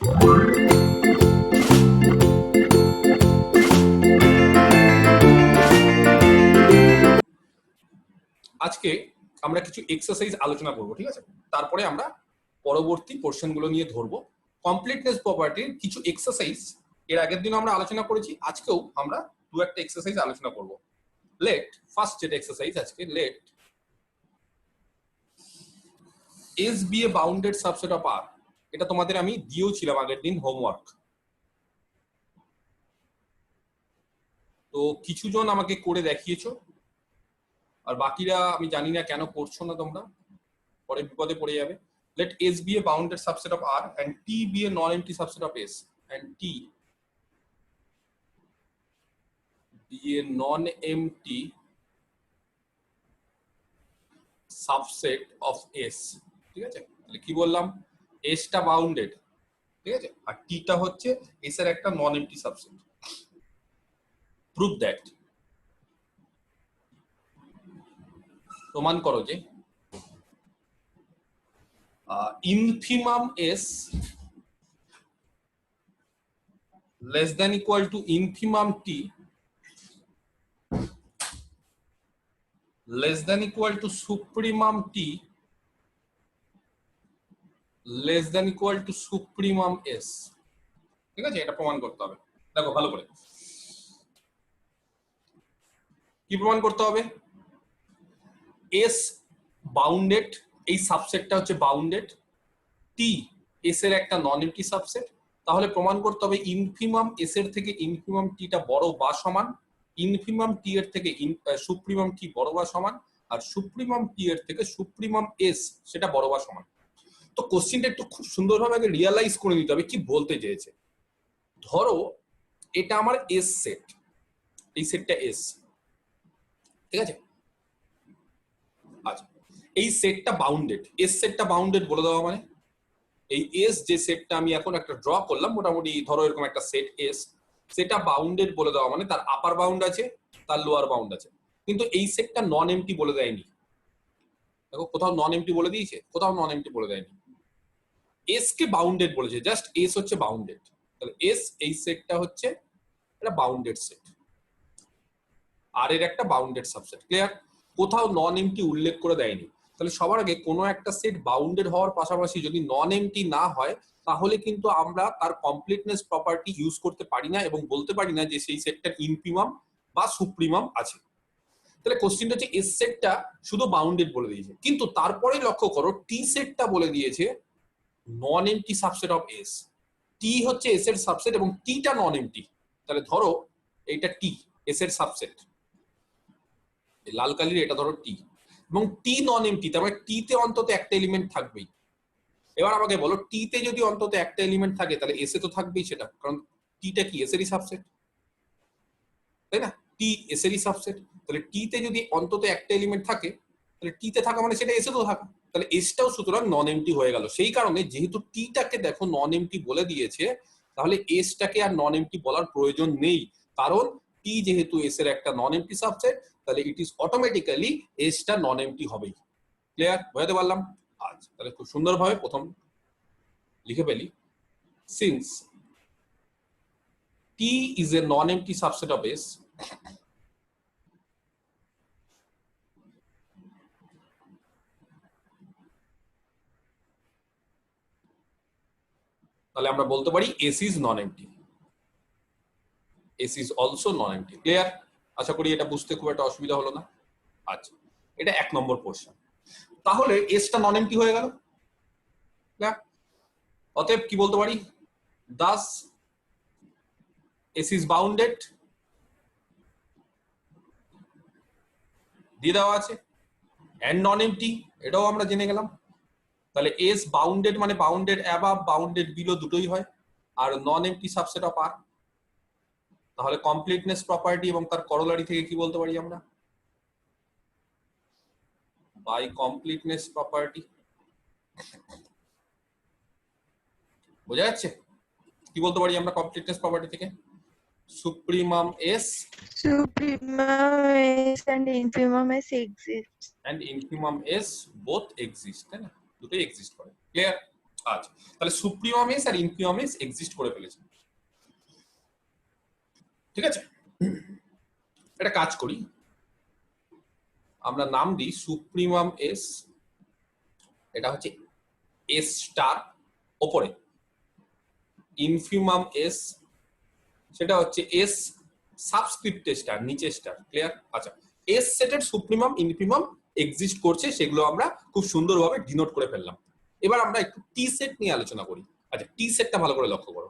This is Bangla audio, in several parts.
আজকে আমরা কিছু এক্সারসাইজ আলোচনা করব, ঠিক আছে? তারপরে আমরা পরবর্তী পোর্শনগুলো নিয়ে ধরবো। কমপ্লিটনেস প্রপার্টির কিছু এক্সারসাইজ এর আগের দিন আমরা আলোচনা করেছি, আজকেও আমরা দু একটা এক্সারসাইজ আলোচনা করব। লেট ফার্স্ট যেটা এক্সারসাইজ আজকে, let S be a bounded subset of R. এটা তোমাদের আমি দিয়েওছিলাম আগের দিন হোমওয়ার্ক। তো কিছু জন আমাকে করে দেখিয়েছো, আর বাকিরা আমি জানি না কেন করছো না, তোমরা পরে বিপদে পড়ে যাবে। Let S be a bounded subset of R and T be a non-empty subset of S, and T be a non-empty subset of S. ঠিক আছে, তাহলে কি বললাম? S টা বাউন্ডেড, ঠিক আছে, আর T টা হচ্ছে S এর একটা non-empty subset. Prove that. প্রমাণ করো যে infimum S less than equal to infimum T less than equal to supremum T less than equal to supremum S. ঠিক আছে, এটা প্রমাণ করতে হবে। দেখো ভালো করে কি প্রমাণ করতে হবে। S বাউন্ডেড, এই সাবসেটটা হচ্ছে বাউন্ডেড, T S এর একটা নন এমপ্টি সাবসেট, তাহলে প্রমাণ করতে হবে ইনফিমাম S এর থেকে ইনফিমাম T টা বড় বা সমান, ইনফিমাম T এর থেকে সুপ্রিমাম T বড় বা সমান, আর সুপ্রিমাম T এর থেকে সুপ্রিমাম S সেটা বড় বা সমান। তো কোশ্চেনটা একটু খুব সুন্দরভাবে আগে রিয়ালাইজ করে নিতে হবে কি বলতে চেয়েছে। ধরো এটা আমার S সেট, এই সেটটা S, ঠিক আছে? আচ্ছা, এই সেটটা বাউন্ডেড, S সেটটা বাউন্ডেড বলে দেওয়া মানে এই S যে সেটটা আমি এখন একটা ড্র করলাম, মোটামুটি ধরো এরকম একটা সেট S, সেটা বাউন্ডেড বলে দেওয়া মানে তার আপার বাউন্ড আছে, তার লোয়ার বাউন্ড আছে, কিন্তু এই সেটটা নন এমটি বলে দেয়নি। দেখো কোথাও নন এমটি বলে দিয়েছে, কোথাও নন এমটি বলে দেয়নি। S কে বাউন্ডেড বলেছে, জাস্ট S হচ্ছে বাউন্ডেড, তাহলে S এই সেটটা হচ্ছে এটা বাউন্ডেড সেট, আর এর একটা বাউন্ডেড সাবসেট। ক্লিয়ার? কোথাও নন এমটি উল্লেখ করে দেয়নি। তাহলে সবার আগে কোনো একটা সেট বাউন্ডেড হওয়ার পাশাপাশি যদি নন এমটি না হয়, তাহলে কিন্তু আমরা তার কমপ্লিটনেস প্রপার্টি ইউজ করতে পারি না এবং বলতে পারি না যে সেই সেটটার ইনফিমাম বা সুপ্রিমাম আছে। তাহলে কোশ্চেনটা হচ্ছে এস সেটটা শুধু বাউন্ডেড বলে দিয়েছে, কিন্তু তারপরে লক্ষ্য করো টি সেটটা বলে দিয়েছে non empty subset of S. T হচ্ছে এস এর সাবসেট এবং টিটা নন এমটি। তাহলে ধরো এইটা টি এস এর সাবসেট, লাল কালির এটা ধরো টি, এবং টি নন এমটি, তার মানে টি তে অন্তত একটা এলিমেন্ট থাকবেই। এবার আমাকে বলো টি তে যদি অন্তত একটা এলিমেন্ট থাকে তাহলে এস এ তো থাকবেই সেটা, কারণ টিটা কি এস এরই সাবসেট, তাই না? টি এস এরই সাবসেট, তাহলে টি তে যদি অন্তত একটা এলিমেন্ট থাকে তাহলে টি তে থাকা মানে সেটা এস এ তো থাকা, তাহলে এসটাও সুতরাং নন এমটি হয়ে গেল। সেই কারণে যেহেতু টিটাকে দেখো নন এমটি বলে দিয়েছে, তাহলে এসটাকে আর নন এমটি বলার প্রয়োজন নেই, কারণ টি যেহেতু এস এর একটা নন এমটি সাবসেট, তাহলে ইট ইজ অটোমেটিক্যালি এসটা নন এমটি হবেই। ক্লিয়ার? বোঝাতে পারলাম? আচ্ছা, তাহলে খুব সুন্দরভাবে প্রথম লিখে ফেলি, since T is a non empty subset of S, তাহলে আমরা বলতে পারি S is non empty, S is also non empty. Clear? আশা করি এটা বুঝতে খুব একটা অসুবিধা হলো না। আচ্ছা, এটা এক নম্বর কোশ্চেন। তাহলে এসটা নন এমটি হয়ে গেল। অতএব কি বলতে পারি, দাস এস ইজ বাউন্ডেড, দিয়ে দেওয়া আছে, এন্ড নন এমটি, এটাও আমরা জেনে গেলাম। তাহলে এস বাউন্ডেড মানে বাউন্ডেড অ্যাবাভ বাউন্ডেড বিলো দুটোই হয়, আর নন এমটি সাবসেট অফ আর। তাহলে কমপ্লিটনেস প্রপার্টি এবং তার করোলারি থেকে কি বলতে পারি আমরা, বাই কমপ্লিটনেস প্রপার্টি। বোঝা যাচ্ছে কি বলতে পারি আমরা কমপ্লিটনেস প্রপার্টি থেকে? Supremum S and infimum s exists. and infimum s both exist, তাই না? দুটোই এক্সিস্ট করে। ক্লিয়ার? আচ্ছা, তাহলে সুপ্রিমাম এস আর ইনফিমাম এস এক্সিস্ট করে ফেলেছে, ঠিক আছে। একটা কাজ করি, আমরা নাম দিই সুপ্রিমাম এস, এটা হচ্ছে এস স্টার ওপরে, ইনফিমাম এস সেটা হচ্ছে এস সাবস্ক্রিপ্টে স্টার নিচে স্টার, ক্লিয়ার। আচ্ছা, এস সেটের সুপ্রিমাম ইনফিমাম এক্সিস্ট করছে, সেগুলো আমরা খুব সুন্দরভাবে ডিনোট করে ফেললাম। এবার আমরা একটু টি সেট নিয়ে আলোচনা করি। আচ্ছা, টি সেটটা ভালো করে লক্ষ্য করো,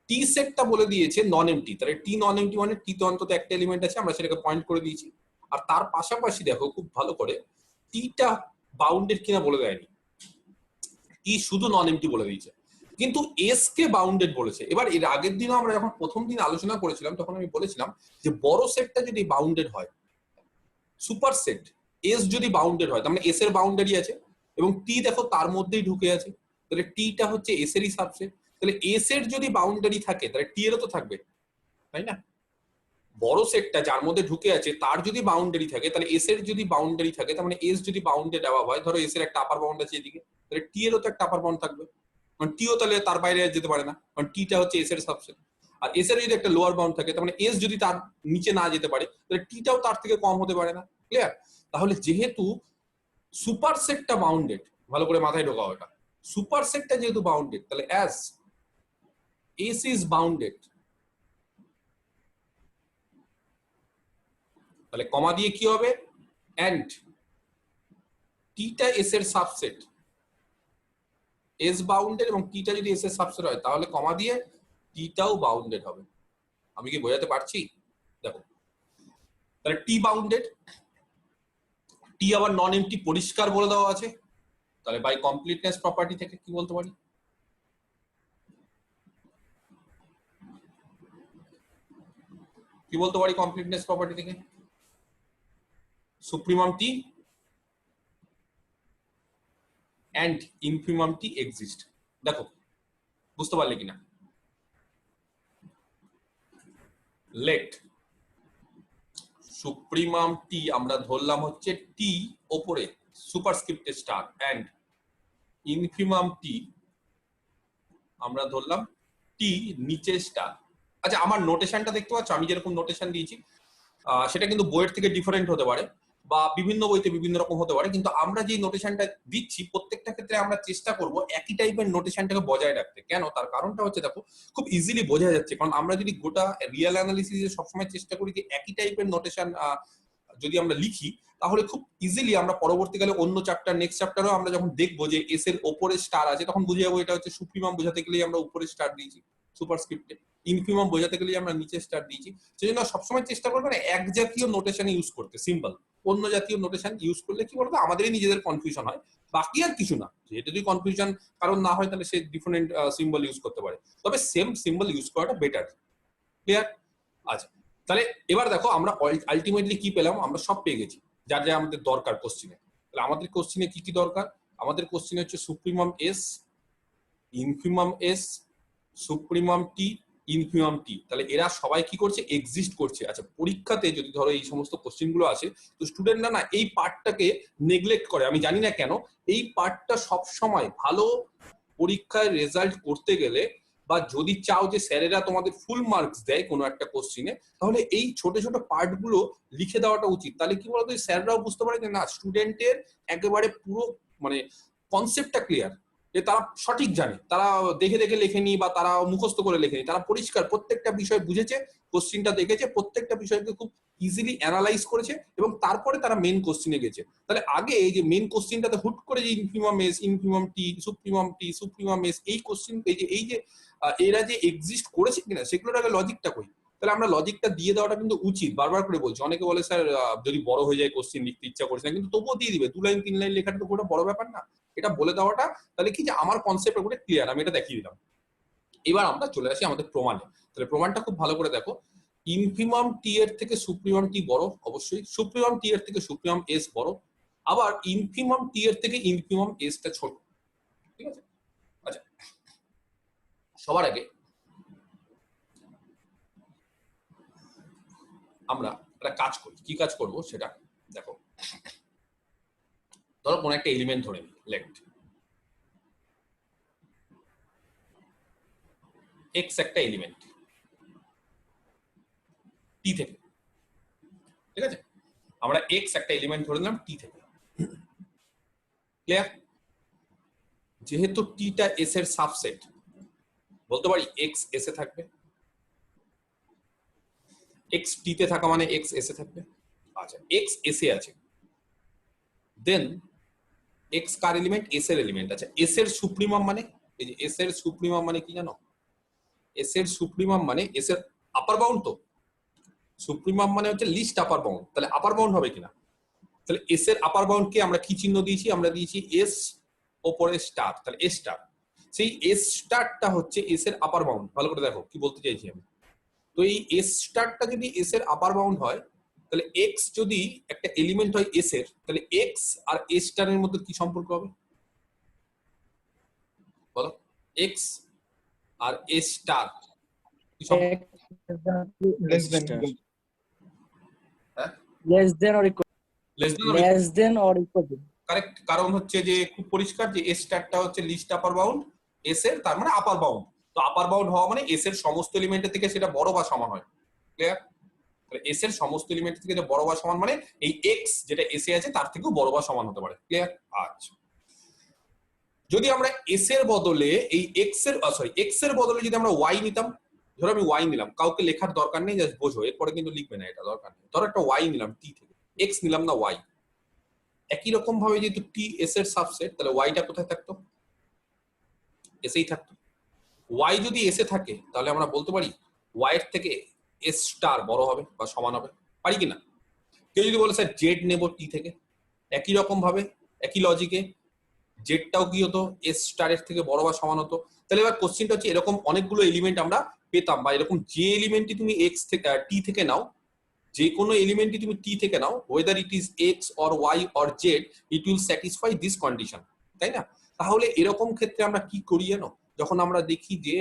টি সেটটা বলে দিয়েছে নন এমটি, তাহলে টি নন এমটি মানে টি তো অন্তত একটা এলিমেন্ট আছে, আমরা সেটাকে পয়েন্ট করে দিয়েছি। আর তার পাশাপাশি দেখো খুব ভালো করে টিটা বাউন্ডেড কিনা বলে দেয়নি, টি শুধু নন এমটি বলে দিয়েছে, কিন্তু এস কে বাউন্ডেড বলেছে। এবার এর আগের দিনও আমরা যখন প্রথম দিন আলোচনা করেছিলাম তখন আমি বলেছিলাম যে বড় সেটটা যদি বাউন্ডেড হয়, সুপার সেট এস যদি বাউন্ডেড হয়, তার মানে এস এর বাউন্ডারি আছে এবং টি দেখো তার মধ্যেই ঢুকে আছে, তাহলে টিটা হচ্ছে এস এরই সাবসেট। তাহলে এস এর যদি বাউন্ডারি থাকে তাহলে টি এরও তো থাকবে, তাই না? বড় সেটটা যার মধ্যে ঢুকে আছে তার যদি বাউন্ডারি থাকে, তাহলে এস এর যদি বাউন্ডারি থাকে, তার মানে এস যদি বাউন্ডেড দেওয়া হয়, ধরো এস এর একটা আপার বাউন্ড আছে এদিকে, তাহলে টি এরও তো একটা আপার বাউন্ড থাকবে, কারণ টিও তাহলে তার বাইরে যেতে পারে না, কারণ টিটা হচ্ছে এস এর সাবসেট। আর এস এর যদি একটা লোয়ার বাউন্ড থাকে, তার মানে এস যদি তার নিচে না যেতে পারে, তাহলে টিটাও তার থেকে কম হতে পারে না, ক্লিয়ার। তাহলে যেহেতু সুপার সেটটা বাউন্ডেড, ভালো করে মাথায় ঢোকাও এটা, সুপার সেটটা যেহেতু বাউন্ডেড, তাহলে অ্যাজ এস ইজ বাউন্ডেড, তাহলে কমা দিয়ে কি হবে, এন্ড টিটা এস এর সাবসেট, এস বাউন্ডেড এবং টিটা যদি এস এর সাবসেট হয় তাহলে কমা দিয়ে টিটাও বাউন্ডেড হবে। আমি কি বোঝাতে পারছি? দেখো, তাহলে টি বাউন্ডেড, টি আবার নন এমটি পরিষ্কার বলে দেওয়া আছে, তাহলে বাই কমপ্লিটনেস প্রপার্টি থেকে কি বলতে পারি, কি বলতে পারি কমপ্লিটনেস প্রপার্টি থেকে, supremum T and infimum T exist. দেখো বুঝতে পারলে কিনা, লেট সুপ্রিমাম টি আমরা ধরলাম হচ্ছে টি ওপরে সুপারস্ক্রিপ্ট স্টার, এন্ড ইনফিমাম টি আমরা ধরলাম টি নিচে স্টার। আচ্ছা, আমার নোটেশনটা দেখতে পাচ্ছ, আমি যেরকম নোটেশন দিয়েছি সেটা কিন্তু বইয়ের থেকে ডিফারেন্ট হতে পারে বা বিভিন্ন বইতে বিভিন্ন রকম হতে পারে, কিন্তু আমরা যে নোটেশনটা দিচ্ছি প্রত্যেকটা ক্ষেত্রে আমরা চেষ্টা করব একই টাইপের নোটেশনটাকে বজায় রাখতে। কেন? তার কারণটা হচ্ছে দেখো খুব ইজিলি বোঝা যাচ্ছে, কারণ আমরা যদি গোটা রিয়েল অ্যানালিসিসে সবসময় চেষ্টা করি যে একই টাইপের নোটেশন যদি আমরা লিখি, তাহলে খুব ইজিলি আমরা পরবর্তীকালে অন্য চ্যাপ্টার নেক্সট চ্যাপ্টারও আমরা যখন দেখবো যে এস এর ওপরে স্টার আছে, তখন বুঝে যাবো এটা হচ্ছে সুপ্রিমাম বোঝাতে গেলেই আমরা উপরে স্টার দিয়েছি সুপারস্ক্রিপ্টে, ইনফিমাম বোঝাতে গেলেই আমরা নিচে স্টার দিয়েছি। সেই জন্য সবসময় চেষ্টা করবেন এক জাতীয় নোটেশন ইউজ করতে, সিম্পল। অন্য জাতীয় নোটেশন ইউজ করলে কি বলতো আমাদেরই নিজেদের কনফিউশন হয়, বাকি আর কিছু না। যেহেতু যদি কনফিউশন কারণ না হয় তাহলে সে ডিফারেন্ট সিম্বল ইউজ করতে পারে, তবে সেম সিম্বল ইউজ করাটা বেটার, ক্লিয়ার। আচ্ছা, তাহলে এবার দেখো আমরা আলটিমেটলি কি পেলাম, আমরা সব পেয়ে গেছি যা যা আমাদের দরকার কোশ্চিনে। তাহলে আমাদের কোশ্চিনে কি কি দরকার, আমাদের কোশ্চিনে হচ্ছে supremum S, infimum S, supremum T, infimum T, তাহলে এরা সবাই কি করছে, এক্সিস্ট করছে। আচ্ছা, পরীক্ষাতে যদি ধরো এই সমস্ত কোশ্চেন গুলো আসে, তো স্টুডেন্টরা না এই পার্টটাকে নেগলেক্ট করে, আমি জানি না কেন। এই পার্টটা সব সময় ভালো পরীক্ষায় রেজাল্ট করতে গেলে বা যদি চাও যে স্যারেরা তোমাদের ফুল মার্কস দেয় কোনো একটা কোশ্চিনে, তাহলে এই ছোট ছোট পার্ট গুলো লিখে দেওয়াটা উচিত। তাহলে কি বলতো, স্যাররাও বুঝতে পারে যে না, স্টুডেন্টের একেবারে পুরো মানে কনসেপ্টটা ক্লিয়ার, যে তারা সঠিক জানে, তারা দেখে দেখে লেখেনি বা তারা মুখস্থ করে লেখেনি, তারা পরিষ্কার প্রত্যেকটা বিষয় বুঝেছে, কোশ্চিনটা দেখেছে, প্রত্যেকটা বিষয়কে খুব ইজিলি অ্যানালাইজ করেছে এবং তারপরে তারা মেন কোশ্চিনে গেছে। তাহলে আগে এই যে মেন কোশ্চিনটাতে হুট করে যে ইনফিমাম এস, ইনফিমাম টি, সুপ্রিমাম এস, এই কোশ্চিন এই যে এরা যে এক্সিস্ট করেছে কিনা সেগুলোর আগে লজিকটা কই। তাহলে আমরা লজিকটা দিয়ে দেওয়াটা কিন্তু উচিত, বারবার করে বলছি। অনেকে বলে স্যার যদি বড় হয়ে যায় কোশ্চিন লিখতে ইচ্ছা করছে না, কিন্তু তবুও দিয়ে দিবে, 2 লাইন 3 লাইন লেখাটা তো কোনো বড় ব্যাপার না। এটা বলে দেওয়াটা তাহলে কি যে আমার কনসেপ্ট উপরে ক্লিয়ার, আমি এটা দেখিয়ে দিলাম। এবার আমরা চলে আসি আমাদের প্রমাণে। তাহলে প্রমাণটা খুব ভালো করে দেখো, ইনফিমাম টি এর থেকে সুপ্রিমাম টি বড়, অবশ্যই সুপ্রিমাম টি এর থেকে সুপ্রিমাম এস বড়, আবার ইনফিমাম টি এর থেকে ইনফিমাম এস টা ছোট, ঠিক আছে। আচ্ছা, সবার আগে আমরা একটা কাজ করি, কি কাজ করব সেটা দেখো। ধরো কোন একটা এলিমেন্ট ধরে নিই, লেট এক্স একটা এলিমেন্ট টি থেকে, ঠিক আছে? আমরা এক্স একটা এলিমেন্ট ধরে নিলাম টি থেকে। ক্লিয়ার? যেহেতু টিটা এস এর সাবসেট, বলতে পারি এক্স এস এ থাকবে। এক্স টি তে থাকা মানে এক্স এস এ থাকবে। আচ্ছা, এক্স এস এ আছে, দেন এক্স কার এলিমেন্ট? এস এর এলিমেন্ট। আচ্ছা, এস এর সুপ্রিমাম মানে, এই যে এস এর সুপ্রিমাম মানে কি জানো? এস এর সুপ্রিমাম মানে এস এর আপার বাউন্ড। তো সুপ্রিমাম মানে হচ্ছে লিস্ট আপার বাউন্ড, তাহলে আপার বাউন্ড হবে কিনা? তাহলে এস এর আপার বাউন্ড কে আমরা কি চিহ্ন দিয়েছি? আমরা দিয়েছি এস ওপরে স্টার, তাহলে এস স্টার। সেই এস স্টারটা হচ্ছে এস এর আপার বাউন্ড। ভালো করে দেখো কি বলতে চাইছি আমি। তো এই এস স্টারটা যদি এস এর আপার বাউন্ড হয়, তাহলে এক্স যদি একটা এলিমেন্ট হয় এস এর, তাহলে এক্স আর এস স্টারের মধ্যে কি সম্পর্ক হবে বলো? এক্স আর এস স্টার কি সম্পর্ক? হ্যাঁ, less than or equal less than or equal to correct. কারণ হচ্ছে যে খুব পরিষ্কার যে এস স্টারটা হচ্ছে লিস্ট আপার বাউন্ড এস এর, তার মানে আপার বাউন্ড। তো আপার বাউন্ড হওয়া মানে এস এর সমস্ত এলিমেন্টের থেকে সেটা বড় বা সমান হয়। ক্লিয়ার? তাহলে এস এর সমস্ত এলিমেন্ট থেকে বড় বা সমান মানে এই এক্স যেটা এস এ আছে তার থেকেও বড় বা সমান হতে পারে। ক্লিয়ার? আচ্ছা, যদি আমরা এস এর বদলে এই এক্স এর এক্স এর বদলে যদি আমরা ওয়াই নিতাম, ধরো আমি ওয়াই নিলাম, কাউকে লেখার দরকার নেই, জাস্ট বোঝো, এরপরে কিন্তু লিখবে না, এটা দরকার নেই। ধরো একটা ওয়াই নিলাম টি থেকে, এক্স নিলাম না ওয়াই। একই রকম ভাবে যেহেতু টি এস এর সাবসেট, তাহলে ওয়াইটা কোথায় থাকতো? এসেই থাকতো। ওয়াই যদি এসে থাকে তাহলে আমরা বলতে পারি ওয়াই এর থেকে এস স্টার বড় হবে বা সমান হবে, পারি কিনা? কেউ যদি বলে স্যার জেড নেব টি থেকে, একই রকম ভাবে একই লজিকে জেডটাও কি হতো? এস স্টারের থেকে বড় বা সমান হতো। তাহলে এবার কোশ্চেনটা হচ্ছে এরকম অনেকগুলো এলিমেন্ট আমরা পেতাম, বা এরকম যে এলিমেন্টই তুমি এক্স থেকে টি থেকে নাও, যে কোনো এলিমেন্টই তুমি টি থেকে নাও, whether it is X or Y or Z, it will satisfy this condition, তাই না? তাহলে এরকম ক্ষেত্রে আমরা কি করি জানো? যখন আমরা দেখি যে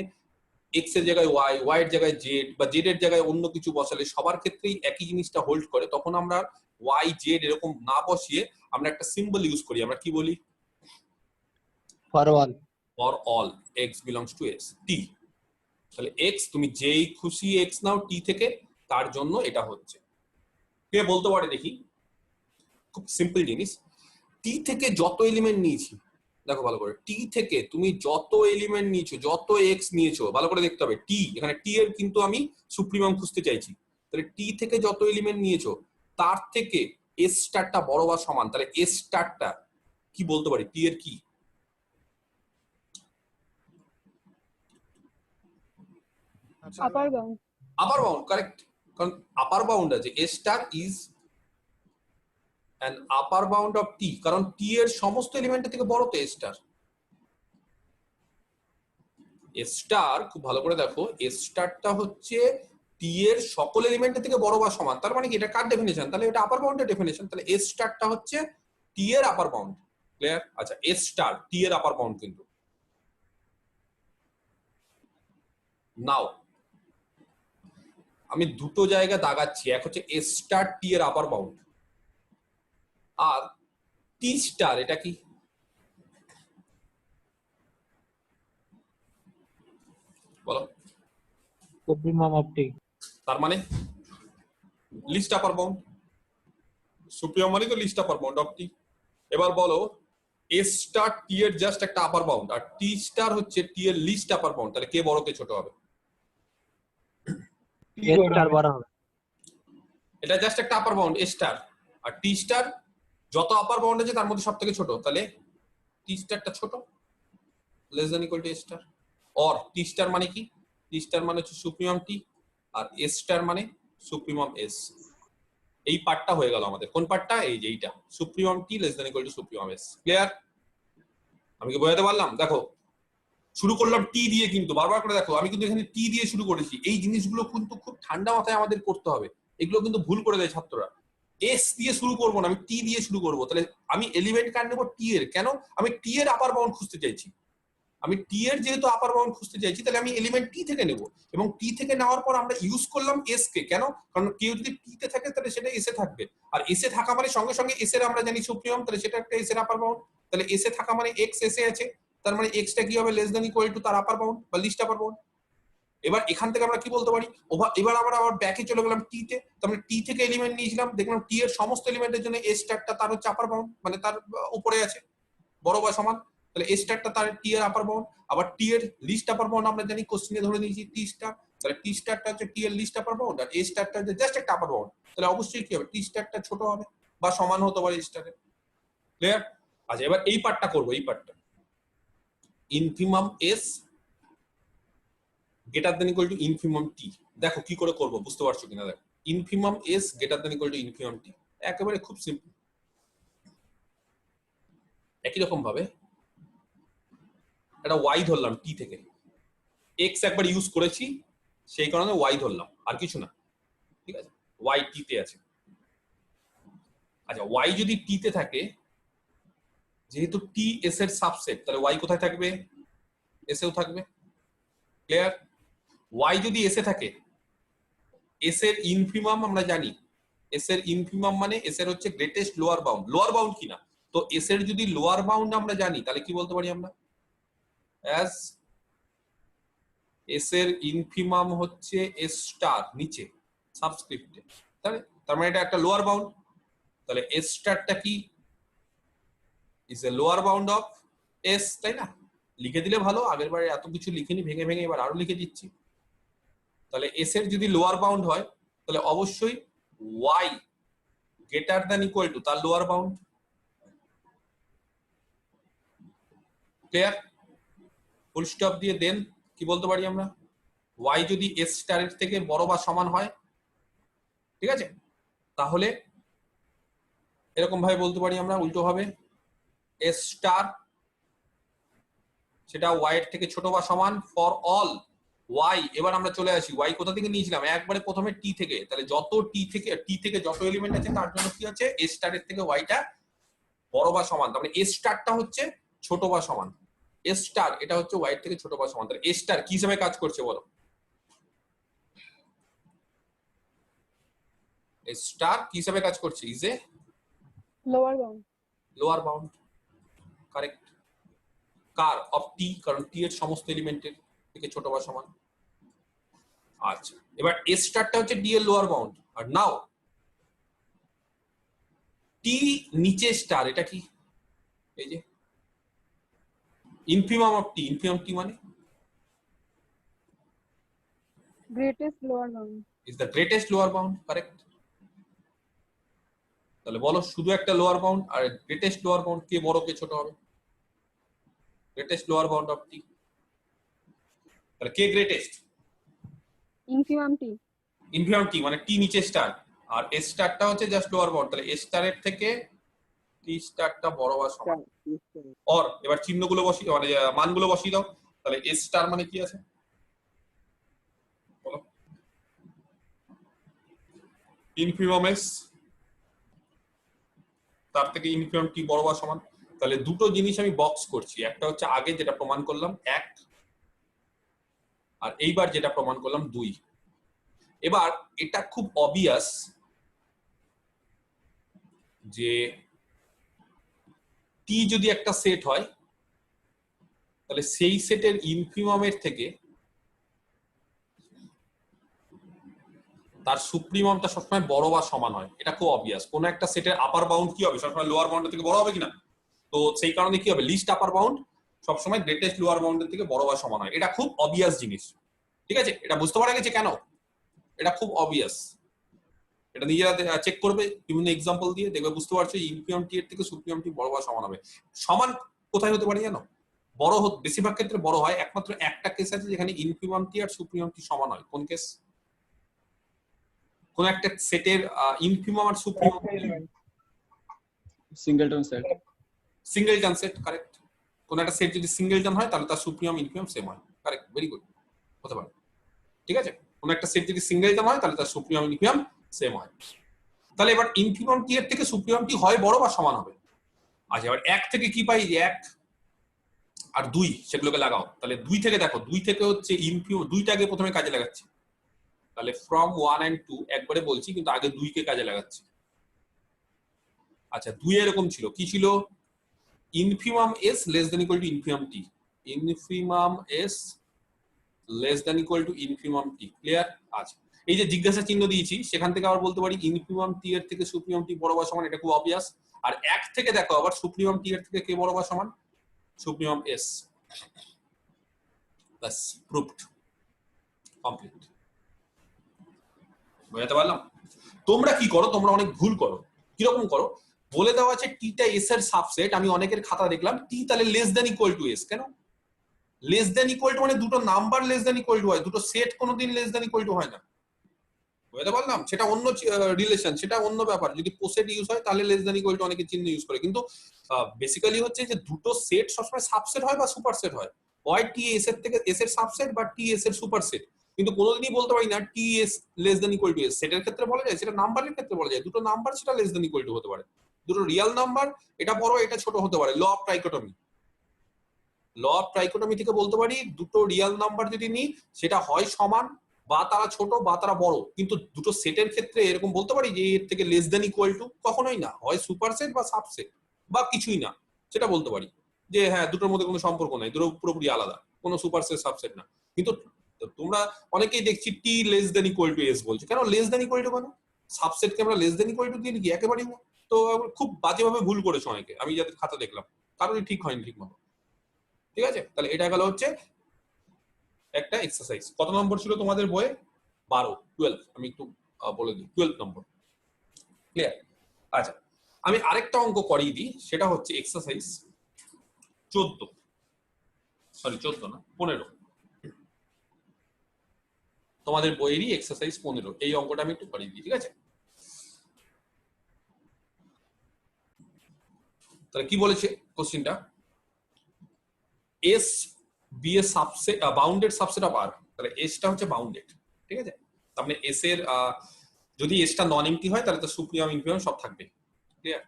এক্স এর জায়গায় ওয়াই, ওয়াই এর জায়গায় জেড, বা জেড এর জায়গায় অন্য কিছু বসালে সবার ক্ষেত্রেই একই জিনিসটা হোল্ড করে, তখন আমরা ওয়াই জেড এরকম না বসিয়ে আমরা একটা সিম্বল ইউজ করি। আমরা কি বলি? for all for all x belongs to S T. তাহলে এক্স তুমি যেই খুশি এক্স নাও টি থেকে, তার জন্য এটা হচ্ছে। কে বলতে পারে দেখি? খুব সিম্পল জিনিস, টি থেকে যত এলিমেন্ট নিয়েছি, দেখো ভালো করে, টি থেকে তুমি যত এলিমেন্ট নিয়েছো, যত এক্স নিয়েছো, ভালো করে দেখতে হবে। টি, এখানে টি এর কিন্তু আমি সুপ্রিমাম খুঁজতে চাইছি। তাহলে টি থেকে যত এলিমেন্ট নিয়েছো তার থেকে এস স্টারটা বড় বা সমান, তাহলে এস স্টারটা কি বলতে পারি? টি এর কি? upper bound. Upper bound, correct. কারণ আপার বাউন্ড আছে, S star is an upper bound of T, কারণ টি এর সমস্ত এলিমেন্টের থেকে বড় তো এস স্টার। এস স্টার, খুব ভালো করে দেখো, এস স্টারটা হচ্ছে টি এর সকল এলিমেন্টের থেকে বড় বা সমান। তার মানে কি? এটা কার ডেফিনেশন? তাহলে এটা আপার বাউন্ডের ডেফিনেশন। তাহলে এস স্টারটা হচ্ছে টি এর আপার বাউন্ড। ক্লিয়ার? আচ্ছা, এস স্টার টি এর আপার বাউন্ড কিন্তু। নাও আমি দুটো জায়গা দাগাচ্ছি, এক হচ্ছে এস স্টার টি এর আপার বাউন্ড, আর টি স্টার এটা কি? বলো। supremum of t তার মানে লিস্ট আপার বাউন্ড, সুপ্রিয়াম মানে তো লিস্ট আপার বাউন্ড অফ টি। এবার বলো এস স্টার টি এর জাস্ট একটা আপার বাউন্ড, আর টি স্টার হচ্ছে টি এর লিস্ট আপার বাউন্ড, তাহলে কে বড় কে ছোট হবে? s star বড় হবে এটা জাস্ট একটা আপার বাউন্ড এস স্টার, আর টি স্টার যত আপার বাউন্ড আছে তার মধ্যে সব থেকে ছোট, তাহলে টি স্টারটা ছোট, less than equal to S star. Or T star মানে কি? টি স্টার মানে হচ্ছে সুপ্রিমাম টি, আর এস স্টার মানে সুপ্রিমাম এস। এই পার্টটা হয়ে গেল আমাদের। কোন পার্টটা? এই যে এইটা, সুপ্রিমাম টি less than equal two supremum S. Clear? আমি কি বোঝাতে পারলাম? দেখো শুরু করলাম টি দিয়ে, কিন্তু বারবার করে দেখো আমি কিন্তু এখানে টি দিয়ে শুরু করেছি। এই জিনিসগুলো কিন্তু খুব ঠান্ডা মাথায় আমাদের করতে হবে, এগুলো কিন্তু ভুল করে দেয় ছাত্ররা। এস দিয়ে শুরু করবো না, আমি টি দিয়ে শুরু করবো। তাহলে আমি এলিমেন্ট কার নেবো? টি এর। কেন? আমি টি এর আপার বাউন্ড খুঁজতে চাইছি। আমি টি এর যেহেতু আপার বাউন্ড খুঁজতে চাইছি, তাহলে আমি এলিমেন্ট টি থেকে নেব, এবং টি থেকে নেওয়ার পর আমরা ইউজ করলাম এস কে। কেন? কারণ কেউ যদি টি তে থাকে তাহলে সেটা এসে থাকবে, আর এসে থাকা মানে সঙ্গে সঙ্গে এস এর আমরা জানি সুপ্রিমাম, তাহলে সেটা একটা এস এর আপার বাউন্ড। তাহলে এসে থাকা মানে এক্স এসে আছে, তার মানে এক্সটা কি হবে? লেস দ্যান ইকুয়াল টু তার আপার বাউন্ড বা লিস্ট আপার বাউন্ড। এবার এখান থেকে আমরা কি বলতে পারি, এবার আমরা আবার ব্যাকে চলে গেলাম টি তে, তাহলে টি থেকে এলিমেন্ট নিয়েছিলাম, দেখলাম টি এর সমস্ত এলিমেন্টের জন্য এস স্টারটা তার হচ্ছে আপার বাউন্ড, মানে তার উপরে আছে বড় বা সমান, তাহলে এস স্টারটা তার টি এর আপার বাউন্ড। আবার টি এর লিস্ট আপার বাউন্ড আমরা জানি, কোশ্চেনে ধরে নিয়েছি টি স্টার, তাহলে টি স্টারটা হচ্ছে টি এর লিস্ট আপার বাউন্ড, আর এ স্টারটা হচ্ছে জাস্ট একটা আপার বাউন্ড, তাহলে অবশ্যই কি হবে, টি স্টারটা ছোট হবে বা সমান হতে পারে স্টারের। ক্লিয়ার? আচ্ছা এবার এই পার্টটা করবো, এই পার্টটা infimum S greater then equal to infimum T. দেখো কি করে করবো, বুঝতে পারছো কিনা দেখো। Infimum S greater then equal to infimum T, একেবারে খুব সিম্পল। একই রকম ভাবে একটা ওয়াই ধরলাম টি থেকে, এক্স একবার ইউজ করেছি সেই কারণে ওয়াই ধরলাম, আর কিছু না, ঠিক আছে, ওয়াই টি তে আছে। আচ্ছা ওয়াই যদি টি তে থাকে, যেহেতু টি এস এর সাবসেট, তাহলে ওয়াই কোথায় থাকবে, এস এও থাকবে। ক্লিয়ার? ওয়াই যদি এস এ থাকে, এস এর ইনফিমাম আমরা জানি, এস এর ইনফিমাম মানে এস এর হচ্ছে greatest lower bound, lower bound কিনা, তো এস এর যদি লোয়ার বাউন্ড আমরা জানি তাহলে কি বলতে পারি আমরা, অ্যাজ এস এর ইনফিমাম হচ্ছে এস স্টার নিচে সাবস্ক্রিপ্টে, তার মানে এটা একটা লোয়ার বাউন্ড, তাহলে এস স্টারটা কি is a lower bound of S, তাই না? লিখে দিলে ভালো, আগের বারে এত কিছু লিখিনি ভেঙে ভেঙে, এবার আরো লিখে দিচ্ছি। তাহলে এস এর যদি লোয়ার বাউন্ড হয় তাহলে অবশ্যই Y greater than equal to তার lower bound. Clear? Full stop দিয়ে দেন কি বলতে পারি আমরা, ওয়াই যদি এস স্টারের থেকে বড় বা সমান হয়, ঠিক আছে, তাহলে এরকম ভাবে বলতে পারি আমরা উল্টো ভাবে, এস স্টার সেটা ওয়াই এর থেকে ছোট বা সমান ফর অল ওয়াই। এবার আমরা চলে আসি, ওয়াই কোথা থেকে নিয়েছিলাম, একবারে প্রথমে টি থেকে, তাহলে যত টি থেকে যত এলিমেন্ট আছে তার জন্য কি আছে, এস স্টারের থেকে ওয়াইটা বড় বা সমান, তাহলে এস স্টারটা হচ্ছে ছোট বা সমান, এস স্টার এটা হচ্ছে ওয়াই এর থেকে ছোট বা সমান, তাহলে এস স্টার কি হিসেবে কাজ করছে বলো, এস স্টার কি হিসেবে কাজ করছে, is a lower bound. Lower bound. Correct. কার, অফ টি, কারণ টি এর সমস্ত এলিমেন্টের থেকে ছোট বা সমান। আচ্ছা এবার এস স্টারটা হচ্ছে ডি এর লোয়ার বাউন্ড, আর নাও টি নিচে স্টার, এটা কি, এই যে ইনফিমাম অফ টি, ইনফিমাম টি মানে Greatest lower bound. Is the greatest lower bound. Correct. তাহলে বলো শুধু একটা লোয়ার বাউন্ড আর গ্রেটেস্ট লোয়ার বাউন্ড, কে বড় কে ছোট হবে, greatest lower bound of T, তাহলে কে গ্রেটেস্ট, Infimum T. ইনফিমাম টি মানে টি নিচে স্টার, আর এস স্টারটা হচ্ছে জাস্ট লোয়ার বাউন্ড, তাহলে এস স্টারের থেকে টি স্টারটা বড় বা সমান। অর এবার চিহ্নগুলো বসিয়ে মানে মানগুলো বসিয়ে দাও, তাহলে এস স্টার মানে কি আছে বলো, ইনফিমাম এস তার থেকে ইনফিমাম টি বড় বা সমান, তাহলে দুটো জিনিস আমি বক্স করছি, একটা হচ্ছে আগে যেটা প্রমাণ করলাম 1, আর এইবার যেটা প্রমাণ করলাম 2। এবার এটা খুব অবভিয়াস যে টি যদি একটা সেট হয় তাহলে সেই সেটের ইনফিমামের থেকে তার সুপ্রিমামটা সবসময় বড় বা সমান হয়, এটা খুব অবভিয়াস। কোন একটা সেটের আপার বাউন্ড কি হবে, সবসময় লোয়ার বাউন্ডের থেকে বড় হবে কিনা, তো সেই কারণে কি হবে, লিস্ট আপার বাউন্ড সবসময় গ্রেটেস্ট লোয়ার বাউন্ডের থেকে বড় বা সমান হয়, এটা খুব অবভিয়াস জিনিস, ঠিক আছে, এটা বুঝতে পারা গেছে কেন, এটা খুব অবভিয়াস, এটা নিজেরা চেক করবে বিভিন্ন এক্সাম্পল দিয়ে, দেখবে বুঝতে পারছো ইনফিমাম টি এর থেকে সুপ্রিমাম টি বড় বা সমান হবে। সমান কোথায় হতে পারে জানো, বড় বেশিরভাগ ক্ষেত্রে বড় হয়, একমাত্র একটা কেস আছে যেখানে ইনফিমাম টি আর সুপ্রিমাম টি সমান হয়, কোন কেস, কোন একটা সেটের ইনফিমাম আর supremum singleton set, singleton set. Correct. কোন একটা সেট যদি সিঙ্গেলটন হয় তাহলে তার সুপ্রিমাম ইনফিমাম সেম হয়। কারেক্ট, ভেরি গুড, হতে পারে, ঠিক আছে। কোন একটা সেট যদি সিঙ্গেলটন হয় তাহলে তার সুপ্রিমাম ইনফিমাম সেম হয়। তাহলে এবার ইনফিমাম টি এর থেকে সুপ্রিমাম টি হয় বড় বা সমান হবে। আচ্ছা এবার 1 থেকে কি পাই, 1 আর 2 সেগুলোকে লাগাও, তাহলে 2 থেকে দেখো, 2 থেকে হচ্ছে ইনফিমাম, 2টাকে প্রথমে কাজে লাগাচ্ছি, তাহলে ফ্রম 1 and 2 একবারে বলছি, কিন্তু আগে 2 কে কাজে লাগাচ্ছি। আচ্ছা 2 এরকম ছিল, কি ছিল, infimum S less than equal to infimum T, infimum S less than equal to infimum T. Clear? আচ্ছা, এই যে জিজ্ঞাসা চিহ্ন দিয়েছি সেখান থেকে আবার বলতে পারি ইনফিমাম টি এর থেকে সুপ্রিমাম টি বড় বা সমান, এটা খুব অবভিয়াস। আর এক থেকে দেখো আবার সুপ্রিমাম টি এর থেকে কে বড় বা সমান? Supremum S. বাস, প্রুভড, কমপ্লিট। বুঝতে পারলাম? তোমরা কি করো, তোমরা অনেক ভুল করো। কিরকম করো? বলে দেওয়া আছে টিটা এস এর সাবসেট, আমি অনেকের খাতা দেখলাম টি তাহলে less than equal to S. কেন লেস দ্যান ইকুয়াল টু? মানে দুটো number less than equal two হয়, দুটো সেট কোনোদিন লেস দ্যান ইকুয়াল টু হয় না। বুঝতে পারলাম? সেটা অন্য রিলেশন, সেটা অন্য ব্যাপার। যদি পোসেট ইউজ হয় তাহলে লেস দ্যান ইকুয়াল টু অনেকে চিহ্ন ইউজ করে, কিন্তু বেসিক্যালি হচ্ছে যে দুটো সেট সবসময় সাবসেট হয় বা সুপারসেট হয়, হয় টি এস এর থেকে এস এর সাবসেট বা টি এস এর সুপারসেট। কিন্তু কোনোদিনই বলতে পারি না T S less than equal to S. সেটের ক্ষেত্রে বলা যায়, সেটা নাম্বারের ক্ষেত্রে বলা যায়। দুটো নাম্বার সেটা লেস দ্যান ইকুয়াল টু হতে পারে, দুটো রিয়েল নাম্বার, এটা বড় এটা ছোট হতে পারে। ল অফ ট্রাইকোটমি, ল অফ ট্রাইকোটমি থেকে বলতে পারি দুটো রিয়েল নাম্বার যদি নিই সেটা হয় সমান বা তারা ছোট বা তারা বড়। কিন্তু দুটো সেটের ক্ষেত্রে এরকম বলতে পারি যে এর থেকে লেস দ্যান ইকুয়াল টু কখনোই না, হয় সুপারসেট বা সাবসেট বা কিছুই না, সেটা বলতে পারি যে হ্যাঁ দুটোর মধ্যে কোনো সম্পর্ক নাই, দুটো পুরোপুরি আলাদা, কোনো সুপারসেট সাবসেট না। কিন্তু তোমরা অনেকেই দেখছি T less than equal to S বলছো। কেন লেস দ্যান ইকুয়াল টু? কেন সাবসেটকে আমরা লেস দ্যান ইকুয়াল টু দিয়ে কি একেবারেই না? তো খুব বাজেভাবে ভুল করেছো অনেকে, আমি যাদের খাতা দেখলাম কারোরই ঠিক হয়নি ঠিক মতো। ঠিক আছে, তাহলে এটা গেল হচ্ছে একটা এক্সারসাইজ। কত নম্বর ছিল তোমাদের বইয়ে? 12 আমি একটু বলে দিই, 12 নম্বর। ক্লিয়ার? আচ্ছা, আমি আরেকটা অঙ্ক করিয়ে দিই, সেটা হচ্ছে এক্সারসাইজ 14, সরি 14 না 15, তোমাদের বইয়েরই এক্সারসাইজ 15। এই অঙ্কটা আমি একটু করিয়ে দিই, ঠিক আছে? তাহলে কি বলেছে কোশ্চেনটা? এস বি এর সাবসেট, বাউন্ডেড সাবসেট অফ আর। তাহলে এসটা হচ্ছে বাউন্ডেড, ঠিক আছে? তার মানে এস এর যদি এসটা নন এমটি হয় তাহলে তো সুপ্রিমাম ইনফিমাম সব থাকবে। ক্লিয়ার?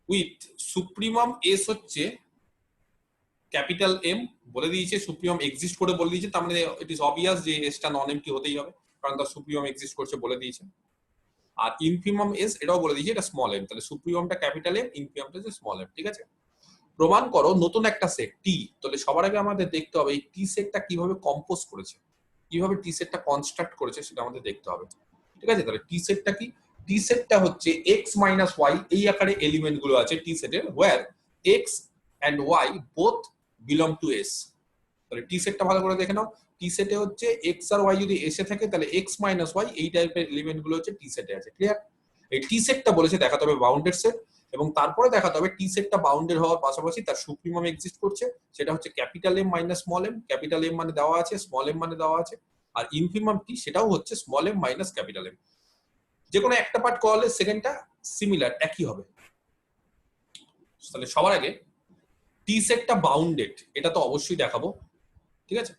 উইথ সুপ্রিমাম এস হচ্ছে ক্যাপিটাল এম বলে দিয়েছে, সুপ্রিমাম এক্সিস্ট করে বলে দিয়েছে, তার মানে ইট ইজ অবভিয়াস যে এসটা নন এমটি হতেই হবে, কারণ তার সুপ্রিমাম এক্সিস্ট করছে বলে দিয়েছে। আর ইনফিমাম এস এটাও বলে দিয়েছে এটা স্মল এম, তাহলে সুপ্রিমামটা ক্যাপিটাল এম, ইনফিমামটা হচ্ছে স্মল এম। ঠিক আছে, প্রমাণ করো নতুন একটা সেট টি। তাহলে সবার আগে আমাদের দেখতে হবে এই টি সেটটা কিভাবে কম্পোজ করেছে, কিভাবে টি সেটটা কনস্ট্রাক্ট করেছে সেটা আমাদের দেখতে হবে। ঠিক আছে, তাহলে টি সেটটা কি? টি সেটটা হচ্ছে এক্স মাইনাস ওয়াই এই আকারে এলিমেন্ট গুলো আছে টি সেটের, where x and y both belong to S. তাহলে টি সেটটা ভালো করে দেখে নাও। টি সেটে হচ্ছে এক্স আর ওয়াই যদি এসে থাকে তাহলে এক্স মাইনাস ওয়াই এই টাইপের এলিমেন্ট গুলো হচ্ছে টি সেটে আছে। ক্লিয়ার? এই টি সেটটা বলেছে দেখাতে হবে বাউন্ডেড সেট, এবং তারপরে দেখাতে হবে টি সেটটা বাউন্ডেড হওয়ার পাশাপাশি তার সুপ্রিমাম এক্সিস্ট করছে, সেটা হচ্ছে capital M minus small M. Capital M মানে দেওয়া আছে, স্মল এম মানে দেওয়া আছে, আর ইনফিমাম টি সেটাও হচ্ছে small M minus capital M. যে কোনো একটা পার্ট করলে সেকেন্ডটা সিমিলার একই হবে। তাহলে সবার আগে টি সেটটা বাউন্ডেড এটা তো অবশ্যই দেখাবো। ঠিক আছে,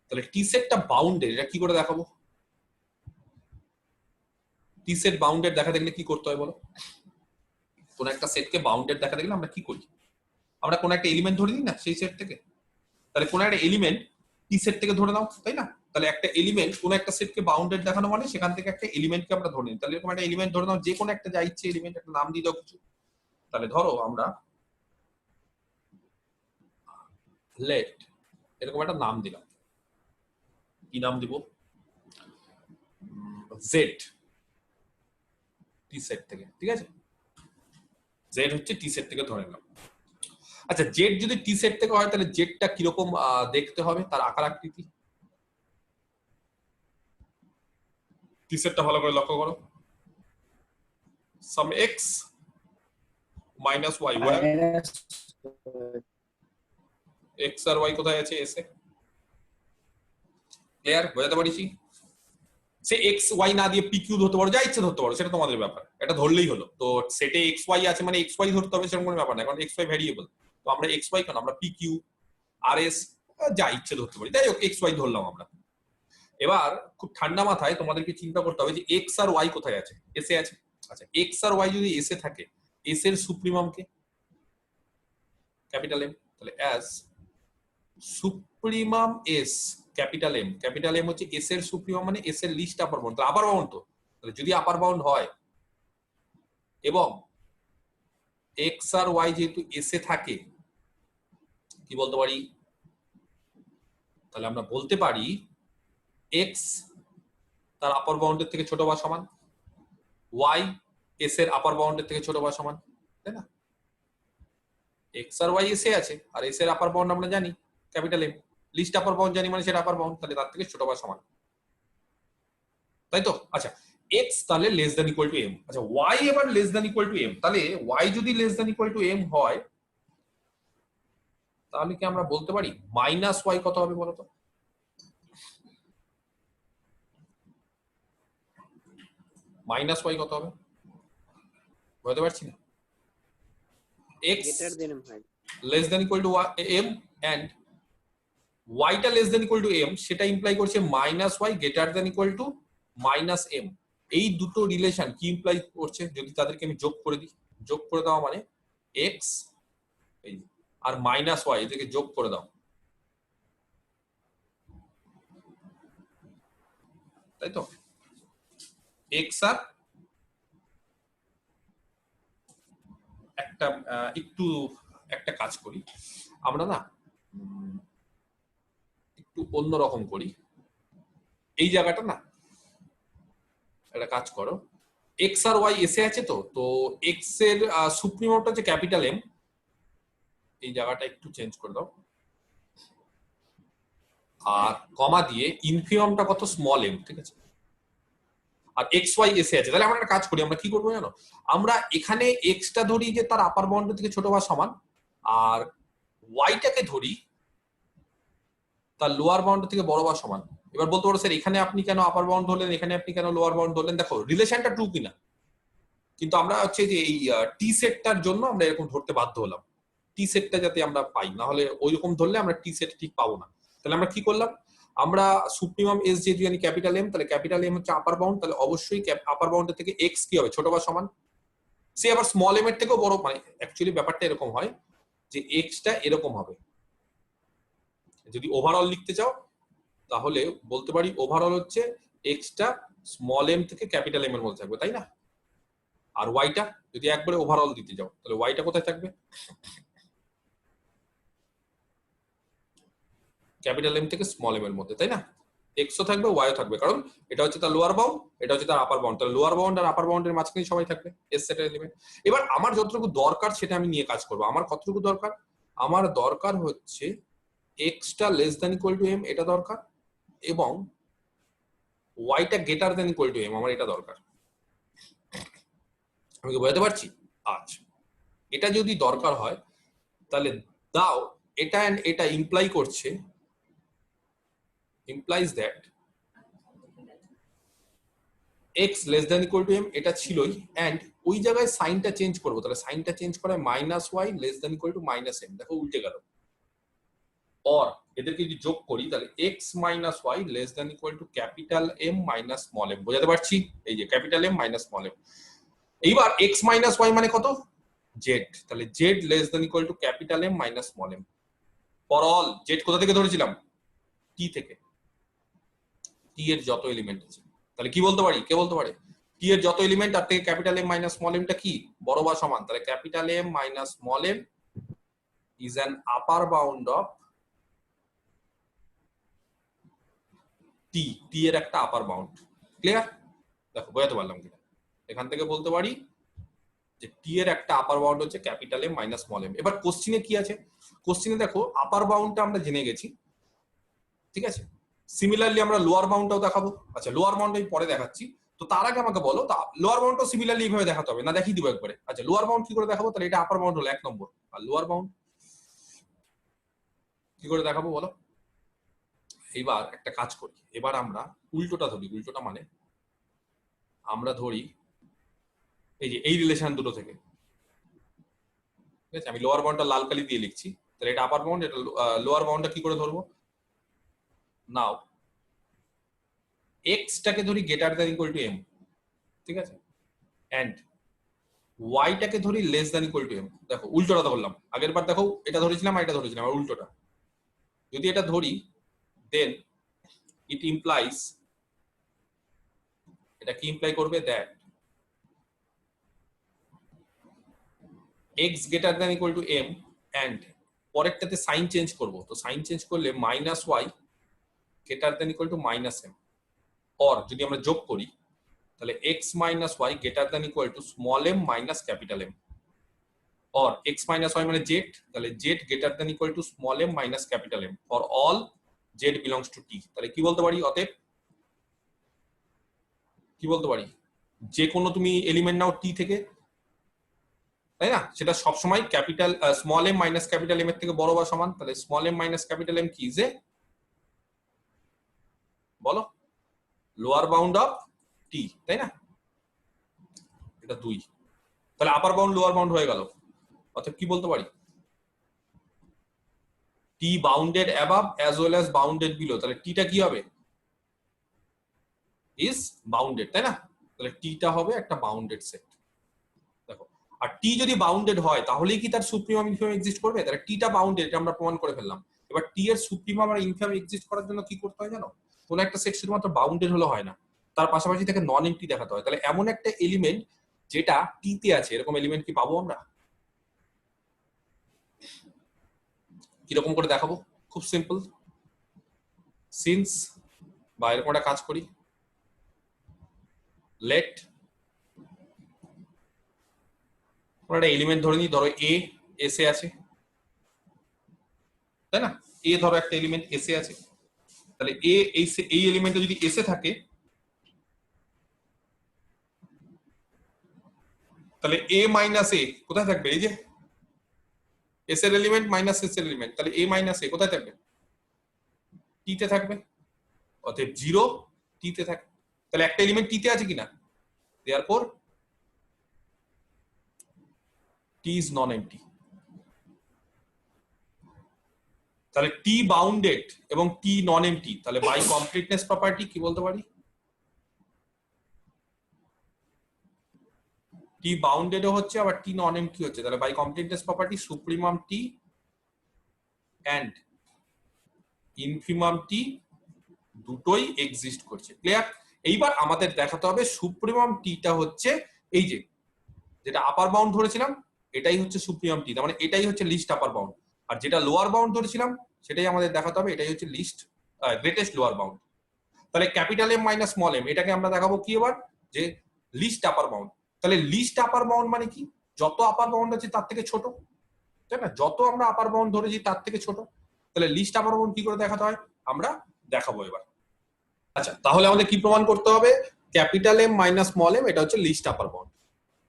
তাহলে টি সেটটা বাউন্ডেড এটা কি করে দেখাবো? টি সেট বাউন্ডেড দেখা দেখলে কি করতে হয় বলো? কোন একটা সেটকে বাউন্ডেড দেখা দেখলে আমরা কি করি? আমরা কোন একটা এলিমেন্ট ধরে নিই না সেই সেট থেকে। তাহলে কোন একটা এলিমেন্ট টি সেট থেকে ধরে নাও, তাই না? তাহলে একটা এলিমেন্ট কোন একটা সেটকে বাউন্ডেড দেখানো মানে সেখান থেকে একটা এলিমেন্টকে আমরা ধরে নিই। তাহলে এরকম একটা এলিমেন্ট ধরে নাও, যে কোনো একটা যা ইচ্ছে এলিমেন্ট, একটা নাম দিয়ে দাও কিছু। তাহলে ধরো আমরা লেট এরকম একটা নাম দিলাম, কি নাম দিব? জেড টি সেট থেকে। ঠিক আছে, জেড হচ্ছে টি সেট থেকে ধরে নিলাম। আচ্ছা, জেড যদি টি সেট থেকে হয় তাহলে জেডটা কিরকম দেখতে হবে, তার আকার আকৃতি? টি সেটটা ভালো করে লক্ষ্য করো। সাম এক্স মাইনাস ওয়াই, এক্স আর ওয়াই কোথায় আছে? এসে। ক্লিয়ার? বোঝাতে পারছি? সে এক্স ওয়াই না দিয়ে পি কিউ ধরতে পারো, যা ইচ্ছে ধরতে পারো, সেটা তোমাদের ব্যাপার, এটা ধরলেই হলো। তো সেটে এক্স ওয়াই আছে মানে এক্স ওয়াই ধরতে হবে সেরকম কোনো ব্যাপার না, কারণ এক্স ওয়াই ভ্যারিয়েবল। তো আমরা এক্স ওয়াই কেন, আমরা পি কিউ আর এস যা ইচ্ছে ধরতে পারি, তাই হোক এক্স ওয়াই ধরলাম আমরা। এবার খুব ঠান্ডা মাথায় তোমাদেরকে চিন্তা করতে হবে যে এক্স আর ওয়াই কোথায় আছে? এসে আছে। আচ্ছা, এক্স আর ওয়াই যদি এসে থাকে, এস এর সুপ্রিমাম কে? Capital M. তাহলে as supremum S capital M, capital M হচ্ছে এস এর সুপ্রিমাম মানে এস এর লিস্ট আপার বাউন্ড। তাহলে আপার বাউন্ড, তো তাহলে যদি আপার বাউন্ড হয় এবং এক্স আর ওয়াই যেহেতু এস এ থাকে, কি বলতে পারি? তাহলে আমরা বলতে পারি এক্স তার আপার বাউন্ডের থেকে ছোট বা সমান, ওয়াই এস এর আপার বাউন্ডের থেকে ছোট বা সমান, তাই না? এক্স আর ওয়াই এসে আছে, আর এস এর আপার বাউন্ড আমরা জানি capital M, least upper bound জানি মানে সেটা আপার বাউন্ড, তাহলে তার থেকে ছোট বা সমান, তাই তো? আচ্ছা, এক্স তাহলে less than equal to M. আচ্ছা, ওয়াই এবার less than equal to M, তাহলে ওয়াই যদি less than equal to M হয় তাহলে কি আমরা বলতে পারি মাইনাস ওয়াই কত হবে বলতো? মাইনাস ওয়াই কত হবে বলতে পারছি না। এক্স greater than m হয়। Less than equal to M and ওয়াইটা less than equal to M, সেটা ইমপ্লাই করছে minus Y greater than equal to minus M. এই দুটো রিলেশন কি ইমপ্লাই করছে? যদি তাদেরকে আমি যোগ করে দিই, যোগ করে দেওয়া মানে এক্স এই আর মাইনাস ওয়াই এদেরকে যোগ করে দাও, তাই তো? এক্স আর একটা একটু একটা কাজ করি আমরা না, একটু অন্যরকম করি এই জায়গাটা না, একটা কাজ করো, এক্স আর ওয়াই এসে আছে, তো তো এক্স এর সুপ্রিমোটা হচ্ছে ক্যাপিটাল এম, এই জায়গাটা একটু চেঞ্জ করে দাও, আর কমা দিয়ে ইনফিনিমামটা কত স্মল এম, ঠিক আছে? আর এক্স ওয়াই এসে আছে, তাহলে আমরা একটা কাজ করি, আমরা কি করবো জানো? আমরা এখানে এক্সটা ধরি যে তার আপার বাউন্ডারি থেকে ছোট বা সমান, আর ওয়াইটাকে ধরি তার লোয়ার বাউন্ডারি থেকে বড় বা সমান। এবার বলতে পারো স্যার এখানে আপনি কেন আপার বাউন্ড ধরলেন, এখানে আপনি কেন লোয়ার বাউন্ড ধরলেন? দেখো রিলেশনটা ট্রু কিনা, কিন্তু আমরা হচ্ছে যে এই টি সেটটার জন্য আমরা এরকম ধরতে বাধ্য হলাম, টি সেটটা যাতে আমরা পাই, না হলে ওই রকম ধরলে আমরা টি সেট ঠিক পাবো না। তাহলে আমরা কি করলাম, আমরা সুপ্রিমাম এস যেহেতু জানি ক্যাপিটাল এম, তাহলে ক্যাপিটাল এম হচ্ছে আপার বাউন্ড, তাহলে অবশ্যই আপার বাউন্ডের থেকে এক্স কি হবে ছোট বা সমান, সে আবার স্মল এম এর থেকেও বড়, মানে অ্যাকচুয়ালি ব্যাপারটা এরকম হয় যে এক্সটা এরকম হবে। যদি ওভারঅল লিখতে চাও তাহলে বলতে পারি ওভারঅল হচ্ছে এক্সটা স্মল এম থেকে ক্যাপিটাল এম এর মধ্যে থাকবে, তাই না? আর ওয়াইটা যদি একবারে ওভারঅল দিতে যাও তাহলে ওয়াইটা কোথায় থাকবে? ক্যাপিটাল এম থেকে স্মল এম এর মধ্যে, তাই না? এক্সও থাকবে ওয়াইও থাকবে, কারণ এটা হচ্ছে তার লোয়ার বাউন্ড, এটা হচ্ছে তার আপার বাউন্ড, তাহলে লোয়ার বাউন্ড আর আপার বাউন্ডের মাঝখানে সবাই থাকবে এস সেটের এলিমেন্ট। এবার আমার যতটুকু দরকার সেটা আমি নিয়ে কাজ করবো। আমার কতটুকু দরকার? আমার দরকার হচ্ছে এক্সটা less than equal to M, এটা দরকার, এবং ওয়াইটা greater than equal to M, আমার এটা দরকার। আমি কি বোঝাতে পারছি? আচ্ছা, এটা যদি দরকার হয় তাহলে দাও, এটা এন্ড এটা ইমপ্লাই করছে, implies that x less than equal to m, এটা ছিলই, এন্ড ওই জায়গায় সাইনটা চেঞ্জ করবো, তাহলে সাইনটা চেঞ্জ করে minus y less than equal to minus M, দেখো উল্টে গেল। অর এদেরকে যদি যোগ করি তাহলে x minus y less than equal to capital M minus small M, বোঝাতে পারছি? এই যে capital M minus small M. এইবার x মাইনাস ওয়াই মানে কত? জেড, তাহলে z less than equal to capital M minus small M. For all z কোথা থেকে ধরেছিলাম? টি থেকে, টি এর যত এলিমেন্ট আছে, তাহলে কি বলতে পারি? কে বলতে পারে টি এর যত এলিমেন্ট তার থেকে ক্যাপিটাল এম মাইনাস স্মল এমটা কি বড় বা সমান? তাহলে capital M minus small M is an upper bound of T, T এর একটা আপার বাউন্ড। ক্লিয়ার? দেখো বোঝাতে পারলাম কিনা? এখান থেকে বলতে পারি যে টি এর একটা আপার বাউন্ড হচ্ছে capital M minus small M. এবার কোশ্চিনে কি আছে? কোশ্চিনে দেখো আপার বাউন্ডটা আমরা জেনে গেছি, ঠিক আছে? সিমিলারলি আমরা লোয়ার বাউন্ডটাও দেখাবো। আচ্ছা, লোয়ার বাউন্ড আমি পরে দেখাচ্ছি, তো তার আগে আমাকে বলো লোয়ার বাউন্ডটাও সিমিলারলি এইভাবে দেখাতে হবে না? দেখিয়ে দিব একবারে। আচ্ছা, লোয়ার বাউন্ড কি করে দেখাবো? তাহলে এটা আপার বাউন্ড হলো 1 নম্বর, আর লোয়ার বাউন্ড কি করে দেখাবো বলো? এবার একটা কাজ করি, এবার আমরা উল্টোটা ধরি। উল্টোটা মানে আমরা ধরি এই যে এই রিলেশন দুটো থেকে, ঠিক আছে? আমি লোয়ার বাউন্ডটা লাল কালি দিয়ে লিখছি, তাহলে এটা আপার বাউন্ড, এটা লোয়ার বাউন্ডটা কি করে ধরবো? নাও এক্সটাকে ধরি greater than equal to M, ঠিক আছে, এন্ড ওয়াইটাকে ধরি less than equal to M. দেখো উল্টোটা ধরলাম, আগের বার দেখো এটা ধরেছিলাম আর এটা ধরেছিলাম, আর উল্টোটা যদি এটা ধরি দেন ইট ইমপ্লাইজ, এটা কি ইমপ্লাই করবে? That X greater than equal to M, and পরেরটাতে সাইন চেঞ্জ করব, তো সাইন চেঞ্জ করলে minus Y greater then equal to minus M, or যদি আমরা যোগ করি তাহলে X minus Y greater then equal to small M minus capital M, or x minus y মানে z, তাহলে z greater than equal to small m minus capital M for all z belongs to t। তাহলে কি বলতে পারি? অতএব কি বলতে পারি, যে কোনো তুমি এলিমেন্ট নাও t থেকে, তাই না, সেটা সব সময় capital small m minus capital m এর থেকে বড় বা সমান। তাহলে small m minus capital M কি, যে বলো লোয়ার বাউন্ড অফ t, তাই না, এটা 2। তাহলে আপার বাউন্ড লোয়ার বাউন্ড হয়ে গেল। অতএব কি বলতে পারি, t bounded above as well as bounded below, তাহলে t টা কি হবে, ইজ বাউন্ডেড, তাই না। তাহলে t টা হবে একটা বাউন্ডেড সেট। দেখো, আর t যদি বাউন্ডেড হয় তাহলেই কি তার সুপ্রিমাম ইনফিমাম এক্সিস্ট করবে? তাহলে t টা বাউন্ডেড, এটা আমরা প্রমাণ করে ফেললাম। এবার t এর সুপ্রিমাম আর ইনফিমাম এক্সিস্ট করার জন্য কি করতে হয় জানো? কোন একটা সেট শুধুমাত্র বাউন্ডেড হলে হয় না, তার পাশাপাশি তাকে নন এমটি দেখাতে হয়। তাহলে এমন একটা এলিমেন্ট যেটা t তে আছে, এরকম এলিমেন্ট কি পাবো আমরা? কিরকম করে দেখাবো? খুব সিম্পল, সিন্স বা এরকম একটা কাজ করি, লেট একটা এলিমেন্ট ধরে নিই, ধরো এ এসে আছে, তাই না, এ ধরো একটা এলিমেন্ট এসে আছে। তাহলে এ এই এলিমেন্টে যদি এসে থাকে, তাহলে এ মাইনাস এ কোথায় থাকবে? এই যে এস এর এলিমেন্ট মাইনাস এস এর এলিমেন্ট, তাহলে এ মাইনাস এ কোথায় থাকবে? টি তে থাকবে। অতএব 0 টি তে থাকে। তাহলে একটা এলিমেন্ট টি তে আছে কিনা, therefore T is non empty. তাহলে টি বাউন্ডেড এবং টি নন এমটি, তাহলে বাই কমপ্লিটনেস প্রপার্টি কি বলতে পারি, টি বাউন্ডেডও হচ্ছে আবার টি নন এমটি হচ্ছে। তাহলে by completeness property supremum T and infimum T দুটোই এক্সিস্ট করছে। ক্লিয়ার? এইবার আমাদের দেখাতে হবে সুপ্রিমাম টিটা হচ্ছে এই যে যেটা আপার বাউন্ড ধরেছিলাম, এটাই হচ্ছে সুপ্রিমাম টি, তার মানে এটাই হচ্ছে লিস্ট আপার বাউন্ড। আর যেটা লোয়ার বাউন্ড ধরেছিলাম সেটাই আমাদের দেখাতে হবে, এটাই হচ্ছে লিস্ট গ্রেটেস্ট লোয়ার বাউন্ড। তাহলে capital M minus small M, এটাকে আমরা দেখাবো কি এবার, যে লিস্ট আপার বাউন্ড। তাহলে লিস্ট আপার বাউন্ড মানে কি, যত আপার বাউন্ড আছে তার থেকে ছোট, তাই না, যত আমরা আপার বাউন্ড ধরেছি তার থেকে ছোট। তাহলে লিস্ট আপার বাউন্ড কি করে দেখাতে হয় আমরা দেখাবো এবার। আচ্ছা, তাহলে আমাদের কি প্রমাণ করতে হবে, capital M minus small M এটা হচ্ছে লিস্ট আপার বাউন্ড।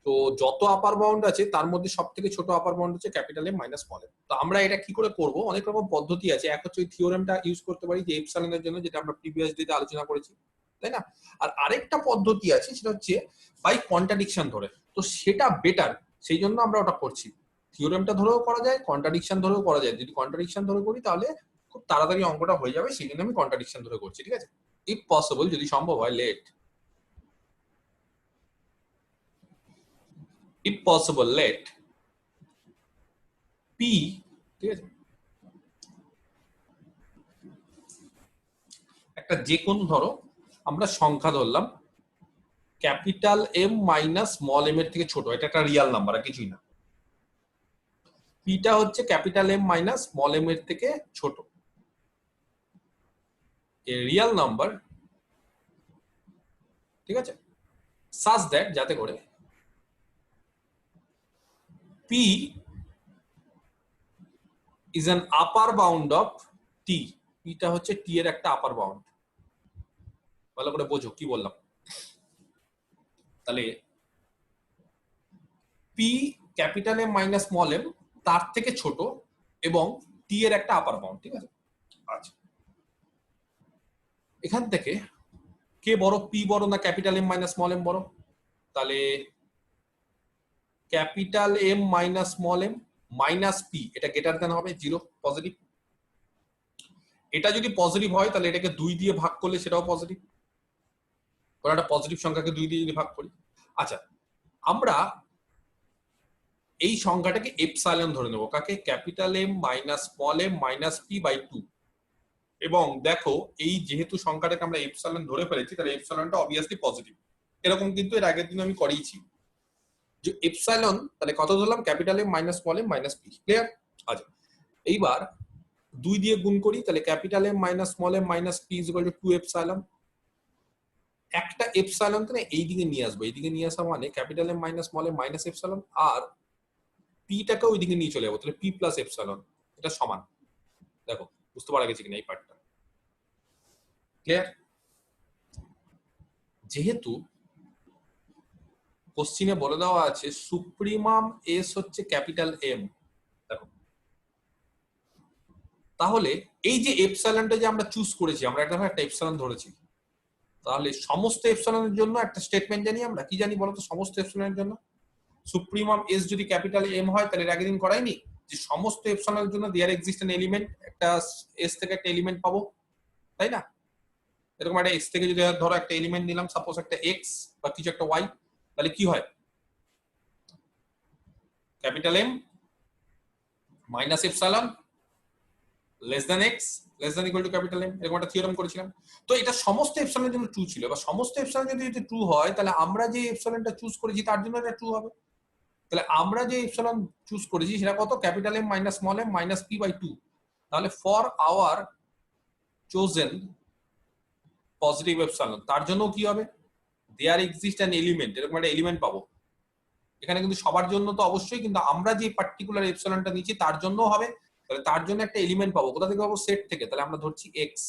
তো যত আপার বাউন্ড আছে তার মধ্যে সব থেকে ছোট আপার বাউন্ড হচ্ছে capital M minus small M. তো আমরা এটা কি করে করব, অনেক রকম পদ্ধতি আছে। এক হচ্ছে ওই থিওরেমটা ইউজ করতে পারি যে এপসাইলনের জন্য, যেটা আমরা প্রিভিয়াস ডেতে আলোচনা করেছি, তাই না। আর আরেকটা পদ্ধতি আছে সেটা হচ্ছে বাই কন্ট্রাডিকশন ধরে, তো সেটা বেটার, সেই জন্য আমরা ওটা করছি। থিওরেমটা ধরেও করা যায়, কন্ট্রাডিকশন ধরেও করা যায়। যদি কন্ট্রাডিকশন ধরে করি তাহলে খুব তাড়াতাড়ি অঙ্কটা হয়ে যাবে, সেই জন্য আমি কন্ট্রাডিকশন ধরে করছি, ঠিক আছে। ইফ পসিবল, যদি সম্ভব হয়, late if possible let p, ঠিক আছে, একটা যে কোনো ধরো আমরা সংখ্যা ধরলাম capital M minus small M এর থেকে ছোট, এটা একটা রিয়াল নাম্বার আর কিছুই না। পিটা হচ্ছে capital M minus small M এর থেকে ছোট, এ রিয়াল নাম্বার, ঠিক আছে, সাচ দ্যাট যাতে করে p is an upper bound of t, পিটা হচ্ছে t এর একটা আপার বাউন্ড। ভালো করে বোঝো কি বললাম। তাহলে P capital M minus small M তার থেকে ছোট এবং টি এর একটা আপার বাউন্ড, ঠিক আছে। আচ্ছা, এখান থেকে কে বড়, পি বড় না capital M minus small M বড়? তাহলে capital M minus small M minus P, এটা গ্রেটার দেন হবে 0, পজিটিভ। এটা যদি পজিটিভ হয় তাহলে এটাকে 2 দিয়ে ভাগ করলে সেটাও পজিটিভ, কারণ একটা পজিটিভ সংখ্যাকে 2 দিয়ে যদি ভাগ করি। আচ্ছা, আমরা এই সংখ্যাটাকে এপসাইলন ধরে নেব, কাকে, capital M minus small M minus P by 2। এবং দেখো এই যেহেতু সংখ্যাটাকে আমরা এপসাইলন ধরে ফেলেছি, তাহলে এপসাইলনটা অবভিয়াসলি পজিটিভ। এরকম কিন্তু এর আগের দিন আমি করিয়েছি যে এপসাইলন, তাহলে কত ধরলাম, capital M minus small M minus P. Clear? আচ্ছা, এইবার 2 দিয়ে গুণ করি তাহলে capital M minus small M minus P is equal to 2 epsilon. একটা এপসাইলন কে এইদিকে নিয়ে আসবো, এইদিকে নিয়ে আসা মানে capital M minus small M minus epsilon, আর পিটাকে ওইদিকে নিয়ে চলে যাবো, তাহলে পি প্লাস এপসাইলন, এটা সমান। দেখো বুঝতে পারা গেছে কিনা এই পার্টটা, ক্লিয়ার? যেহেতু কোশ্চিনে বলে দেওয়া আছে সুপ্রিমাম এস হচ্ছে ক্যাপিটাল এম, দেখো তাহলে এই যে এপসাইলনটা যে আমরা চুজ করেছি, আমরা একটা এপসাইলন ধরেছি, তাহলে সমস্ত এপসাইলনের জন্য একটা স্টেটমেন্ট জানি আমরা, কি জানি বলতো? সমস্ত এপসাইলনের জন্য সুপ্রিমাম এস যদি ক্যাপিটাল এম হয়, তাহলে আগের দিন করাইনি যে সমস্ত এপসাইলনের জন্য দেয়ার এক্সিস্ট অ্যান এলিমেন্ট, একটা এস থেকে একটা এলিমেন্ট পাবো, তাই না? এরকম একটা এক্স থেকে যদি ধরো একটা এলিমেন্ট নিলাম, সাপোজ একটা এক্স বা কিছু একটা ওয়াই, তাহলে কি হয়? Capital M minus epsilon less than X less than equal to capital M, এরকম একটা থিওরেম করেছিলাম। তো এটা সমস্ত এপসাইলনের জন্য ট্রু ছিল, বা সমস্ত এপসাইলন যদি ট্রু হয়, তাহলে আমরা যে এপসাইলনটা চুজ করেছি তার জন্য এটা ট্রু হবে। তাহলে আমরা যে এপসাইলন চুজ করেছি সেটা কত? Capital M minus small M minus P by 2। তাহলে for our chosen positive epsilon, তার জন্য কি হবে? দেয়ার এক্সিস্ট অ্যান এলিমেন্ট, এরকম একটা এলিমেন্ট পাবো। এখানে কিন্তু সবার জন্য তো অবশ্যই, কিন্তু আমরা যে পার্টিকুলার এপসাইলনটা নিচ্ছি তার জন্য হবে, তাহলে তার জন্য একটা এলিমেন্ট পাবো। কোথা থেকে পাবো? সেট থেকে। তাহলে আমরা ধরছি এক্স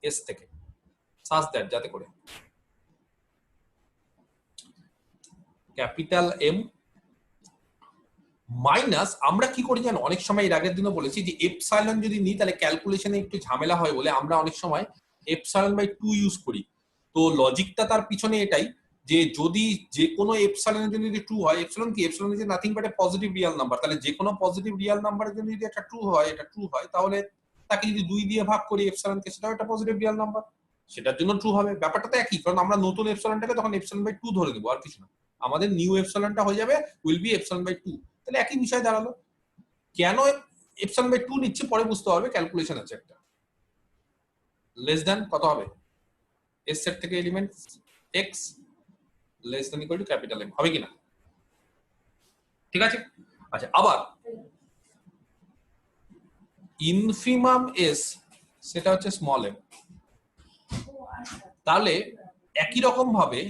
এস থেকে, সাজ দ্যাট যাতে করে ক্যাপিটাল এম মাইনাস, আমরা কি করি জানো, অনেক সময় এর আগের দিনও বলেছি যে এপসাইলন যদি নিই তাহলে ক্যালকুলেশনে একটু ঝামেলা হয় বলে আমরা অনেক সময় এপসাইলন বাই 2 ইউজ করি। তো লজিকটা তার পিছনে এটাই যে যদি যে কোনো এপসাইলনের জন্য যদি ট্রু হয়, এপসাইলন কি? Epsilon is nothing but A positive real number, তাহলে যে কোনো পজিটিভ রিয়েল নাম্বারের জন্য যদি একটা ট্রু হয়, এটা ট্রু হয়, তাহলে তাকে যদি 2 দিয়ে ভাগ করি এপসাইলনকে, সেটাও একটা পজিটিভ রিয়েল নাম্বার, সেটার জন্য ট্রু হবে। ব্যাপারটা তো একই, কারণ আমরা নতুন এপসাইলনটাকে তখন এপসাইলন বাই 2 ধরে দেবো, আর কিছু না। আমাদের নিউ এপসাইলনটা হয়ে যাবে উইল বি এপসাইলন বাই 2, তাহলে একই বিষয় দাঁড়ালো। কেন এপসাইলন বাই 2 নিচ্ছে পরে বুঝতে পারবে, ক্যালকুলেশন আছে একটা। লেস দ্যান কত হবে? এস সেট থেকে element X less than equal to capital M, হবে কিনা? ঠিক আছে। আচ্ছা, আবার ইনফিমাম এস সেটা হচ্ছে স্মল এম, তাহলে একই রকম ভাবে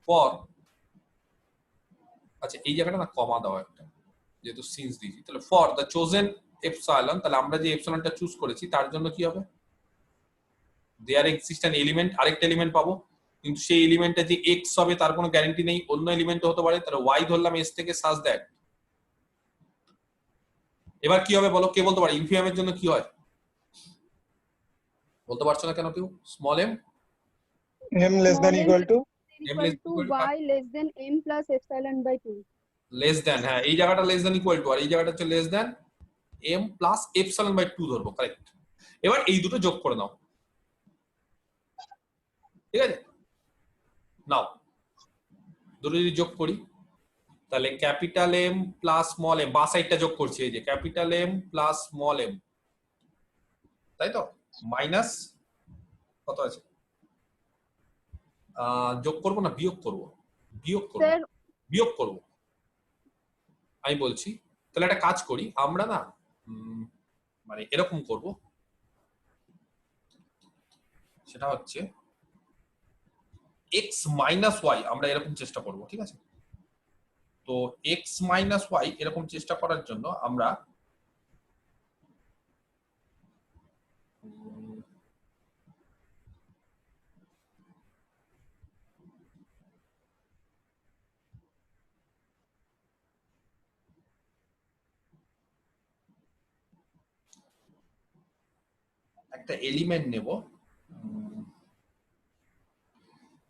ফর, আচ্ছা এই জায়গাটা না কমা দাও একটা, যেহেতু সিন্স দিয়েছি, তাহলে ফর দ্য চোজেন এপসাইলন, তাহলে আমরা যে এপসাইলনটা চুজ করেছি তার জন্য কি হবে? দেয়ার এক্সিস্ট অ্যান এলিমেন্ট, আরেকটা এলিমেন্ট পাবো, কিন্তু সেই এলিমেন্টটা যে এক্স হবে তার কোনো গ্যারান্টি নেই, অন্য এলিমেন্ট হতে পারে, তাহলে ওয়াই ধরলাম এস থেকে, সাজ দ্যাট। এবার কি হবে বলো, কে বলতে পারে ইনফিমামের জন্য কি হয়? বলতে পারছো না কেন কেউ? Small M m less than equal to equal to y less than m plus epsilon by 2. Less than, হ্যাঁ এই জায়গাটা লেস দ্যান ইকুয়াল টু, আর এই জায়গাটা হচ্ছে less than M plus epsilon by 2 ধরবো, কারেক্ট। এবার এই দুটো যোগ করে নাও, ঠিক আছে? নাও দুটো যদি যোগ করি, তাহলে capital M plus small M, বা সাইডটা যোগ করছি, এই যে capital M plus small M, তাই তো, মাইনাস কত আছে? যোগ করবো না বিয়োগ করবো? বিয়োগ করবো, Sir, বিয়োগ করবো আমি বলছি। তাহলে একটা কাজ করি আমরা না, মানে এরকম করব, সেটা হচ্ছে x মাইনাস ওয়াই, আমরা এরকম চেষ্টা করব, ঠিক আছে? তো x মাইনাস ওয়াই এরকম চেষ্টা করার জন্য আমরা একটা এলিমেন্ট নেব,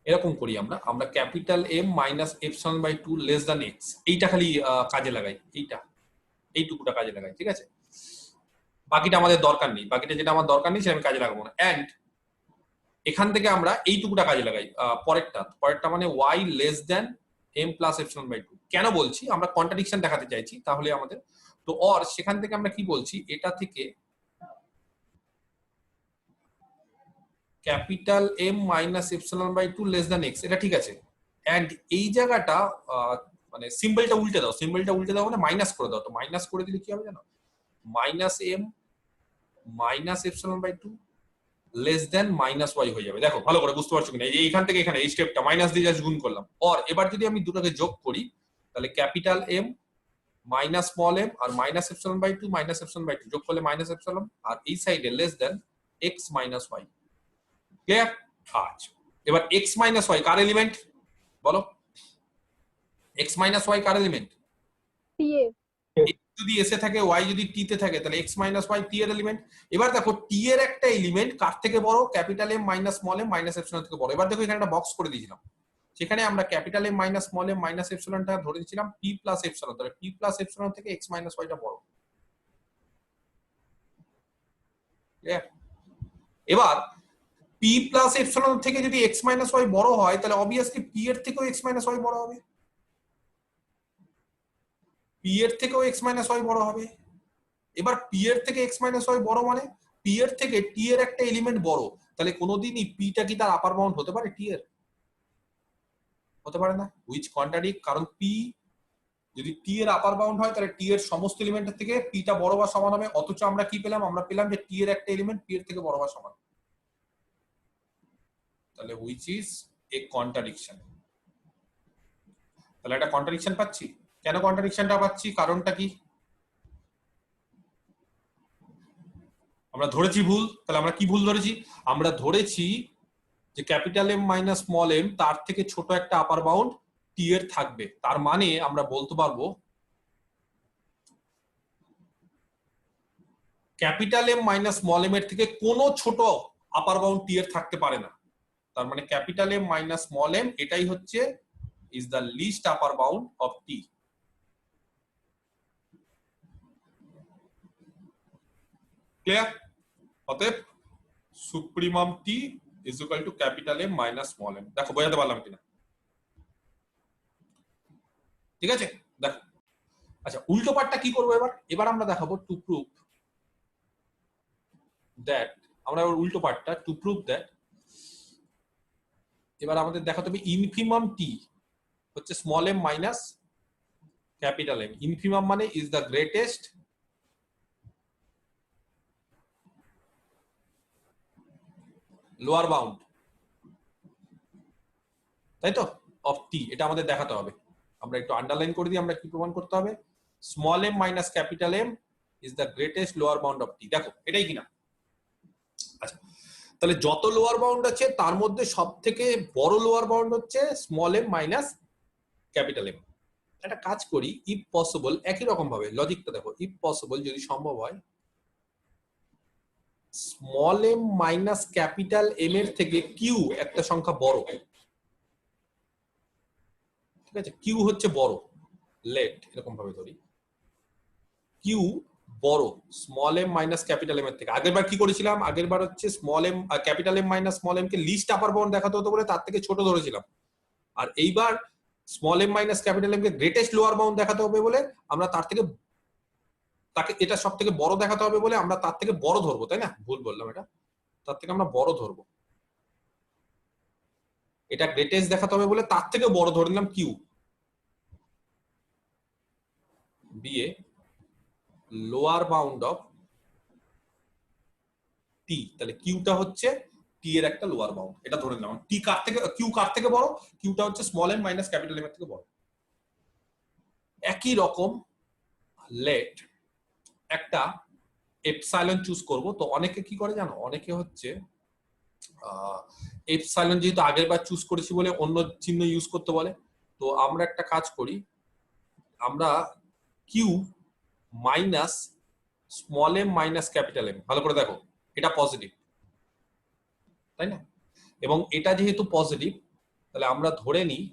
এরকম করি আমরা, আমরা capital M minus epsilon by 2 less than X, এইটা খালি কাজে লাগাই, এইটুকুটা কাজে লাগাই, ঠিক আছে? বাকিটা আমাদের দরকার নেই, বাকিটা যেটা আমার দরকার নেই সেটা আমি কাজে লাগাবো না। এন্ড এখান থেকে আমরা এইটুকুটা কাজে লাগাই, পরেরটা মানে y less than m plus epsilon by 2। কেন বলছি? আমরা কন্ট্রাডিকশন দেখাতে চাইছি, তাহলে আমাদের তো অর সেখান থেকে আমরা কি বলছি, এটা থেকে capital M minus epsilon by 2 less than X, এটা ঠিক আছে। এন্ড এই জায়গাটা মানে সিম্বলটা উল্টে দাও, সিম্বলটা উল্টে দাও মানে মাইনাস করে দাও, তো মাইনাস করে দিলে কি হবে জানো? Minus M minus epsilon by 2 less than minus Y হয়ে যাবে। দেখো ভালো করে বুঝতে পারছো কিনা, এই এইখান থেকে এখানে এই স্টেপটা মাইনাস দিয়ে জাস্ট গুণ করলাম। অর এবার যদি আমি দুটোকে যোগ করি তাহলে capital M minus small M আর minus epsilon by 2 minus epsilon by 2 যোগ করলে মাইনাস এপসিলন, আর এই সাইডে less than X minus Y. Clear? আচ্ছা এবার এক্স মাইনাস ওয়াই কার এলিমেন্ট বলো? এক্স মাইনাস ওয়াই কার এলিমেন্ট? TA. যদি এসে থাকে ওয়াই যদি টি তে থাকে তাহলে এক্স মাইনাস ওয়াই টি এর এলিমেন্ট। এবার দেখো টি এর একটা এলিমেন্ট কার থেকে বড়? Capital M minus small M minus epsilon থেকে বড়। এবার দেখো এখানে একটা বক্স করে দিয়েছিলাম, সেখানে আমরা capital M minus small M minus এপসিলনটা ধরে দিয়েছিলাম পি প্লাস এপসিলন, তাহলে পি প্লাস এপসিলন থেকে এক্স মাইনাস ওয়াইটা বড়। এবার পি প্লাস এপসিলন থেকে যদি এক্স মাইনাস ওয়াই বড় হয় তাহলে অবভিয়াসলি পি এর থেকেও এক্স মাইনাস ওয়াই বড় হবে, পি এর থেকেও এক্স মাইনাস ওয়াই বড় হবে। এবার পি এর থেকে এক্স মাইনাস ওয়াই বড় মানে পি এর থেকে টি এর একটা এলিমেন্ট বড়, তাহলে কোনোদিনই পিটা কি তার আপার বাউন্ড হতে পারে? টি এর হতে পারে না, হুইচ কন্ট্রাডিক্ট, কারণ পি যদি টি এর আপার বাউন্ড হয় তাহলে টি এর সমস্ত এলিমেন্টের থেকে পিটা বড় বা সমান হবে, অথচ আমরা কি পেলাম? আমরা পেলাম যে টি এর একটা এলিমেন্ট পি এর থেকে বড় বা সমান, তাহলে হুইচ ইজ এ কন্ট্রাডিকশন। তাহলে একটা কন্ট্রাডিকশন পাচ্ছি। কেন কন্ট্রাডিকশনটা পাচ্ছি? কারণটা কি? আমরা ধরেছি ভুল। তাহলে আমরা কি ভুল ধরেছি? আমরা ধরেছি যে capital M minus small M তার থেকে ছোট একটা আপার বাউন্ড টি এর থাকবে। তার মানে আমরা বলতে পারবো capital M minus small M এর থেকে কোনো ছোট আপার বাউন্ড টি এর থাকতে পারে না। তার মানে capital M minus small M এটাই হচ্ছে is the least upper bound of T. Clear? অতএব supremum T is equal to capital M minus small M. দেখো বোঝাতে পারলাম কিনা? ঠিক আছে দেখো। আচ্ছা উল্টো পার্টটা কি করবো এবার? এবার আমরা দেখাবো টু প্রুভ দ্যাট, আমরা এবার উল্টো পার্টটা টু প্রুভ দ্যাট, এবার আমাদের দেখাতে হবে ইনফিমাম টি হচ্ছে small M minus capital M. Infimum মানে is the greatest lower bound, তাই তো, অফ টি। এটা আমাদের দেখাতে হবে। আমরা একটু আন্ডারলাইন করে দিই, আমরা কি প্রমাণ করতে হবে? Small M minus capital M is the greatest lower bound of T. দেখো এটাই কিনা? আচ্ছা তাহলে যত লোয়ার বাউন্ড আছে তার মধ্যে সব থেকে বড় লোয়ার বাউন্ড হচ্ছে small M minus capital M. একটা কাজ করি, ইফ পসিবল, একই রকম ভাবে লজিকটা দেখো, ইফ পসিবল যদি সম্ভব হয় small M minus capital M এর থেকে কিউ একটা সংখ্যা বড়, ঠিক আছে, কিউ হচ্ছে বড়, লেট এরকম ভাবে ধরি কিউ বড় small M minus capital M এর থেকে। আগের বার কি করেছিলাম? আগের বার হচ্ছে small M capital M minus small M কে লিস্ট আপার বাউন্ড দেখাতে হতো বলে তার থেকে ছোট ধরেছিলাম, আর এইবার small M minus capital M কে গ্রেটেস্ট লোয়ার বাউন্ড দেখাতে হবে বলে আমরা তার থেকে তাকে এটা সব থেকে বড় দেখাতে হবে বলে আমরা তার থেকে বড় ধরবো, তাই না? ভুল বললাম, এটা তার থেকে আমরা বড় ধরবো, এটা গ্রেটেস্ট দেখাতে হবে বলে তার থেকে বড় ধরে নিলাম Q, be a lower bound of T. তাহলে কিউটা হচ্ছে টি এর একটা লোয়ার বাউন্ড, এটা ধরে নিলাম। টি কার থেকে, কিউ কার থেকে বড়? কিউটা হচ্ছে small M minus capital M এর থেকে বড়। একই রকম লেট একটা এপসাইলন চুজ করব। তো অনেকে কি করে জানো? অনেকে হচ্ছে এপসাইলন যেহেতু আগের বার চুজ করেছি বলে অন্য চিহ্ন ইউজ করতে বলে। তো আমরা একটা কাজ করি, আমরা Q minus small M minus capital M, ভালো করে দেখো এটা পজিটিভ, তাই না? এবং এটা যেহেতু পজিটিভ তাহলে আমরা ধরে নিই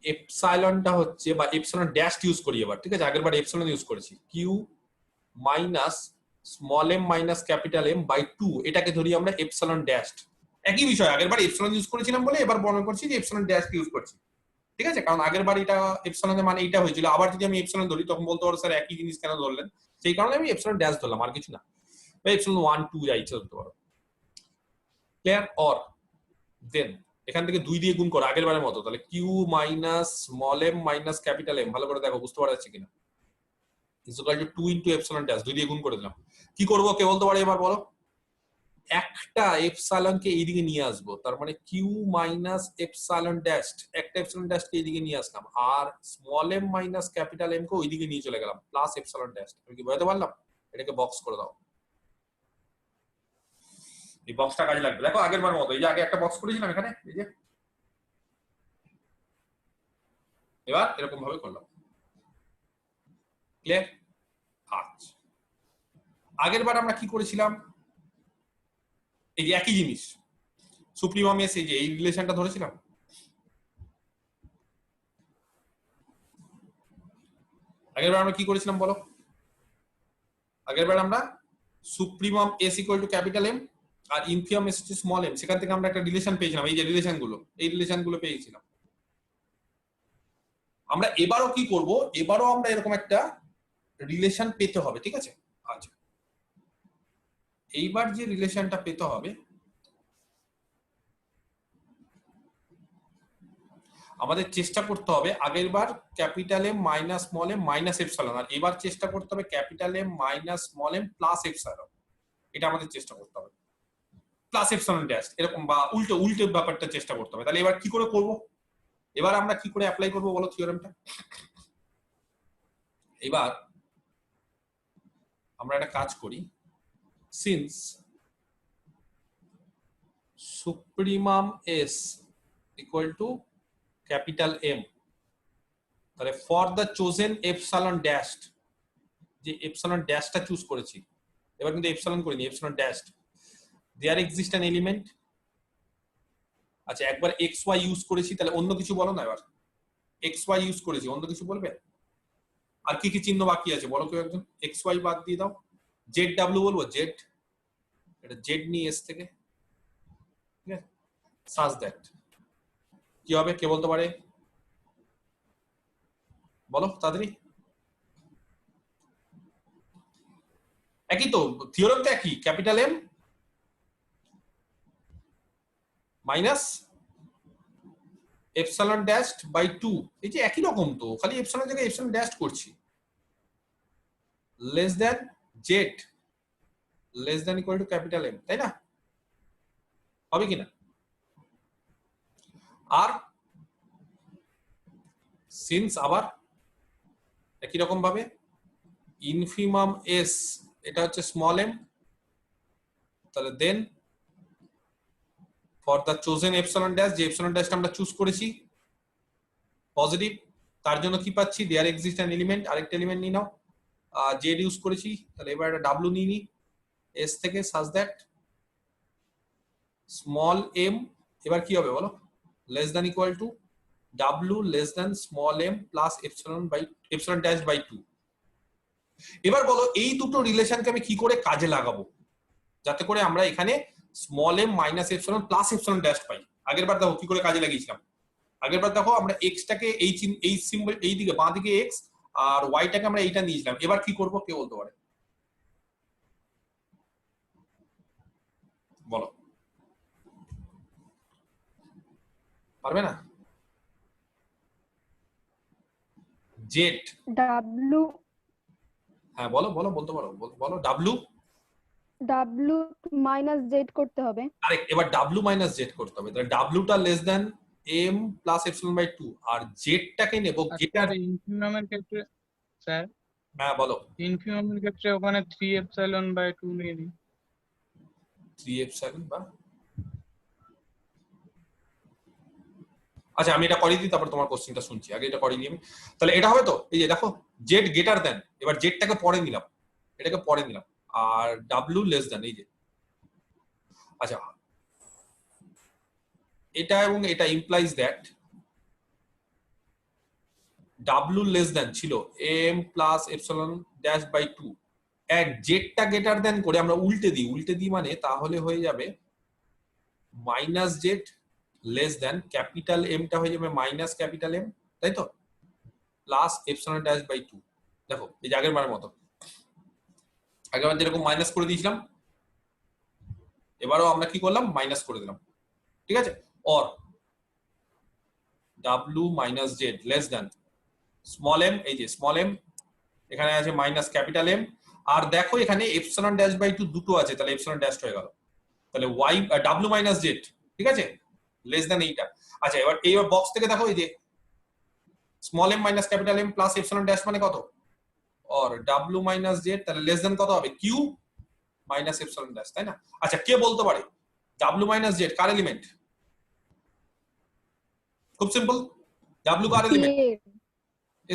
এপসাইলনটা হচ্ছে, বা এপসাইলন ড্যাশ ইউজ করি এবার, ঠিক আছে? আগের বার এপসাইলন ইউজ করেছি। Q minus small M minus capital M by 2, এটাকে ধরি আমরা এপসাইলন ড্যাশ। একই বিষয়, আগের বার এপসাইলন ইউজ করেছিলাম বলে এবার বর্ণনা করছি যে এপসাইলন ড্যাশ ইউজ করছি, ঠিক আছে? কারণ আগের বার এটা এপসাইলনের মানে এইটা হয়েছিল, আবার যদি আমি এপসাইলন ধরি তখন বলতে পারো স্যার একই জিনিস কেন ধরলেন, সেই কারণে আমি এপসাইলন ড্যাশ ধরলাম, আর কিছু না। বা এপসাইলন 1 2 যা ইচ্ছা ধরতে পারো। ক্লিয়ার? অর দেন এখান থেকে 2 দিয়ে গুণ করো আগের বারের মতো, তাহলে Q minus small M minus capital M, ভালো করে দেখো বুঝতে পারা যাচ্ছে কিনা? is equal to 2 into epsilon dash 2 দিয়ে গুণ করে দিলাম। কি করব কে বলতে পারে এবার বলো? একটা এপসাইলনকে এইদিকে নিয়ে আসবো, তার মানে কিউ মাইনাস এপসাইলন ড্যাশ, একটা এপসাইলন ড্যাশকে এইদিকে নিয়ে আসলাম, আর small M minus capital M কে ওইদিকে নিয়ে চলে গেলাম, প্লাস এপসাইলন ড্যাশ। আমি কি বোঝাতে পারলাম? এটাকে বক্স করে দাও। এই বক্সটা কাজে লাগবে। দেখো আগের বার মতো, এই যে আগে একটা বক্স করেছিলাম এখানে, এই যে এবার এরকম ভাবে করলাম। ক্লিয়ার? আচ্ছা, আগের বার আমরা কি করেছিলাম? এই যে একই জিনিস, সুপ্রিমাম এস, এই যে এই রিলেশনটা ধরেছিলাম। আগের বার আমরা কি করেছিলাম বলো? আগের বার আমরা supremum S equal to capital M আর ইনফিমাম এস হচ্ছে স্মল এম, সেখান থেকে আমরা একটা রিলেশন পেয়েছিলাম, এই যে রিলেশনগুলো, এই রিলেশনগুলো পেয়েছিলাম। আমরা এবারও কি করব? এবারও আমরা এরকম একটা রিলেশন পেতে হবে, ঠিক আছে? আচ্ছা, এইবার যে রিলেশনটা পেতে হবে, আমাদের চেষ্টা করতে হবে আগের বার capital M minus small M minus epsilon, আর এবার চেষ্টা করতে হবে capital M minus small M plus epsilon. এটা আমাদের চেষ্টা করতে হবে, প্লাস এপসাইলন ড্যাশ এরকম, বা উল্টো উল্টো ব্যাপারটা চেষ্টা করতে হবে। তাহলে এবার কি করে করব? এবার আমরা কি করে অ্যাপ্লাই করব বলো থিওরেমটা? এবার আমরা একটা কাজ করি, since supremum S equal to capital M, তাহলে for the chosen epsilon dash, যে এপসাইলন ড্যাশটা চুজ করেছি, এবার কিন্তু এপসাইলন করিনি, epsilon dash, there exist an element. আচ্ছা, একবার এক্স ওয়াই ইউজ করেছি, তাহলে অন্য কিছু বলো না। এবার এক্স ওয়াই ইউজ করেছি, অন্য কিছু বলবে? আর কি কি চিহ্ন বাকি আছে বলো কেউ একজন? এক্স ওয়াই বাদ দিয়ে দাও, জেড ডাব্লিউ বলবো, জেড, এটা জেড নিয়ে এস থেকে, ঠিক আছে? সাজ দ্যাট কি হবে কে বলতে পারে? বলো তাড়াতাড়ি। একই তো, থিওরেম তো একই, capital M minus epsilon dash by 2, এই যে একই রকম তো, খালি এপসাইলন জায়গায় এপসাইলন ড্যাশ করছি। Less than Z less than equal to capital M, তাই না? হবে কিনা? আর সিন্স আবার একই রকম ভাবে ইনফিমাম এস, এটা হচ্ছে স্মল এম, তাহলে then for the chosen epsilon dash, যে এপসাইলন ড্যাশটা আমরা চুজ করেছি পজিটিভ, তার জন্য কি পাচ্ছি? দেয়ার এক্সিস্ট অ্যান এলিমেন্ট, আরেকটা এলিমেন্ট নিয়ে নাও, জেড ইউজ করেছি, তাহলে এবার একটা ডাব্লিউ নিয়ে নি এস থেকে, সাজ দ্যাট স্মল এম, এবার কি হবে বলো? Less than equal to W less than small M plus epsilon dash by 2। এবার বলো এই দুটো রিলেশনকে আমি কি করে কাজে লাগাবো যাতে করে আমরা এখানে small M minus epsilon plus epsilon dash পাই? আগের বার দেখো কি করে কাজে লাগিয়েছিলাম। আগের বার দেখো আমরা এক্স টাকে এই সিম্বল এই দিকে বাঁ দিকে এক্স, আর ওয়াই টাকে আমরা এইটা নিয়েছিলাম। এবার কি করব কে বলতে পারে? বলো, পারবে না? জেড, ডাব্লু, হ্যাঁ বলো বলো, বলতে পারো, বলো ডাব্লু, ডাব্লু মাইনাস জেড করতে হবে। কারেক্ট। এবার ডাব্লু মাইনাস জেড করতে হবে, তাহলে ডাব্লুটা less then M plus epsilon by 2, আর জেডটাকে নেব গেটার। ইনফিমামের ক্ষেত্রে স্যার, হ্যাঁ বলো। ইনফিমামের ক্ষেত্রে ওখানে 3 এপসাইলন বাই 2 নিয়ে নিই। 3 এপসিলন বা, আচ্ছা আমি এটা করিয়ে দিই, তারপর তোমার কোশ্চেনটা শুনছি, আগে এটা করিয়ে নিই আমি। তাহলে এটা হবে তো, এই যে দেখো জেড গেটার দেন, এবার জেডটাকে পরে নিলাম, এটাকে পরে নিলাম, আর ডাব্লু লেস দেন, এই যে। আচ্ছা, এটা এবং এটা implies that W less then ছিল M plus epsilon dash by 2, and জেডটা গেটার দেন করে আমরা উল্টে দিই মানে তাহলে হয়ে যাবে minus Z less then capital এমটা হয়ে যাবে মাইনাস ক্যাপিটাল এম, তাই তো, প্লাস এপসিলন ড্যাশ বাই 2। দেখো এই যে আগের বারের মতো, আগেরবার যেরকম মাইনাস করে দিয়েছিলাম এবারও আমরা কি করলাম? মাইনাস করে দিলাম, ঠিক আছে। Or W minus Z less than small M, এই যে স্মল এম এখানে আছে মাইনাস ক্যাপিটাল এম, আর দেখো এখানে এপসিলন ড্যাশ বাই 2 দুটো আছে, তাহলে এপসিলন ড্যাশ হয়ে গেল, তাহলে ওয়াই ডাব্লিউ মাইনাস জেড, ঠিক আছে, লেস দ্যান এইটা। আচ্ছা এবার এইবার বক্স থেকে দেখো এই যে small M minus capital M plus epsilon dash মানে কত, অর ডাব্লিউ মাইনাস জেড, তাহলে লেস দ্যান কত হবে, কিউ মাইনাস এপসিলন ড্যাশ, তাই না? আচ্ছা কে বলতে পারে ডাব্লিউ মাইনাস জেড কার এলিমেন্ট? খুব সিম্পল, ডাব্লিউ কার এলিমেন্ট?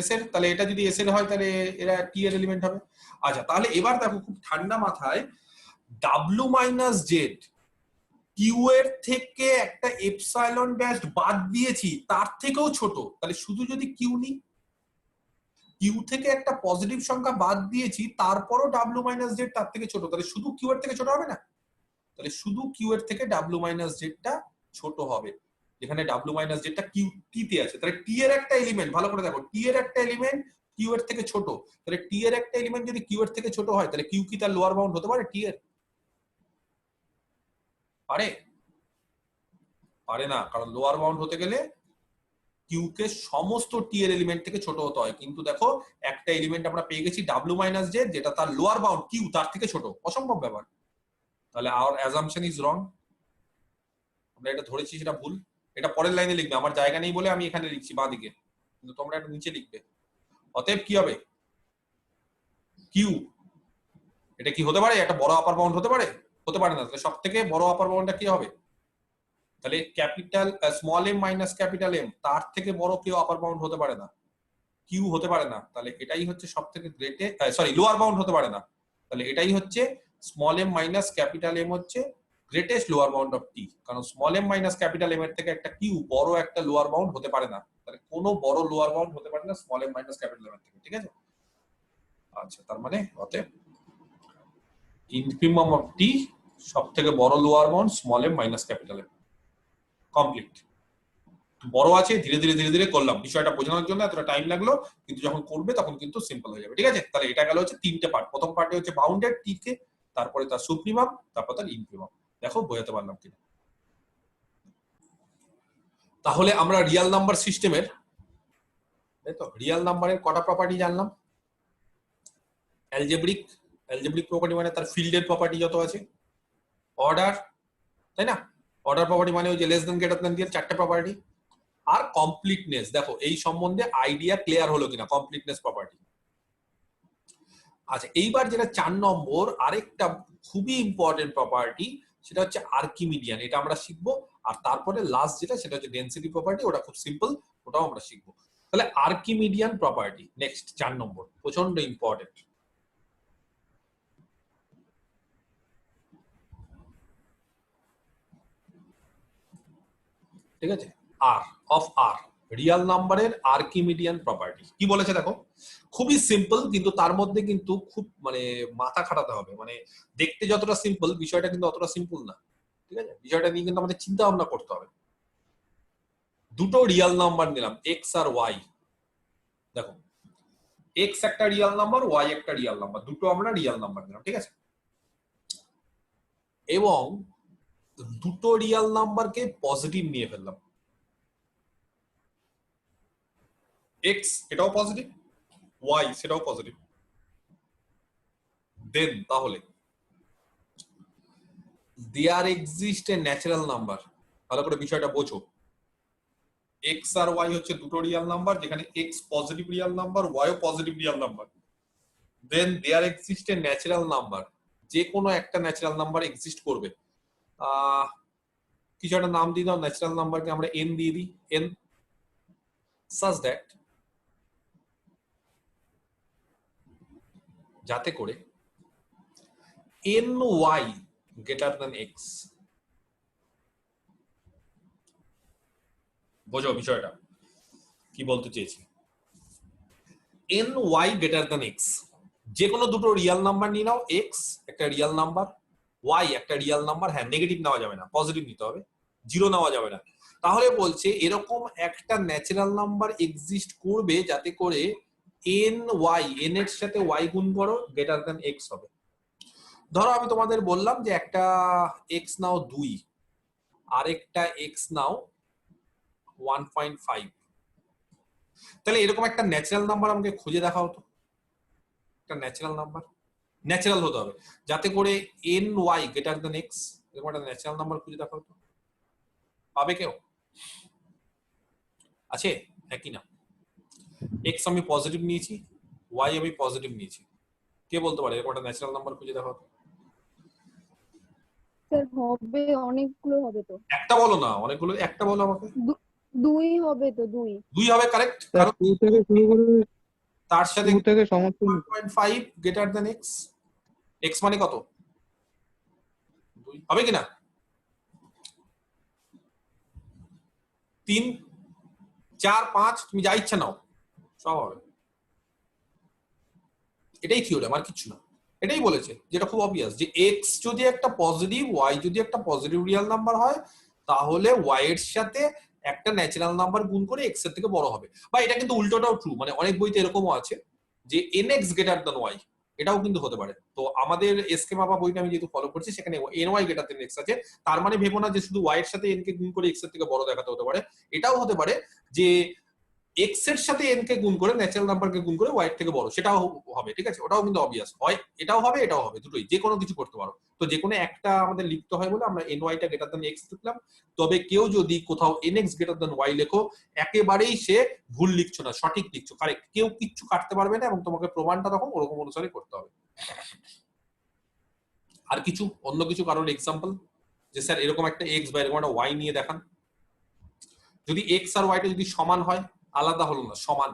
এস এর, তাহলে এটা যদি এস এর হয় তাহলে এরা টি এর এলিমেন্ট হবে। আচ্ছা তাহলে এবার দেখো খুব ঠান্ডা মাথায়, ডাব্লিউ মাইনাস জেড কিউ এর থেকে একটা এপসাইলন ড্যাশ বাদ দিয়েছি তার থেকেও ছোট, তাহলে শুধু যদি কিউ নিই, কিউ থেকে একটা পজিটিভ সংখ্যা বাদ দিয়েছি তারপরও ডাব্লিউ মাইনাস জেড তার থেকে ছোট, তাহলে শুধু কিউ এর থেকে ছোট হবে না? তাহলে শুধু কিউ এর থেকে ডাব্লিউ মাইনাস জেডটা ছোট হবে, এখানে ডাব্লিউ মাইনাস জেডটা কিউ টি তে আছে, তাহলে টি এর একটা এলিমেন্ট, ভালো করে দেখো, টি এর একটা এলিমেন্ট কিউ এর থেকে ছোট, তাহলে টি এর একটা এলিমেন্ট যদি কিউ এর থেকে ছোট হয় তাহলে কিউ কি তার লোয়ার বাউন্ড হতে পারে টি এর? পারে? পারে না, কারণ লোয়ার বাউন্ড হতে গেলে কিউ কে সমস্ত টি এর এলিমেন্ট থেকে ছোট হতে হয়, কিন্তু দেখো একটা এলিমেন্ট আমরা পেয়ে গেছি ডাব্লিউ মাইনাস জেড যেটা তার লোয়ার বাউন্ড কিউ তার থেকে ছোট, অসম্ভব ব্যাপার, তাহলে আওয়ার অ্যাজাম্পশন ইজ রং, আমরা এটা ধরেছি সেটা ভুল। এটা পরের লাইনে লিখবে, আমার জায়গা নেই বলে আমি এখানে লিখছি বাঁ দিকে, কিন্তু তোমরা এটা নিচে লিখবে। অতএব কি হবে, কিউ এটা কি হতে পারে, একটা বড় আপার বাউন্ড হতে পারে? হতে পারে না, তাহলে সব থেকে বড় আপার বাউন্ডটা কি হবে, তাহলে capital small M minus capital M তার থেকে বড় কেউ আপার বাউন্ড হতে পারে না, কিউ হতে পারে না, তাহলে এটাই হচ্ছে সব থেকে গ্রেটেস্ট, সরি লোয়ার বাউন্ড হতে পারে না, তাহলে এটাই হচ্ছে small M minus capital M হচ্ছে greatest lower bound of T, কারণ small M minus capital M এর থেকে একটা কিউ বড় একটা লোয়ার বাউন্ড হতে পারে না, তাহলে কোনো বড় লোয়ার বাউন্ড হতে পারে না small M minus capital M এর থেকে, ঠিক আছে? আচ্ছা তার মানে অতএব ইনফিমাম অফ টি সব থেকে বড় lower bound small M minus capital M, complete. বড় আছে, ধীরে ধীরে ধীরে ধীরে করলাম বিষয়টা বোঝানোর জন্য, এতটা টাইম লাগলো, কিন্তু যখন করবে তখন কিন্তু সিম্পল হয়ে যাবে, ঠিক আছে? তাহলে এটা গেল হচ্ছে তিনটে পার্ট, প্রথম পার্টে হচ্ছে বাউন্ডেড টি কে, তারপরে তার সুপ্রিমাম, তারপর তার ইনফিমাম। দেখো বোঝাতে পারলাম কিনা। তাহলে আমরা রিয়াল নাম্বার সিস্টেমের, তাই তো, রিয়াল নাম্বারের কটা প্রপার্টি জানলাম? অ্যালজেব্রিক, অ্যালজেব্রিক প্রপার্টি মানে তার ফিল্ডের প্রপার্টি যত আছে, অর্ডার, তাই না? অর্ডার প্রপার্টি মানে ওই যে লেস দেন গ্রেটার দেন দিয়ে চারটে প্রপার্টি, আর কমপ্লিটনেস। দেখো এই সম্বন্ধে আইডিয়া ক্লিয়ার হলো কিনা, কমপ্লিটনেস প্রপার্টি। আচ্ছা এইবার যেটা 4 নম্বর আরেকটা খুবই ইম্পর্টেন্ট প্রপার্টি, সেটা হচ্ছে আর্কিমিডিয়ান, এটা আমরা শিখবো। আর তারপরে লাস্ট যেটা সেটা হচ্ছে ডেনসিটি প্রপার্টি, ওটা খুব সিম্পল, ওটাও আমরা শিখবো। তাহলে আর্কিমিডিয়ান প্রপার্টি নেক্সট 4 নম্বর, প্রচন্ড ইম্পর্টেন্ট। ঠিক আছে, আর অফ আর, রিয়াল নাম্বারের আর্কিমিডিয়ান প্রপার্টি কি বলেছে দেখো, খুবই সিম্পল, কিন্তু তার মধ্যে কিন্তু খুব মানে মাথা খাটাতে হবে, মানে দেখতে যতটা সিম্পল বিষয়টা কিন্তু অতটা সিম্পল না, ঠিক আছে? বিষয়টা নিয়ে কিন্তু আমাদের চিন্তা ভাবনা করতে হবে। দুটো রিয়াল নাম্বার নিলাম এক্স আর ওয়াই, দেখো এক্স একটা রিয়াল নাম্বার, ওয়াই একটা রিয়াল নাম্বার, দুটো আমরা রিয়াল নাম্বার নিলাম, ঠিক আছে? এবং দুটো রিয়াল নাম্বারকে পজিটিভ নিয়ে ফেললাম, এক্স এটাও পজিটিভ, ওয়াই সেটাও পজিটিভ, দেন তাহলে there exist a natural number, ভালো করে বিষয়টা বোঝো, এক্স আর ওয়াই হচ্ছে দুটো রিয়াল নাম্বার, যেখানে X positive real number, Y ও positive real number, then there exist a natural number, যে কোনো একটা ন্যাচারাল নাম্বার এক্সিস্ট করবে, কিছু একটা নাম দিয়ে দাও, ন্যাচারাল নাম্বারকে আমরা এন দিয়ে দিই, এন, সাচ দ্যাট যাতে করে N Y greater than X, বোঝো বিষয়টা কি বলতে চেয়েছি, N Y greater than X, যে কোনো দুটো রিয়াল নাম্বার নিয়ে নাও, এক্স একটা রিয়াল নাম্বার, ওয়াই একটা রিয়াল নাম্বার, হ্যাঁ নেগেটিভ নেওয়া যাবে না, পজিটিভ নিতে হবে, জিরো নেওয়া যাবে না। তাহলে বলছে এরকম একটা ন্যাচারাল নাম্বার এক্সিস্ট করবে যাতে করে এন ওয়াই, এন এর সাথে ওয়াই গুণ করো গ্রেটার দ্যান এক্স হবে। ধরো আমি তোমাদের বললাম যে একটা এক্স নাও 2, আরেকটা এক্স নাও 1.5, তাহলে এরকম একটা ন্যাচারাল নাম্বার আমাকে খুঁজে দেখাও তো, একটা ন্যাচারাল নাম্বার, ন্যাচারাল হতে হবে যাতে করে N Y greater than X, এরকম একটা ন্যাচারাল নাম্বার খুঁজে দেখাও তো, পাবে কেউ? আছে? একই না, এক্স আমি পজিটিভ নিয়েছি, ওয়াই আমি পজিটিভ নিয়েছি, কে বলতে পারে এরকম একটা ন্যাচারাল নাম্বার খুঁজে দেখাও তো? স্যার হবে, অনেকগুলো হবে তো। একটা বলো না, অনেকগুলো, একটা বলো আমাকে। দুই হবে তো, দুই। দুই হবে, কারেক্ট, স্যার কারণ 2 থেকে শুরু করে তার সাথে 2 থেকে সমস্ত 1.5 গ্রেটার দেন এক্স, এক্স মানে কত? 2 হবে কিনা? 3 4 5 তুমি যা ইচ্ছা নাও, সব হবে। এটাই থিওরেম, আর কিছু না। এটাই বলেছে, যেটা খুব অবভিয়াস, যে এক্স যদি একটা পজিটিভ, ওয়াই যদি একটা পজিটিভ রিয়েল নাম্বার হয়, তাহলে ওয়াই এর সাথে একটা ন্যাচারাল নাম্বার গুণ করে এক্স এর থেকে বড় হবে। বা এটা কিন্তু উল্টোটাও ট্রু, মানে অনেক বইতে এরকমও আছে যে N X greater than Y, এটাও কিন্তু হতে পারে। তো আমাদের এসকে মাপা বইটা আমি যেহেতু ফলো করছি, সেখানে N Y greater than X আছে, তার মানে ভেবো না যে শুধু ওয়াই এর সাথে এন কে গুণ করে এক্স এর থেকে বড় দেখাতে হতে পারে। এটাও হতে পারে যে এক্স এর সাথে এন কে গুণ করে ন্যাচারাল নাম্বারকে গুণ করে ওয়াই এর থেকে বড়, সেটাও হবে, ঠিক আছে? ওটাও কিন্তু অবভিয়াস হয়, এটাও হবে এটাও হবে, দুটোই, যে কোনো কিছু করতে পারো। তো যে কোনো একটা আমাদের লিখতে হয় বলে আমরা এন ওয়াইটা গ্রেটার দেন এক্স লিখলাম। তবে কেউ যদি কোথাও N X greater than Y লেখো, একেবারেই সে ভুল লিখছো না, সঠিক লিখছো, কারেক্ট, কেউ কিচ্ছু কাটতে পারবে না, এবং তোমাকে প্রমাণটা তখন ওরকম অনুসারে করতে হবে। আর কিছু অন্য কিছু কারোর এক্সাম্পল, যে স্যার এরকম একটা এক্স বা এরকম একটা ওয়াই নিয়ে দেখান। যদি এক্স আর ওয়াইটা যদি সমান হয়, আলাদা হলো না, সমান,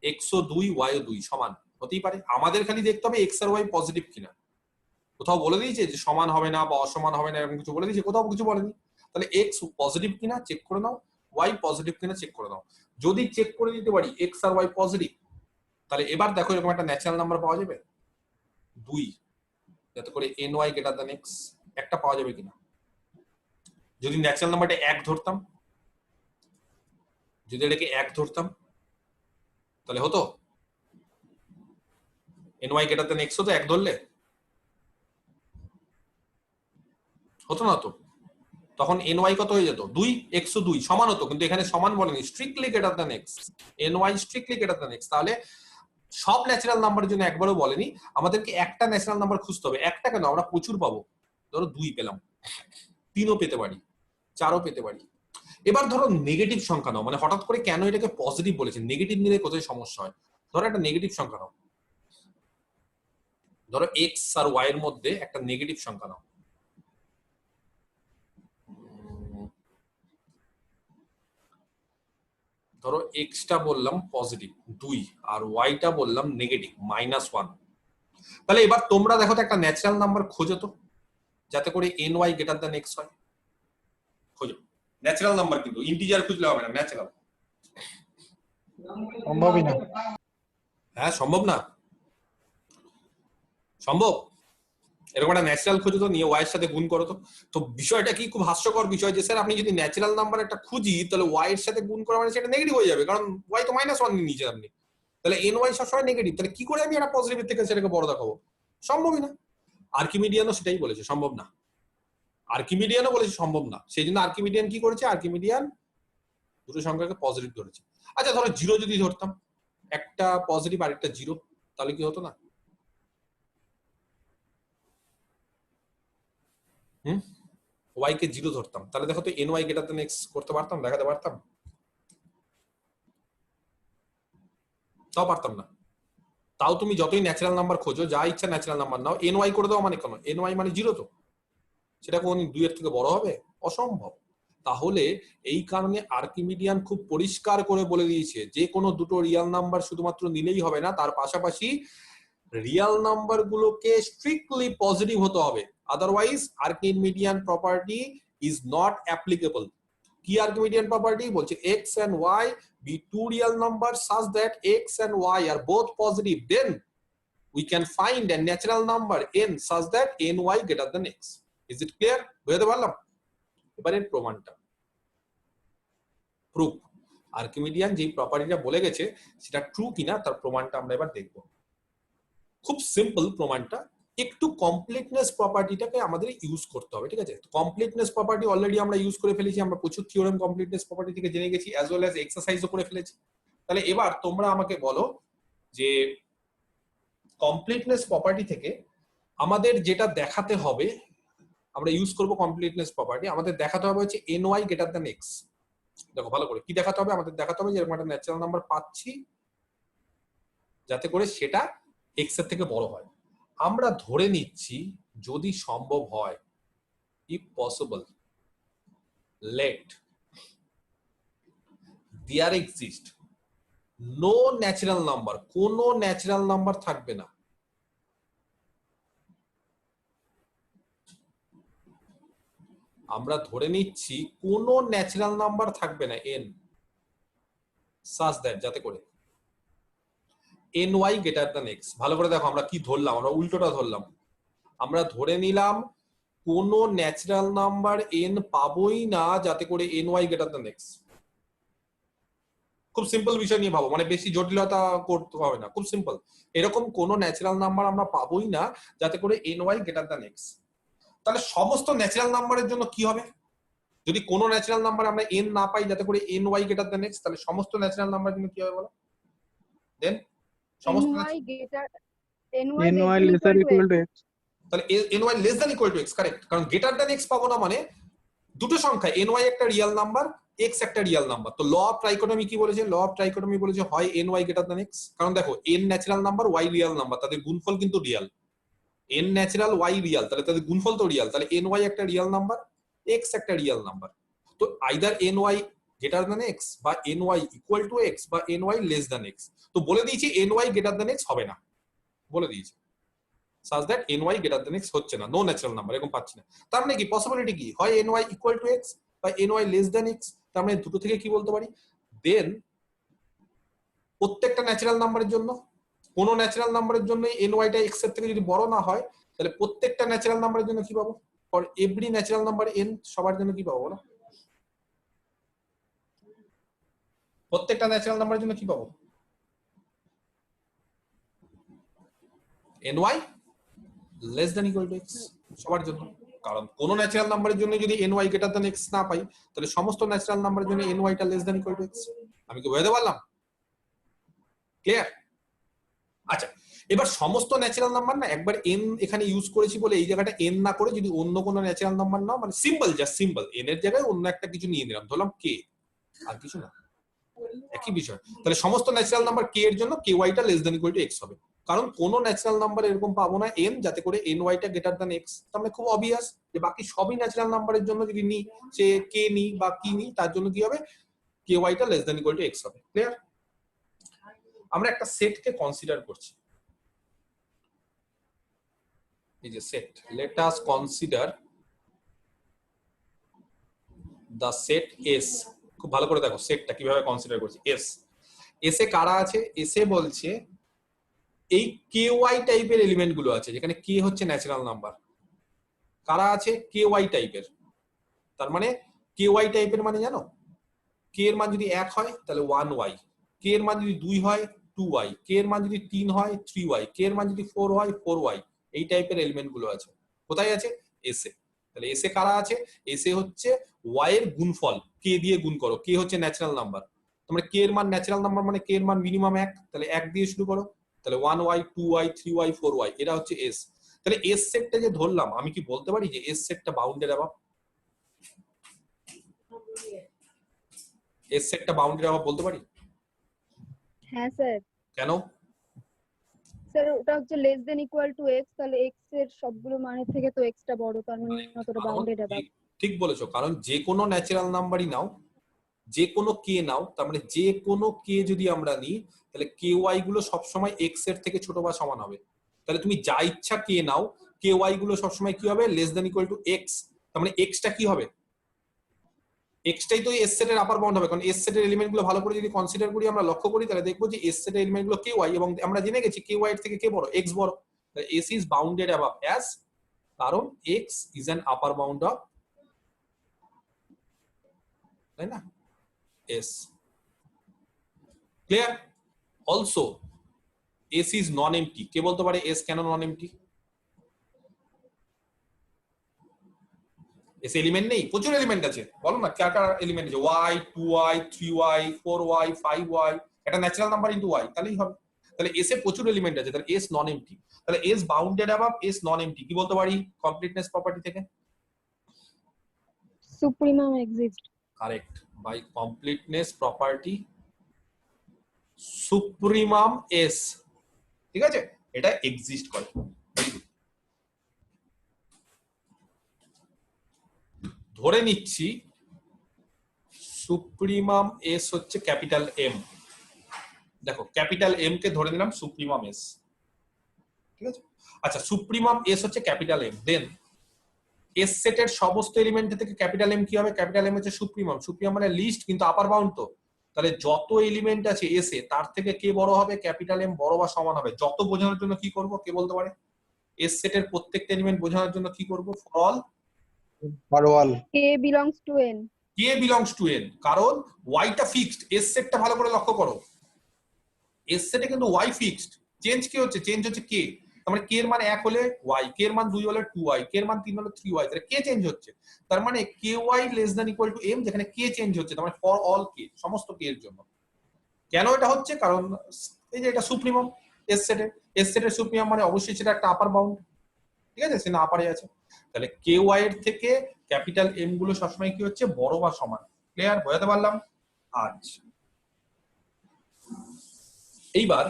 এক্স ও 2 ওয়াই ও 2 সমান হতেই পারে, আমাদের খালি দেখতে হবে এক্স আর ওয়াই পজিটিভ কিনা। কোথাও বলে দিয়েছে যে সমান হবে না বা অসমান হবে না, এরকম কিছু বলে দিয়েছে? কোথাও কিছু বলেনি। তাহলে এক্স পজিটিভ কিনা চেক করে নাও, ওয়াই পজিটিভ কিনা চেক করে নাও। যদি চেক করে দিতে পারি এক্স আর ওয়াই পজিটিভ, তাহলে এবার দেখো এরকম একটা ন্যাচারাল নাম্বার পাওয়া যাবে 2, যাতে করে N Y greater than X, একটা পাওয়া যাবে কিনা? যদি ন্যাচারাল নাম্বারটা 1 ধরতাম, যদি এটাকে 1 ধরতাম, তাহলে হতো N Y greater than X হতো 1 ধরলে? হতো না তো, তখন এন ওয়াই কত হয়ে যেত? 2, এক্স ও 2 সমান হতো, কিন্তু এখানে সমান বলেনি, strictly greater than X, N Y strictly greater than X. তাহলে সব ন্যাচারাল নাম্বারের জন্য একবারও বলেনি, আমাদেরকে একটা ন্যাচারাল নাম্বার খুঁজতে হবে। একটা কেন, আমরা প্রচুর পাবো। ধরো 2 পেলাম, 3ও পেতে পারি, 4ও পেতে পারি। এবার ধরো নেগেটিভ সংখ্যা নাও, মানে হঠাৎ করে কেন এটাকে পজিটিভ বলেছে, নেগেটিভ নিলে কোথায় সমস্যা হয়। ধরো একটা নেগেটিভ সংখ্যা নাও, ধরো এক্স আর ওয়াই এর মধ্যে একটা নেগেটিভ সংখ্যা নাও। ধরো এক্সটা বললাম পজিটিভ 2 আর ওয়াইটা বললাম নেগেটিভ -1। তাহলে এবার তোমরা দেখো তো একটা ন্যাচারাল নাম্বার খোঁজো তো, যাতে করে N Y greater than X হয়। খোঁজো ন্যাচারাল নাম্বার, কিন্তু ইন্টিজার খুঁজলে হবে না, ন্যাচারাল। সম্ভবই না। হ্যাঁ সম্ভব না, সম্ভব। এরকম একটা ন্যাচারাল খুঁজো তো, নিয়ে ওয়াই এর সাথে গুণ করো তো। তো বিষয়টা কি খুব হাস্যকর বিষয় যে স্যার আপনি যদি ন্যাচারাল নাম্বার একটা খুঁজি, তাহলে ওয়াই এর সাথে গুণ করা মানে সেটা নেগেটিভ হয়ে যাবে, কারণ ওয়াই তো -1 নিয়ে নিয়েছেন আপনি। তাহলে এন ওয়াই সবসময় নেগেটিভ, তাহলে কি করে আমি একটা পজিটিভের থেকে সেটাকে বড় দেখাবো? সম্ভবই না। আর্কিমিডিয়ানও সেটাই বলেছে, সম্ভব না। আর্কিমিডিয়ানও বলেছে সম্ভব না, সেই জন্য আর্কিমিডিয়ান কি করেছে, আর্কিমিডিয়ান দুটো সংখ্যাকে পজিটিভ ধরেছে। আচ্ছা ধরো 0 যদি ধরতাম, একটা পজিটিভ আর একটা 0, তাহলে কি হতো না? ওয়াই কে 0 ধরতাম, তাহলে দেখো তো N Y greater than X করতে পারতাম, দেখাতে পারতাম? তাও পারতাম না। তাও তুমি যতই ন্যাচারাল নাম্বার খোঁজো, যা ইচ্ছা ন্যাচারাল নাম্বার নাও, এন ওয়াই করে দাও, মানে কেন? এন ওয়াই মানে 0 তো, সেটা কোন 2 এর থেকে বড় হবে? অসম্ভব। তাহলে এই কারণে আর্কিমিডিয়ান খুব পরিষ্কার করে বলে দিয়েছে যে কোনো দুটো রিয়েল নাম্বার শুধুমাত্র নিলেই হবে না, তার পাশাপাশি রিয়েল নাম্বার গুলোকে স্ট্রিক্টলি পজিটিভ হতে হবে, otherwise Archimedean property is not applicable. কি আর্কিমিডিয়ান প্রপার্টি বলছে? X and Y be two real number such that x and y are both positive, then we can find a natural number n such that ny greater than x. Is it clear? বুঝতে পারলাম? এবারে প্রমাণটা, প্রুফ। আর্কিমিডিয়ান যে প্রপার্টিটা বলে গেছে সেটা ট্রু কিনা তার প্রমাণটা আমরা এবার দেখব। খুব সিম্পল প্রমাণটা, একটু কমপ্লিটনেস প্রপার্টিটাকে আমাদের ইউজ করতে হবে, ঠিক আছে? কমপ্লিটনেস প্রপার্টি অলরেডি আমরা ইউজ করে ফেলেছি, আমরা প্রচুর থিওরেম কমপ্লিটনেস প্রপার্টি থেকে জেনে গেছি, অ্যাজ ওয়েল অ্যাজ এক্সারসাইজও করে ফেলেছি। তাহলে এবার তোমরা আমাকে বলো যে কমপ্লিটনেস প্রপার্টি থেকে আমাদের যেটা দেখাতে হবে, আমরা ইউজ করব কমপ্লিটনেস প্রপার্টি, আমাদের দেখাতে হবে হচ্ছে ny গ্রেটার দ্যান x। দেখো ভালো করে কি দেখাতে হবে, আমাদের দেখাতে হবে যে এরকম একটা ন্যাচারাল নাম্বার পাচ্ছি যাতে করে সেটা x এর থেকে বড় হয়। আমরা ধরে নিচ্ছি যদি সম্ভব হয়, if possible let there exist no natural number, কোনো ন্যাচারাল নাম্বার থাকবে না, আমরা ধরে নিচ্ছি কোনো ন্যাচারাল নাম্বার থাকবে না n such that, যাতে করে ny greater than x। ভালো করে দেখো আমরা কি ধরলাম, আমরা উল্টোটা ধরলাম। আমরা ধরে নিলাম কোনো ন্যাচারাল নাম্বার n পাবোই না যাতে করে ny greater than x। খুব সিম্পল বিষয় নিয়ে ভাবো, মানে বেশি জটিলতা করতে হবে না, খুব সিম্পল। এরকম কোনো ন্যাচারাল নাম্বার আমরা পাবোই না যাতে করে ny greater than x। তাহলে সমস্ত ন্যাচারাল নাম্বারের জন্য কি হবে? যদি কোনো ন্যাচারাল নাম্বার আমরা n না পাই যাতে করে ny greater than x, তাহলে সমস্ত ন্যাচারাল নাম্বারের জন্য কি হবে বলো? দেন সমস্ত ny greater ny lesser equal to x. তাহলে ny less than equal to x, correct. কারণ greater than x পাবো না মানে দুটো সংখ্যা ny একটা রিয়েল নাম্বার, x একটা রিয়েল নাম্বার। তো ল অফ ট্রাইকোটমি কি বলেছে? ল অফ ট্রাইকোটমি বলেছে হয় ny greater than x। কারণ দেখো n natural number, y real number, তাদের গুণফল কিন্তু real. n natural, y real, তাহলে তাদের গুণফল তো রিয়েল। তাহলে ny একটা রিয়েল নাম্বার, x একটা রিয়েল নাম্বার। তো either ny greater than x বা ny equal to x বা ny less than x। তো বলে দিয়েছি ny greater than x হবে না, বলে দিয়েছি such that ny greater than x হচ্ছে না, নো ন্যাচারাল নাম্বার, এরকম পাচ্ছি না। তার মানে কি পসিবিলিটি কি? হয় ny equal to x বা ny less than x। তার মানে দুটো থেকে কি বলতে পারি? দেন প্রত্যেকটা ন্যাচারাল নাম্বারের জন্য, কোন ন্যাচারাল নাম্বারের জন্য ny টা x এর থেকে যদি বড় না হয়, তাহলে প্রত্যেকটা ন্যাচারাল নাম্বারের জন্য কি পাবো? For every natural number n, সবার জন্য কি পাবো বলো? প্রত্যেকটা ন্যাচারাল নাম্বারের জন্য কি পাবো? ny less than equal to x সবার জন্য। কারণ কোন ন্যাচারাল নাম্বারের জন্য যদি ny greater than x না পাই, তাহলে সমস্ত ন্যাচারাল নাম্বারের জন্য ny টা less than equal to x। আমি কি বুঝাতে পারলাম? ক্লিয়ার? আচ্ছা, এবার সমস্ত ন্যাচারাল নাম্বার না, একবার n এখানে ইউজ করেছি বলে এই জায়গাটা n না করে যদি অন্য কোনো ন্যাচারাল নাম্বার নাও, মানে সিম্পল, জাস্ট সিম্পল n এর জায়গায় অন্য একটা কিছু নিয়ে নিলাম, ধরলাম k, আর কিছু না, একই বিষয়। তাহলে সমস্ত ন্যাচারাল নাম্বার k এর জন্য ky টা less than equal to x হবে। কারণ কোন ন্যাচারাল নাম্বার এরকম পাবো না n যাতে করে ny টা গ্রেটার দ্যান x। তার মানে খুব অবভিয়াস যে বাকি সবই ন্যাচারাল নাম্বারের জন্য যদি নি, সে k নি বা কি নি, তার জন্য কি হবে? ky টা less than equal to x হবে। ক্লিয়ার? আমরা একটা সেটকে কনসিডার করছি, এই যে set, let us consider the set S। খুব ভালো করে দেখো সেটটা কিভাবে কনসিডার করছি। S এ কারা আছে? S এ বলছে এই ky টাইপের এলিমেন্ট গুলো আছে, যেখানে k হচ্ছে ন্যাচারাল নাম্বার। কারা আছে? ky টাইপের। তার মানে ky টাইপের মানে জানো, k এর মান যদি 1 হয় তাহলে 1y, k এর মান যদি 2 হয় 2y, k এর মান যদি 3 হয় 3y, k এর মান যদি 4 হয় 4y। এই টাইপের এলিমেন্ট গুলো আছে। কোথায় আছে? S এ। তাহলে S এ কারা আছে? S এ হচ্ছে y এর গুণফল, k দিয়ে গুণ করো, k হচ্ছে ন্যাচারাল নাম্বার। তোমরা k এর মান ন্যাচারাল নাম্বার মানে k এর মান মিনিমাম 1, তাহলে 1 দিয়ে শুরু করো। তাহলে 1y 2y 3y 4y, এরা হচ্ছে S। তাহলে S সেটটা যে ধরলাম, আমি কি বলতে পারি যে S সেটটা বাউন্ডেড অ্যাবাভ? S সেটটা বাউন্ডেড অ্যাবাভ বলতে পারি? হ্যাঁ স্যার। কেন? স্যার ওটা হচ্ছে less than equal two x, তাহলে x এর সবগুলো মানের থেকে তো x টা বড়, তার মানে অতটা বাউন্ডেড অ্যাবাভ। ঠিক বলেছো, কারণ যে কোনো ন্যাচারাল নাম্বারই নাও, যে কোনো k নাও, তার মানে যে কোনো k যদি আমরা নিই, তাহলে ky গুলো সবসময় x এর থেকে ছোট বা সমান হবে। তাহলে তুমি যা ইচ্ছা k নাও, ky গুলো সবসময় কি হবে? Less than equal two x। তার মানে x টা কি হবে? x টাই তো s সেটের আপার বাউন্ড হবে। কারণ s সেটের এলিমেন্ট গুলো ভালো করে যদি কনসিডার করি, আমরা লক্ষ্য করি, তাহলে দেখবো যে s সেটের এলিমেন্ট গুলো ky, এবং আমরা জেনে গেছি ky এর থেকে কে বড়? x বড়। তাহলে s is bounded above as, কারণ x is an upper bound of, তাই না, s। ক্লিয়ার? Also s is non empty. কে বলতে পারে s কেন নন এমটি? এস এলিমেন্ট নেই? প্রচুর এলিমেন্ট আছে, বলো না কার কার এলিমেন্ট আছে? y 2y 3y 4y 5y, এটা ন্যাচারাল নাম্বার ইনটু y, তাহলেই হবে। তাহলে এস এ প্রচুর এলিমেন্ট আছে, তাহলে এস নন এমটি। তাহলে S bounded above, S non empty. কি বলতে পারি কমপ্লিটনেস প্রপার্টি থেকে? Supremum exist. Correct, by completeness property supremum S, ঠিক আছে, এটা এক্সিস্ট করে। ধরে নিচ্ছি সুপ্রিমাম এস হচ্ছে ক্যাপিটাল এম। দেখো ক্যাপিটাল এম কে ধরে নিলাম সুপ্রিমাম এস, ঠিক আছে। আচ্ছা সুপ্রিমাম এস হচ্ছে ক্যাপিটাল এম, দেন এস সেটের সমস্ত এলিমেন্ট থেকে ক্যাপিটাল এম কি হবে? ক্যাপিটাল এম হচ্ছে সুপ্রিমাম। সুপ্রিমাম মানে লিস্ট কিন্তু আপার বাউন্ড তো, তাহলে যত এলিমেন্ট আছে এস এ তার থেকে কে বড় হবে? ক্যাপিটাল এম বড় বা সমান হবে। যত বোঝানোর জন্য কি করব, কে বলতে পারে? এস সেটের প্রত্যেকটা এলিমেন্ট বোঝানোর জন্য কি করব? For all for all. K belongs to N. K belongs to N, কারণ ওয়াইটা ফিক্সড। এস সেটটা ভালো করে লক্ষ্য করো, এস সেটে কিন্তু ওয়াই ফিক্সড। চেঞ্জ কি হচ্ছে? চেঞ্জ হচ্ছে কে। তার মানে কে এর মান 1 হলে ওয়াই, কে এর মান 2 হলে 2y, কে এর মান 3 হলে 3y, তাহলে কে চেঞ্জ হচ্ছে। তার মানে K Y less than equal to M, যেখানে কে চেঞ্জ হচ্ছে, তার মানে ফর অল কে, সমস্ত কে এর জন্য। কেন এটা হচ্ছে? কারণ এই যে এটা সুপ্রিমাম এস সেটে, এস সেটের সুপ্রিমাম মানে অবশ্যই সেটা একটা আপার বাউন্ড, ঠিক আছে, সেটা আপারে আছে। তাহলে কে ওয়াই এর থেকে ক্যাপিটাল এম গুলো সবসময় কি হচ্ছে? বড় বা সমান। ক্লিয়ার? বোঝাতে পারলাম? আচ্ছা এইবার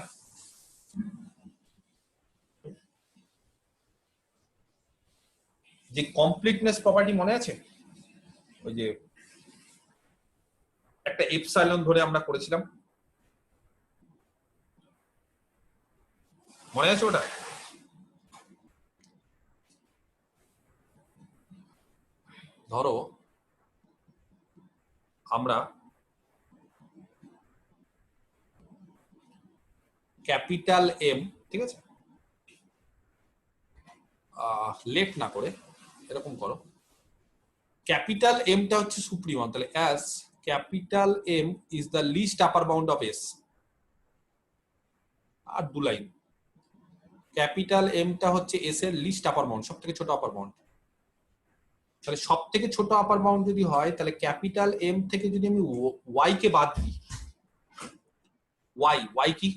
যে কমপ্লিটনেস প্রপার্টি মনে আছে, ওই যে একটা এপসাইলন ধরে আমরা করেছিলাম, মনে আছে ওটা? ধরো আমরা ক্যাপিটাল এম, ঠিক আছে, লেট না করে এরকম করো, ক্যাপিটাল এমটা হচ্ছে সুপ্রিমাম, তাহলে as capital M is the least upper bound of S. আর 2 লাইন, ক্যাপিটাল এমটা হচ্ছে এস এর লিস্ট আপার বাউন্ড, সব থেকে ছোট আপার বাউন্ড। তাহলে সব থেকে ছোট আপার বাউন্ড যদি হয়, তাহলে ক্যাপিটাল এম থেকে যদি আমি ওয়াই কে বাদ দিই, ওয়াই কি?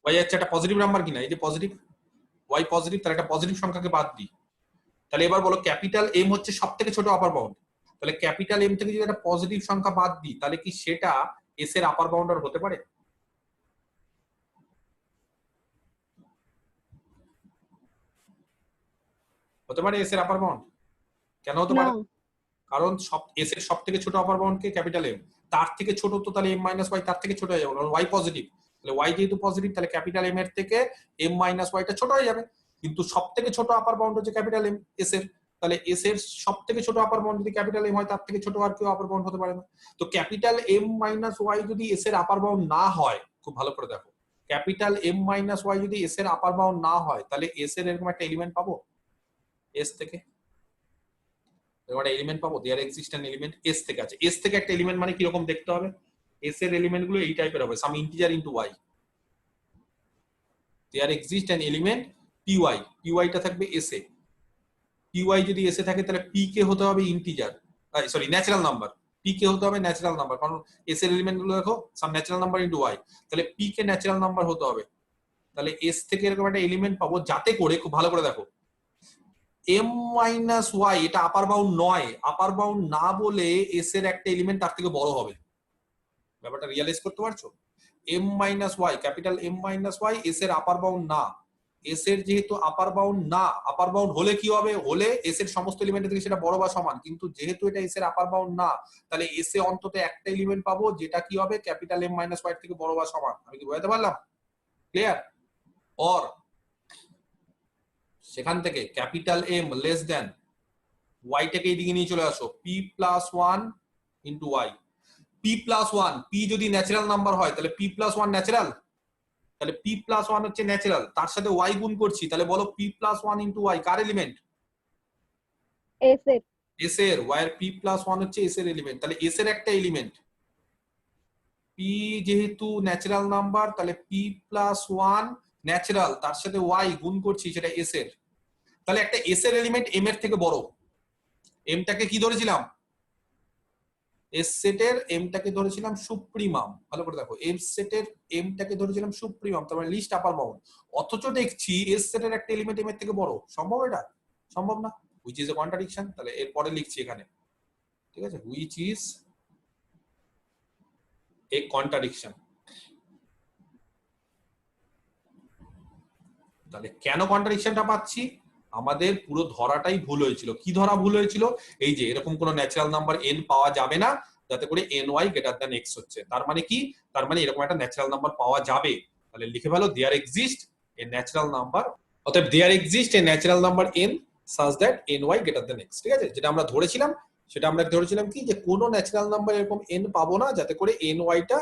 ওয়াই হচ্ছে একটা পজিটিভ নাম্বার কিনা? এই যে পজিটিভ, ওয়াই পজিটিভ, তাহলে একটা পজিটিভ সংখ্যাকে বাদ দিই। তাহলে এবার বলো ক্যাপিটাল এম হচ্ছে সব থেকে ছোট আপার বাউন্ড, তাহলে ক্যাপিটাল এম থেকে যদি একটা পজিটিভ সংখ্যা বাদ দিই, তাহলে কি সেটা এস এর আপার বাউন্ডার হতে পারে? হতে পারে এস এর আপার বাউন্ড? কেন হতে পারে? কারণ সব এস এর সব থেকে ছোট আপার বাউন্ড কে ক্যাপিটাল এম, তার থেকে ছোট তো তাহলে এম মাইনাস ওয়াই তার থেকে ছোট হয়ে যাবে, কারণ ওয়াই পজিটিভ। তাহলে ওয়াই যেহেতু পজিটিভ, তাহলে ক্যাপিটাল এম এর থেকে এম মাইনাস ওয়াইটা ছোট হয়ে যাবে। কিন্তু সব থেকে ছোট আপার বাউন্ড হচ্ছে ক্যাপিটাল এম এস এর, তাহলে এস এর সব থেকে ছোট আপার বাউন্ড যদি ক্যাপিটাল এম হয়, তার থেকে ছোট আর কেউ আপার বাউন্ড হতে পারে না। তো ক্যাপিটাল এম মাইনাস ওয়াই যদি এস এর আপার বাউন্ড না হয়, খুব ভালো করে দেখো, ক্যাপিটাল এম মাইনাস ওয়াই যদি এস এর আপার বাউন্ড না হয়, তাহলে এস এর এরকম একটা এলিমেন্ট পাবো এস থেকে, একটা এলিমেন্ট পাবো, there exist an element S থেকে আছে। এস থেকে একটা এলিমেন্ট মানে কি রকম দেখতে হবে? এস এর এলিমেন্ট গুলো এই টাইপের হবে, some integer into y. There exist an element p y, পিওয়াইটা থাকবে এস এ। পিওয়াই যদি এস এ থাকে, তাহলে পি কে হতে হবে integer, sorry natural number. P কে হতে হবে ন্যাচারাল নাম্বার, কারণ এস এর এলিমেন্ট গুলো দেখো some natural number into y, তাহলে পি কে ন্যাচারাল নাম্বার হতে হবে। তাহলে এস থেকে এরকম একটা এলিমেন্ট পাবো, যাতে করে খুব ভালো করে দেখো এম মাইনাস ওয়াই এটা আপার বাউন্ড নয়, আপার বাউন্ড না বলে এস এর একটা এলিমেন্ট তার থেকে বড় হবে। ব্যাপারটা রিয়ালাইজ করতে পারছো? M minus Y, capital M minus Y S এর আপার বাউন্ড না। এস এর যেহেতু আপার বাউন্ড না, আপার বাউন্ড হলে কি হবে? হলে এস এর সমস্ত এলিমেন্টের থেকে সেটা বড় বা সমান, কিন্তু যেহেতু এটা এস এর আপার বাউন্ড না, তাহলে এস এ অন্তত একটা এলিমেন্ট পাবো যেটা কি হবে? ক্যাপিটাল এম মাইনাস ওয়াই থেকে বড় বা সমান। আমি কি বোঝাতে পারলাম? ক্লিয়ার? অর সেখান থেকে ক্যাপিটাল এম লেস দেন ওয়াইটাকে এইদিকে নিয়ে চলে আসো, p plus one into y. P plus one, p যদি ন্যাচারাল নাম্বার হয়, তাহলে পি প্লাস ওয়ান ন্যাচারাল, তাহলে পি প্লাস ওয়ান হচ্ছে ন্যাচারাল, তার সাথে ওয়াই গুণ করছি, তাহলে বলো p plus one into y কার এলিমেন্ট? এস এর। এস এর। ওয়াই এর পি প্লাস ওয়ান হচ্ছে এস এর এলিমেন্ট, তাহলে এস এর একটা এলিমেন্ট পি যেহেতু ন্যাচারাল নাম্বার, তাহলে পি প্লাস ওয়ান ন্যাচারাল, তার সাথে ওয়াই গুণ করছি, সেটা এস এর। তাহলে একটা এস এর এলিমেন্ট এম এর থেকে বড়, এমটাকে কি ধরেছিলাম? এস সেটের এমটাকে ধরেছিলাম সুপ্রিমাম, ভালো করে দেখো, এস সেটের এমটাকে ধরেছিলাম সুপ্রিমাম, তার মানে লিস্ট আপার বাউন্ড, অথচ দেখছি এস সেটের একটা এলিমেন্ট এম এর থেকে বড়। সম্ভব এটা? সম্ভব না, হুইচ ইজ এ কন্ট্রাডিকশন। তাহলে এরপরে লিখছি এখানে, ঠিক আছে, হুইচ ইজ এ কন্ট্রাডিকশন। তাহলে কেন কন্ট্রাডিকশনটা পাচ্ছি? আমাদের পুরো ধরাটাই ভুল হয়েছিল। কি ধরা ভুল হয়েছিল? এই যে এরকম কোন ন্যাচারাল নাম্বার n পাওয়া যাবে না যাতে করে ny গ্রেটার দ্যান x হচ্ছে। তার মানে কি? তার মানে এরকম একটা ন্যাচারাল নাম্বার পাওয়া যাবে। তাহলে লিখে ফেলো there exist a natural number, অতএব there exist a natural number n such that ny greater than x। ঠিক আছে, যেটা আমরা ধরেছিলাম সেটা আমরা ধরেছিলাম কি, যে কোন ন্যাচারাল নাম্বার এরকম n পাবো না যাতে করে ny টা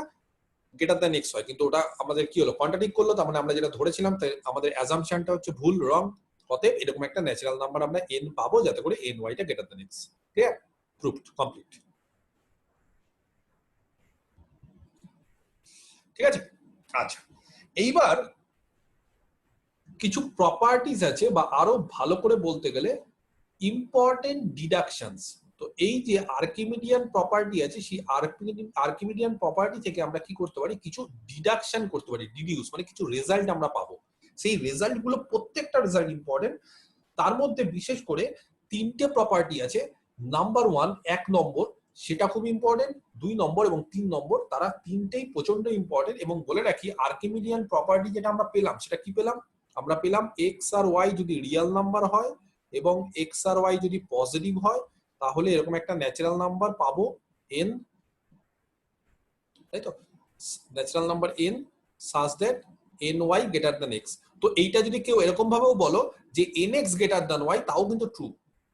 গ্রেটার দ্যান x হয়। কিন্তু ওটা আমাদের কি হলো, কন্ট্রাডিক্ট করলো। তার মানে আমরা যেটা ধরেছিলাম আমাদের অ্যাজাম্পশনটা হচ্ছে ভুল, রং। অতএব এরকম একটা ন্যাচারাল নাম্বার আমরা n পাবো যাতে করে ny টা greater than x। Clear? Proved, complete. ঠিক আছে, আচ্ছা এইবার কিছু প্রপার্টিজ আছে, বা আরো ভালো করে বলতে গেলে ইম্পর্টেন্ট ডিডাকশনস। তো এই যে আর্কিমিডিয়ান প্রপার্টি আছে, সেই আর্কিমিডিয়ান প্রপার্টি থেকে আমরা কি করতে পারি, কিছু ডিডাকশন করতে পারি, ডিডিউস মানে কিছু রেজাল্ট আমরা পাবো। সেই রেজাল্ট গুলো প্রত্যেকটা রেজাল্ট ইম্পর্টেন্ট। তার মধ্যে বিশেষ করে তিনটে প্রপার্টি আছে। নাম্বার 1 1 নম্বর, সেটা খুব ইম্পর্টেন্ট। 2 নম্বর এবং 3 নম্বর, তারা তিনটেই প্রচন্ড ইম্পর্টেন্ট। এবং বলে রাখি, আর্কিমিডিয়ান প্রপার্টি যেটা আমরা পেলাম সেটা কি পেলাম? আমরা পেলাম এক্স আর ওয়াই যদি রিয়েল নাম্বার হয় এবং এক্স আর ওয়াই যদি পজিটিভ হয়, তাহলে এরকম একটা ন্যাচারাল নাম্বার পাবো n, তাই তো, natural number n such that ny greater than x। তো এইটা যদি কেউ এরকম ভাবেও বলো যে nx গ্রেটার দ্যান y, তাও কিন্তু ট্রু।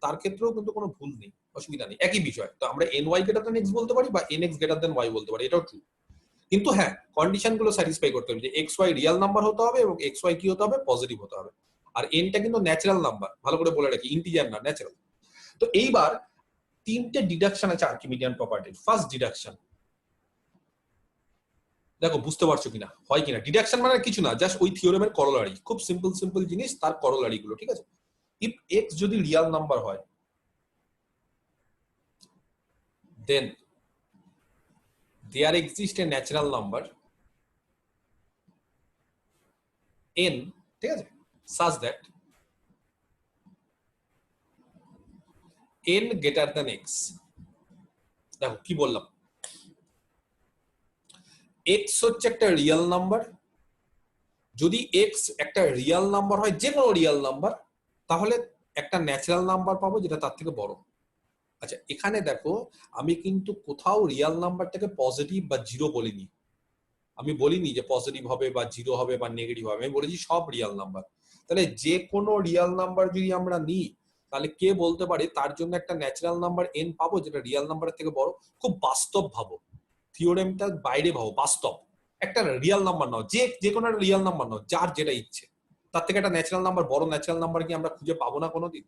তার ক্ষেত্রেও কিন্তু কোনো ভুল নেই, অসুবিধা নেই, একই বিষয়। তো আমরা ny গ্রেটার দ্যান x বলতে পারি বা nx গ্রেটার দ্যান y বলতে পারি, এটাও ট্রু। কিন্তু হ্যাঁ, কন্ডিশন গুলো স্যাটিসফাই করতে হবে যে এক্স ওয়াই রিয়েল নাম্বার হতে হবে এবং এক্স ওয়াই কি হতে হবে, পজিটিভ হতে হবে। আর এনটা কিন্তু ন্যাচারাল নাম্বার, ভালো করে বলে রাখি, ইন্টিজার না, ন্যাচারাল। তো এইবার তিনটে ডিডাকশন আছে আর্কিমিডিয়ান প্রপার্টির। ফার্স্ট ডিডাকশন, দেখো বুঝতে পারছো কিনা, হয় কিনা। ডিডাকশন মানে কিছু না, জাস্ট ওই থিওরেমের করোলারি, খুব সিম্পল সিম্পল জিনিস, তার করোলারি গুলো। ঠিক আছে, ইফ এক্স যদি রিয়েল নাম্বার হয়, দেন there exists a natural number n, ঠিক আছে, such that n greater than x। দেখো কি বললাম, x হচ্ছে একটা রিয়েল নাম্বার। যদি x একটা রিয়েল নাম্বার হয়, যে কোনো রিয়েল নাম্বার, তাহলে একটা ন্যাচারাল নাম্বার পাবো যেটা তার থেকে বড়। আচ্ছা এখানে দেখো, আমি কিন্তু কোথাও রিয়েল নাম্বারটাকে পজিটিভ বা জিরো বলিনি। আমি বলিনি যে পজিটিভ হবে বা জিরো হবে বা নেগেটিভ হবে, আমি বলেছি সব রিয়েল নাম্বার। তাহলে যে কোনো রিয়েল নাম্বার যদি আমরা নিই, তাহলে কে বলতে পারে তার জন্য একটা ন্যাচারাল নাম্বার n পাবো যেটা রিয়েল নাম্বারের থেকে বড়? খুব বাস্তব ভাবো, থিওরেমটা বাইরে ভাবো, বাস্তব। একটা রিয়েল নাম্বার নাও, যে কোনো একটা রিয়েল নাম্বার নাও, যার যেটা ইচ্ছে, তার থেকে একটা ন্যাচারাল নাম্বার, বড় ন্যাচারাল নাম্বার কি আমরা খুঁজে পাবো না কোনোদিন?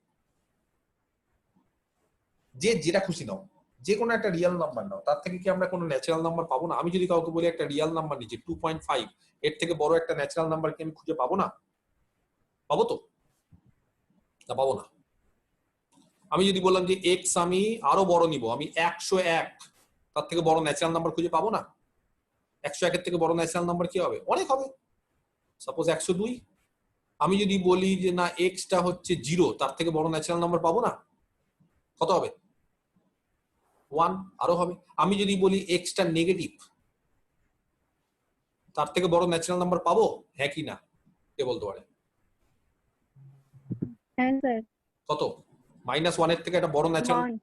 যে যেটা খুশি নাও, যে কোনো একটা রিয়েল নাম্বার নাও, তার থেকে কি আমরা কোনো ন্যাচারাল নাম্বার পাবো না? আমি যদি কাউকে বলি একটা রিয়েল নাম্বার নিচে 2.5, এর থেকে বড় একটা ন্যাচারাল নাম্বার কি আমি খুঁজে পাবো না? পাবো তো? না, পাবো না। আমি যদি বললাম যে এক্স আমি আরো বড় নিব, আমি 101, তার থেকে বড় ন্যাচারাল নাম্বার খুঁজে পাবো না? 101 এর থেকে বড় ন্যাচারাল নাম্বার কি হবে? অনেক হবে, সাপোজ 102। আমি যদি বলি যে না এক্সটা হচ্ছে 0, তার থেকে বড় ন্যাচারাল নাম্বার পাবো না? কত হবে? 1, আরো হবে। আমি যদি বলি এক্সটা নেগেটিভ, তার থেকে বড় ন্যাচারাল নাম্বার পাবো? হ্যাঁ কি না, কে বলতে পারে? হ্যাঁ স্যার, কত? -1 এর থেকে একটা বড় ন্যাচারাল, 1।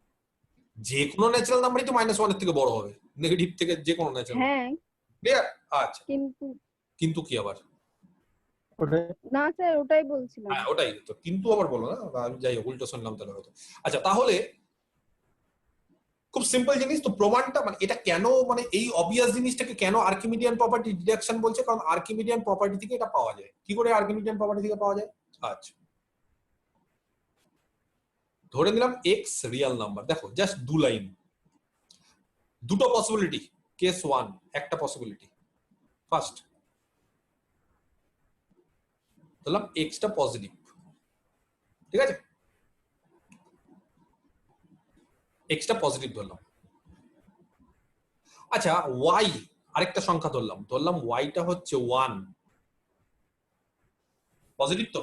যে কোনো ন্যাচারাল নাম্বারই তো -1 এর থেকে বড় হবে, নেগেটিভ থেকে যে কোনো ন্যাচারাল। হ্যাঁ, ক্লিয়ার? আচ্ছা, কিন্তু কিন্তু কি আবার? না স্যার, ওটাই বলছিলাম। হ্যাঁ ওটাই তো, কিন্তু আবার বলো না, আমি যাই হোক উল্টো শুনলাম তাহলে হয়তো। আচ্ছা তাহলে খুব সিম্পল জিনিস তো, প্রমাণটা মানে এটা কেন, মানে এই অবভিয়াস জিনিসটাকে কেন আর্কিমিডিয়ান প্রপার্টি ডিডাকশন বলছে? কারণ আর্কিমিডিয়ান প্রপার্টি থেকে এটা পাওয়া যায়। কি করে আর্কিমিডিয়ান প্রপার্টি থেকে পাওয়া যায়? আচ্ছা ধরে নিলাম এক্স রিয়েল নাম্বার। দেখো জাস্ট 2 লাইন, দুটো পসিবিলিটি, কেস 1 একটা পসিবিলিটি। ফার্স্ট ধরলাম এক্সটা পজিটিভ, ঠিক আছে, এক্সটা পজিটিভ ধরলাম। আচ্ছা ওয়াই আরেকটা সংখ্যা ধরলাম ওয়াইটা হচ্ছে 1 পজিটিভ, তো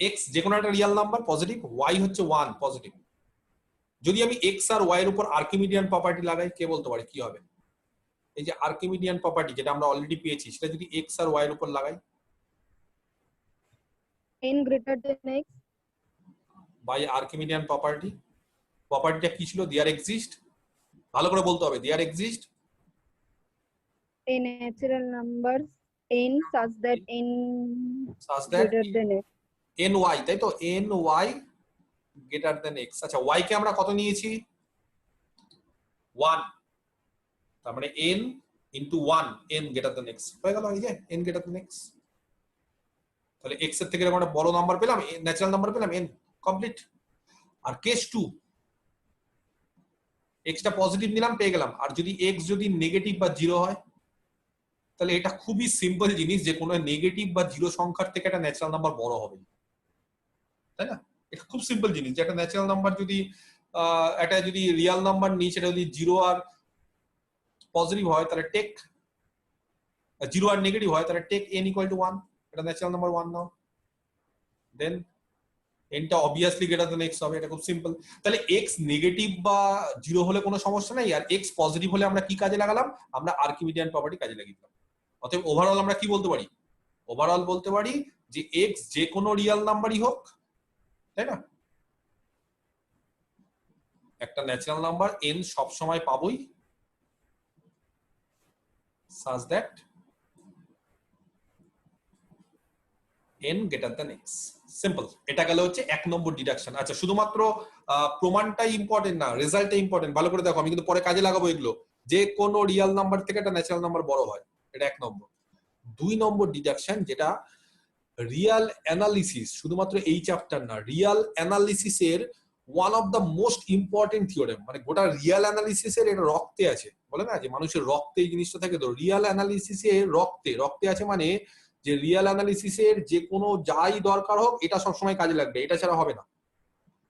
এক্স যে কোনো একটা রিয়েল নাম্বার পজিটিভ, ওয়াই হচ্ছে 1 পজিটিভ। যদি আমি এক্স আর ওয়াই এর উপর আর্কিমিডিয়ান প্রপার্টি লাগাই, কে বলতে পারে কি হবে? এই যে আর্কিমিডিয়ান প্রপার্টি যেটা আমরা অলরেডি পেয়েছি, সেটা যদি এক্স আর ওয়াই এর উপর লাগাই, n greater than x, by Archimedean property, প্রপার্টিটা কি ছিল? দেয়ার এক্সিস্ট, ভালো করে বলতে হবে, there exist a natural numbers n such that n such that greater than x. N Y, তাই তো, N Y greater than X. আচ্ছা ওয়াই কে আমরা কত নিয়েছি? 1, তার মানে n into 1, n greater than X হয়ে গেল। এই যে n গ্রেটার দেন এক্স, তাহলে এক্স এর থেকে এরকম একটা বড় নাম্বার পেলাম, ন্যাচারাল নাম্বার পেলাম, n কমপ্লিট। আর কেস 2, এক্সটা পজিটিভ নিলাম, পেয়ে গেলাম। আর যদি এক্স যদি নেগেটিভ বা জিরো হয়, তাহলে এটা খুবই সিম্পল জিনিস যে কোনো নেগেটিভ বা জিরো সংখ্যার থেকে একটা ন্যাচারাল নাম্বার বড় হবে, তাই না? এটা খুব সিম্পল জিনিস যে একটা ন্যাচারাল নাম্বার যদি একটা যদি রিয়াল নাম্বার নিই, সেটা যদি জিরো আর পজিটিভ হয় তাহলে টেক, জিরো আর নেগেটিভ হয় তাহলে টেক n ইকুয়াল টু 1, এটা ন্যাচারাল নাম্বার 1 নাও, দেন nটা অবভিয়াসলি গ্রেটার দেন x হবে। এটা খুব সিম্পল। তাহলে x নেগেটিভ বা জিরো হলে কোনো সমস্যা নাই, আর x পজিটিভ হলে আমরা কি কাজে লাগালাম? আমরা আর্কিমিডিয়ান প্রপার্টি কাজে লাগিয়ে দিলাম। অতএব ওভারঅল আমরা কি বলতে পারি? ওভারঅল বলতে পারি যে x যে কোনো রিয়াল নাম্বারই হোক, তাই না, একটা ন্যাচারাল নাম্বার n সব সময় পাবোই, such that n greater than x। Simple. এটা গেল হচ্ছে 1 নম্বর ডিডাকশন। আচ্ছা শুধুমাত্র প্রমাণটাই ইম্পর্টেন্ট না, রেজাল্টটাই ইম্পর্টেন্ট। ভালো করে দেখো, আমি কিন্তু পরে কাজে লাগাবো এগুলো। যে কোনো রিয়াল নাম্বার থেকে একটা ন্যাচারাল নাম্বার বড় হয়, এটা 1 নম্বর। 2 নম্বর ডিডাকশন, যেটা রিয়াল অ্যানালিসিস, শুধুমাত্র এই চ্যাপ্টার না, রিয়াল অ্যানালিসিসের one of the most important theorem. মানে গোটা রিয়াল অ্যানালিসিসের এটা রক্তে আছে, বলে না যে মানুষের রক্তে এই জিনিসটা থাকে, তো রিয়াল অ্যানালিসিসের রক্তে আছে, মানে যে রিয়াল অ্যানালিসিসের যে কোনো যাই দরকার হোক এটা সবসময় কাজে লাগবে, এটা ছাড়া হবে না।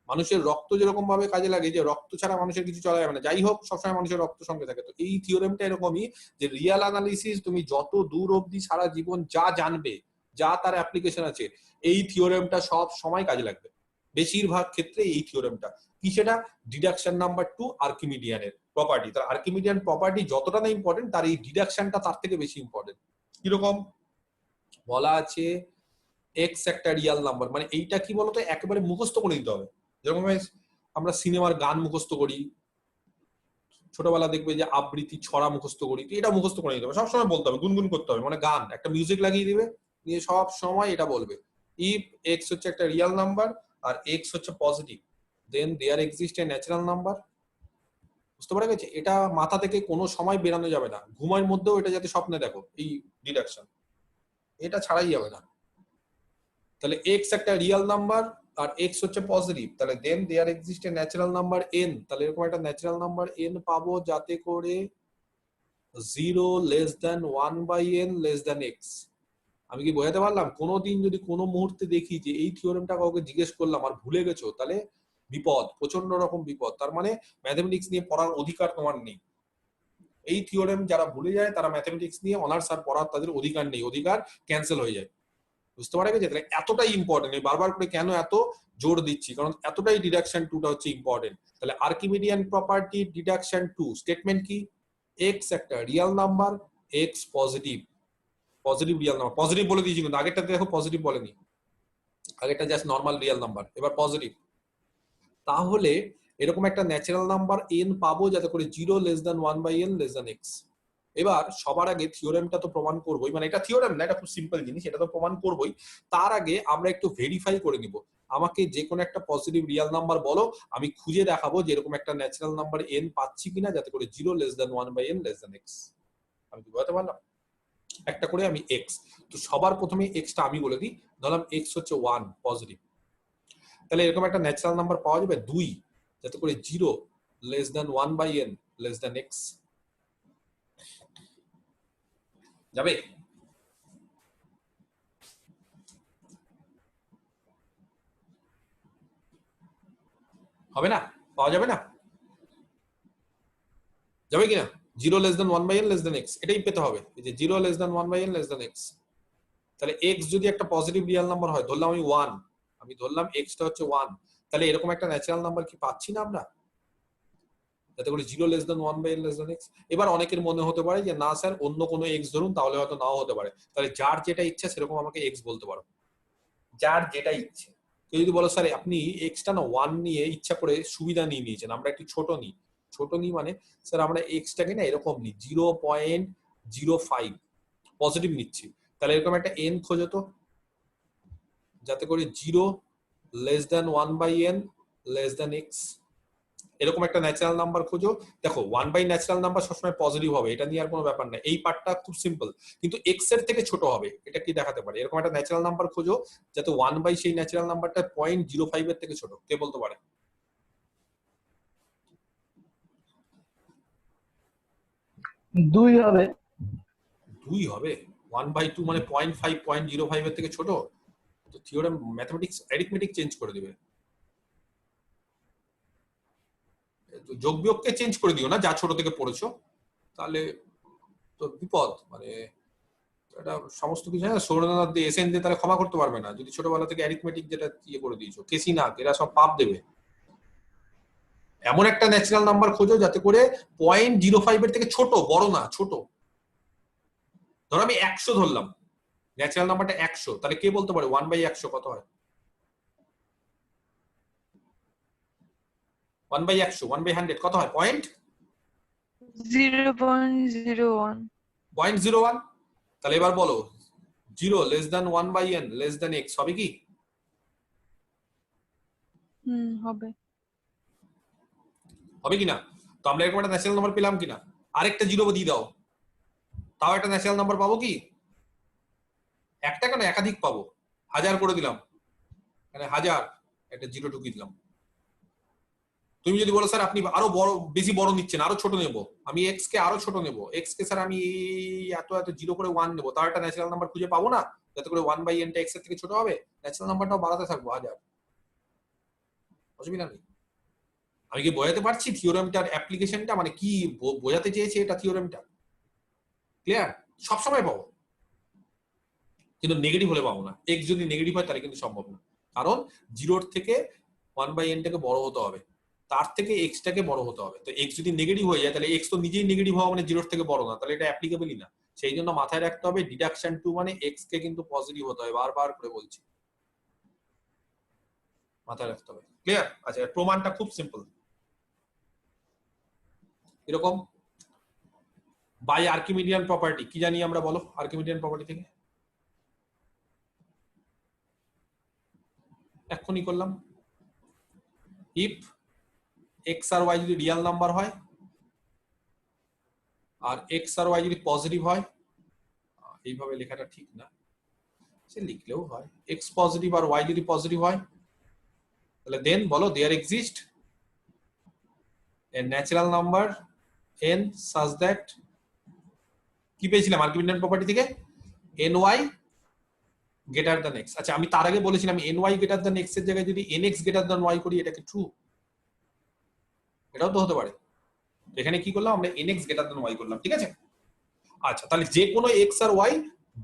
মানুষের রক্ত যেরকম ভাবে কাজে লাগে, যে রক্ত ছাড়া মানুষের কিছু চলা যাবে না, যাই হোক সবসময় মানুষের রক্ত সঙ্গে থাকে। তো এই থিওরেমটা এরকমই যে রিয়াল অ্যানালিসিস তুমি যত দূর অবধি সারা জীবন যা জানবে, যা তার অ্যাপ্লিকেশন আছে, এই থিওরেমটা সব সময় কাজে লাগবে। বেশিরভাগ ক্ষেত্রে এই থিওরেমটা কি, সেটা ডিডাকশন নাম্বার 2 আর্কিমিডিয়ানের প্রপার্টি। তার আর্কিমিডিয়ান প্রপার্টি যতটা না ইম্পর্টেন্ট, তার এই ডিডাকশনটা তার থেকে বেশি ইম্পর্টেন্ট। কিরকম বলা আছে, এক্স একটা রিয়াল নাম্বার, মানে এইটা কি বলতো, একেবারে মুখস্থ করে দিতে হবে। যেরকম আমরা সিনেমার গান মুখস্থ করি, ছোটবেলা দেখবে যে আবৃত্তি ছড়া মুখস্থ করি, তো এটা মুখস্থ করে নিতে হবে, সবসময় বলতে হবে, গুনগুন করতে হবে। মানে গান একটা মিউজিক লাগিয়ে দিবে, নিয়ে সব সময় এটা বলবে, ইফ এক্স হচ্ছে একটা রিয়াল নাম্বার আর এক্স হচ্ছে positive, then there exist a natural number. বুঝতে পারা গেছে? এটা মাথা থেকে কোনো সময় বেরানো যাবে না, ঘুমের মধ্যেও এটা যাতে স্বপ্নে দেখো, এই ডিডাকশন এটা ছাড়াই যাবে না। তাহলে এক্স একটা রিয়াল নাম্বার আর এক্স হচ্ছে পজিটিভ, তাহলে then there exist a natural number n. তাহলে এরকম একটা ন্যাচারাল নাম্বার এন পাবো যাতে করে 0 less than 1/n less than x. আমি কি বোঝাতে পারলাম? কোনোদিন যদি কোনো মুহূর্তে দেখি যে এই থিওরেমটা কাউকে জিজ্ঞেস করলাম আর ভুলে গেছো, তাহলে বিপদ, প্রচন্ড রকম বিপদ। তার মানে ম্যাথমেটিক্স নিয়ে পড়ার অধিকার তোমার নেই। এই থিওরেম যারা ভুলে যায়, তারা ম্যাথমেটিক্স নিয়ে অনার্স আর পড়ার তাদের অধিকার নেই, অধিকার ক্যান্সেল হয়ে যায়। বুঝতে পারা গেছে? তাহলে এতটাই ইম্পর্টেন্ট, আমি বারবার করে কেন এত জোর দিচ্ছি, কারণ এতটাই ডিডাকশন 2টা হচ্ছে ইম্পর্টেন্ট। তাহলে আর্কিমিডিয়ান প্রপার্টি ডিডাকশন 2 স্টেটমেন্ট কি, এক্স একটা real number, x positive, positive real number, positive বলে দিয়েছি কিন্তু আগেরটাতে দেখো পজিটিভ বলেনি, আগেরটা জাস্ট নর্মাল রিয়াল নাম্বার, এবার পজিটিভ। তাহলে এরকম একটা ন্যাচারাল নাম্বার এন পাবো যাতে করে 0 less than 1/n less than x. এবার সবার আগে থিওরেমটা তো প্রমাণ করবোই, মানে এটা থিওরেম না, এটা খুব সিম্পল জিনিস, এটা তো প্রমাণ করবোই। তার আগে আমরা একটু ভেরিফাই করে নিব। আমাকে যে কোনো একটা পজিটিভ রিয়াল নাম্বার বলো, আমি খুঁজে দেখাবো যে এরকম একটা ন্যাচারাল নাম্বার এন পাচ্ছি কিনা যাতে করে 0 less than 1/n less than x. আমি কি বলতে পারলাম? একটা করে আমি এক্স, তো সবার প্রথমে এক্সটা আমি বলে দিই, ধরলাম এক্স হচ্ছে 1 পজিটিভ। তাহলে এরকম একটা ন্যাচারাল নাম্বার পাওয়া যাবে 2 যাতে করে 0 less than 1/n less than x. যাবে? হবে না? পাওয়া যাবে না? যাবে কিনা? 0 less than 1/n less than x, এটাই পেতে হবে। এই যে 0 less than 1/n less than x, তাহলে x যদি একটা পজিটিভ রিয়েল নাম্বার হয়, ধরলাম আমি 1, আমি ধরলাম x টা হচ্ছে 1, তাহলে এরকম একটা ন্যাচারাল নাম্বার কি পাচ্ছি না আমরা? যাতে করে 0 less than 1/n less than x। এবার অনেকের মনে হতে পারে যে না স্যার অন্য কোনো x ধরুন, তাহলে হয়তো নাও হতে পারে। তাহলে যার যেটা ইচ্ছা সেরকম আমাকে x বলতে পারো, যার যেটা ইচ্ছে। কেউ যদি বলো স্যার আপনি x টা না 1 নিয়ে ইচ্ছা করে সুবিধা নিয়ে নিয়েছেন, আমরা একটু ছোট নিই। ছোট নিই মানে স্যার আমরা x টাকে না এরকম নিই 0.05 পজিটিভ নিচ্ছি, তাহলে এরকম একটা n খোঁজো তো, যাতে করে 0 less than 1/n less than x, এরকম একটা ন্যাচারাল নাম্বার খোঁজো। দেখো 1 বাই ন্যাচারাল নাম্বার সবসময় পজিটিভ হবে, এটা নিয়ে আর কোনো ব্যাপার না, এই পার্টটা খুব সিম্পল। কিন্তু x এর থেকে ছোট হবে, এটা কি দেখাতে পারে? এরকম একটা ন্যাচারাল নাম্বার খোঁজো যাতে 1 বাই সেই ন্যাচারাল নাম্বারটা 0.05 এর থেকে ছোট। কে বলতে পারে? 2 হবে। 2 হবে? 1/2 মানে 0.5, 0.05 এর থেকে ছোট? তো থিওরেম ম্যাথমেটিক্স অ্যারিথমেটিক চেঞ্জ করে দিবে। তো যোগ বিয়োগকে চেঞ্জ করে দিও না, যা ছোট থেকে পড়েছো, তাহলে তো বিপদ। মানে এটা সমস্ত কিছু হ্যাঁ সৌরনাথ দিয়ে এসএন দিয়ে তাহলে ক্ষমা করতে পারবে না, যদি ছোটবেলা থেকে অ্যারিথমেটিক যেটা ইয়ে করে দিয়েছো। কেসি না, এরা সব পাপ দেবে। এমন একটা ন্যাচারাল নাম্বার খোঁজো যাতে করে 0.05 এর থেকে ছোট, বড় না, ছোট। ধরো আমি 100 ধরলাম, ন্যাচারাল নাম্বারটা 100, তাহলে কে বলতে পারে 1/100 কত হয়? 1/100, 1/100 কত হয়? 0.01 0.01। তাহলে এবার বলো 0 less than 1/n less than x হবে কি? হবে। হবে কিনা? তো আমরা এরকম একটা ন্যাচারাল নাম্বার পেলাম কিনা? আরেকটা 0 দিয়ে দাও, তাও একটা ন্যাচারাল নাম্বার পাবো কি? একটা কেন, একাধিক পাবো। 1000 করে দিলাম, মানে 1000 একটা 0 ঢুকিয়ে দিলাম। তুমি যদি বলো স্যার আপনি আরো বড়, বেশি বড় নিচ্ছেন, আরো ছোট নেব, আমি x কে আরো ছোট নেব, x কে স্যার আমি এত এত 0 করে 1 নেব, তার একটা ন্যাচারাল নাম্বার খুঁজে পাবো না যাতে করে 1/n টা x এর থেকে ছোট হবে? ন্যাচারাল নাম্বারটাও বাড়াতে থাকবো 1000, অসুবিধা নেই। আমি কি বোঝাতে পারছি থিওরেমটার অ্যাপ্লিকেশনটা, মানে কি বোঝাতে চেয়েছে এটা থিওরেমটা? ক্লিয়ার? সবসময় পাবো, কিন্তু নেগেটিভ হলে পাবো না। x যদি নেগেটিভ হয় তাহলে কিন্তু সম্ভব না, কারণ 0 থেকে 1/n টাকে বড় হতে হবে, তার থেকে x টাকে বড় হতে হবে। তো x যদি নেগেটিভ হয়ে যায় তাহলে x তো নিজেই নেগেটিভ হওয়া মানে 0 থেকে বড় না, তাহলে এটা অ্যাপ্লিকেবলই না। সেই জন্য মাথায় রাখতে হবে ডিডাকশন 2 মানে x কে কিন্তু পজিটিভ হতে হবে, বারবার করে বলছি, মাথায় রাখতে হবে। ক্লিয়ার? আচ্ছা, প্রমাণটা খুব সিম্পল, এরকম বাই আর্কিমিডিয়ান প্রপার্টি। কি জানি আমরা, বলো আর্কিমিডিয়ান প্রপার্টি থেকে এক্ষুনি করলাম। ইফ x আর y যদি রিয়েল নাম্বার হয় আর x আর y যদি পজিটিভ হয়, এইভাবে লেখাটা ঠিক না, সে লিখলেও হয়, x পজিটিভ আর y যদি পজিটিভ হয়, তাহলে দেন বলো there exist a natural number n such that, কি পেয়েছিলাম আর্কিমিডিয়ান প্রপার্টি থেকে? ny greater than x। আচ্ছা, আমি তার আগে বলেছিলাম ny গ্রেটার দ্যান x এর জায়গায় যদি nx গ্রেটার দ্যান y করি, এটা কি ট্রু? এটাও তো হতে পারে। এখানে কি করলাম আমরা? nx গ্রেটার দ্যান y করলাম, ঠিক আছে? আচ্ছা, তাহলে যে কোনো x আর y,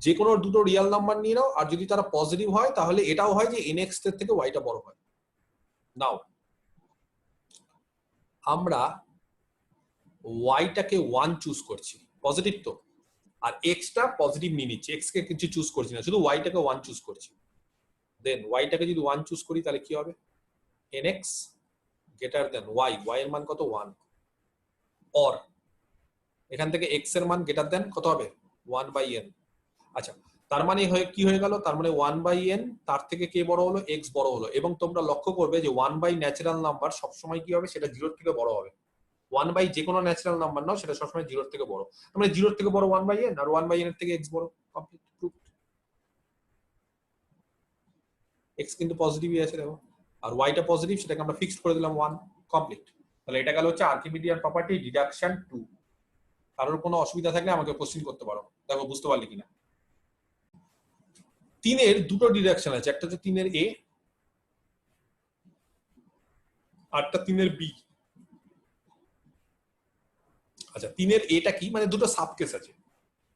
যে কোনো দুটো রিয়েল নাম্বার নিয়ে নাও, আর যদি তারা পজিটিভ হয় তাহলে এটাও হয় যে nx এর থেকে y টা বড় হয়। নাও আমরা y টাকে 1 চুজ করছি, পজিটিভ তো, আর x টা পজিটিভ নিয়ে নিচ্ছি, x কে কিছু চুজ করছি না, শুধু y টাকে 1 চুজ করছি। দেন y টাকে যদি 1 চুজ করি তাহলে কি হবে? nx greater than y, y এর মান কত? 1। অর এখান থেকে x এর মান গ্রেটার দ্যান কত হবে? 1/n। আচ্ছা, তার মানে কি হয়ে গেল? তার মানে 1/n, তার থেকে কে বড় হলো? x বড় হলো। এবং তোমরা লক্ষ্য করবে যে 1 বাই ন্যাচারাল নাম্বার সবসময় কি হবে? সেটা 0 থেকে বড় হবে। 1 বাই যে কোনো ন্যাচারাল নাম্বার নাও, সেটা সবসময় 0 থেকে বড়। মানে 0 থেকে বড় 1/n, আর 1/n এর থেকে x বড়। Complete proof. x কিন্তু পজিটিভই আছে দেখো, আর y টা পজিটিভ, সেটাকে আমরা ফিক্সড করে দিলাম 1। কমপ্লিট। তাহলে এটা গেল হচ্ছে আর্কিমিডিয়ান প্রপার্টি ডিডাকশন 2। কারোর কোনো অসুবিধা থাকলে আমাকে কোশ্চেন করতে পারো, দেখো বুঝতে পারলে কিনা। 3 এর দুটো ডিডাকশন আছে, একটা হচ্ছে 3 এর a, আরটা 3 এর b। আচ্ছা, আচ্ছা 3 এর এটা কি, মানে দুটো সাবকেস আছে,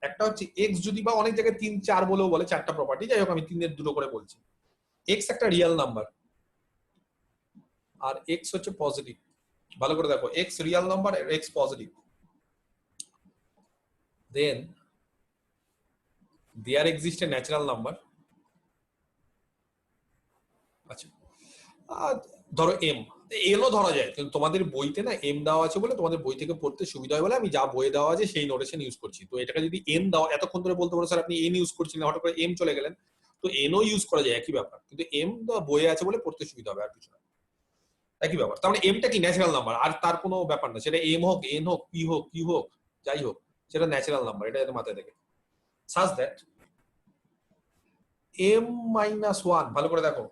একটা হচ্ছে এক্স যদি, বা অনেক জায়গায় 3 4 বলেও বলে, চারটা প্রপার্টি, যাই হোক আমি 3 এর দুটো করে বলছি। এক্স একটা রিয়েল নাম্বার আর এক্স হচ্ছে পজিটিভ। ভালো করে দেখো, এক্স রিয়েল নাম্বার আর x positive, then there exist a natural number. আচ্ছা ধরো এম, এলও ধরা যায়, কিন্তু তোমাদের বইতে না এম দেওয়া আছে বলে তোমাদের বই থেকে পড়তে সুবিধা হয় বলে আমি যা বইয়ে দেওয়া আছে সেই নোটেশন ইউজ করছি। তো এটাকে যদি এন দাও, এতক্ষণ ধরে বলতে পারো স্যার আপনি এন ইউজ করছিলেন, হঠাৎ করে এম চলে গেলেন, তো এনও ইউজ করা যায়, একই ব্যাপার, কিন্তু এম বইয়ে আছে বলে পড়তে সুবিধা হবে, আর কিছু না, একই ব্যাপার। তার মানে এমটা কি ন্যাচারাল নাম্বার, আর তার কোনো ব্যাপার না, সেটা এম হোক, এন হোক, পি হোক, কিউ হোক, যাই হোক, সেটা ন্যাচারাল নাম্বার, এটা যাতে মাথায় থাকে। Such that M minus one, ভালো করে দেখো,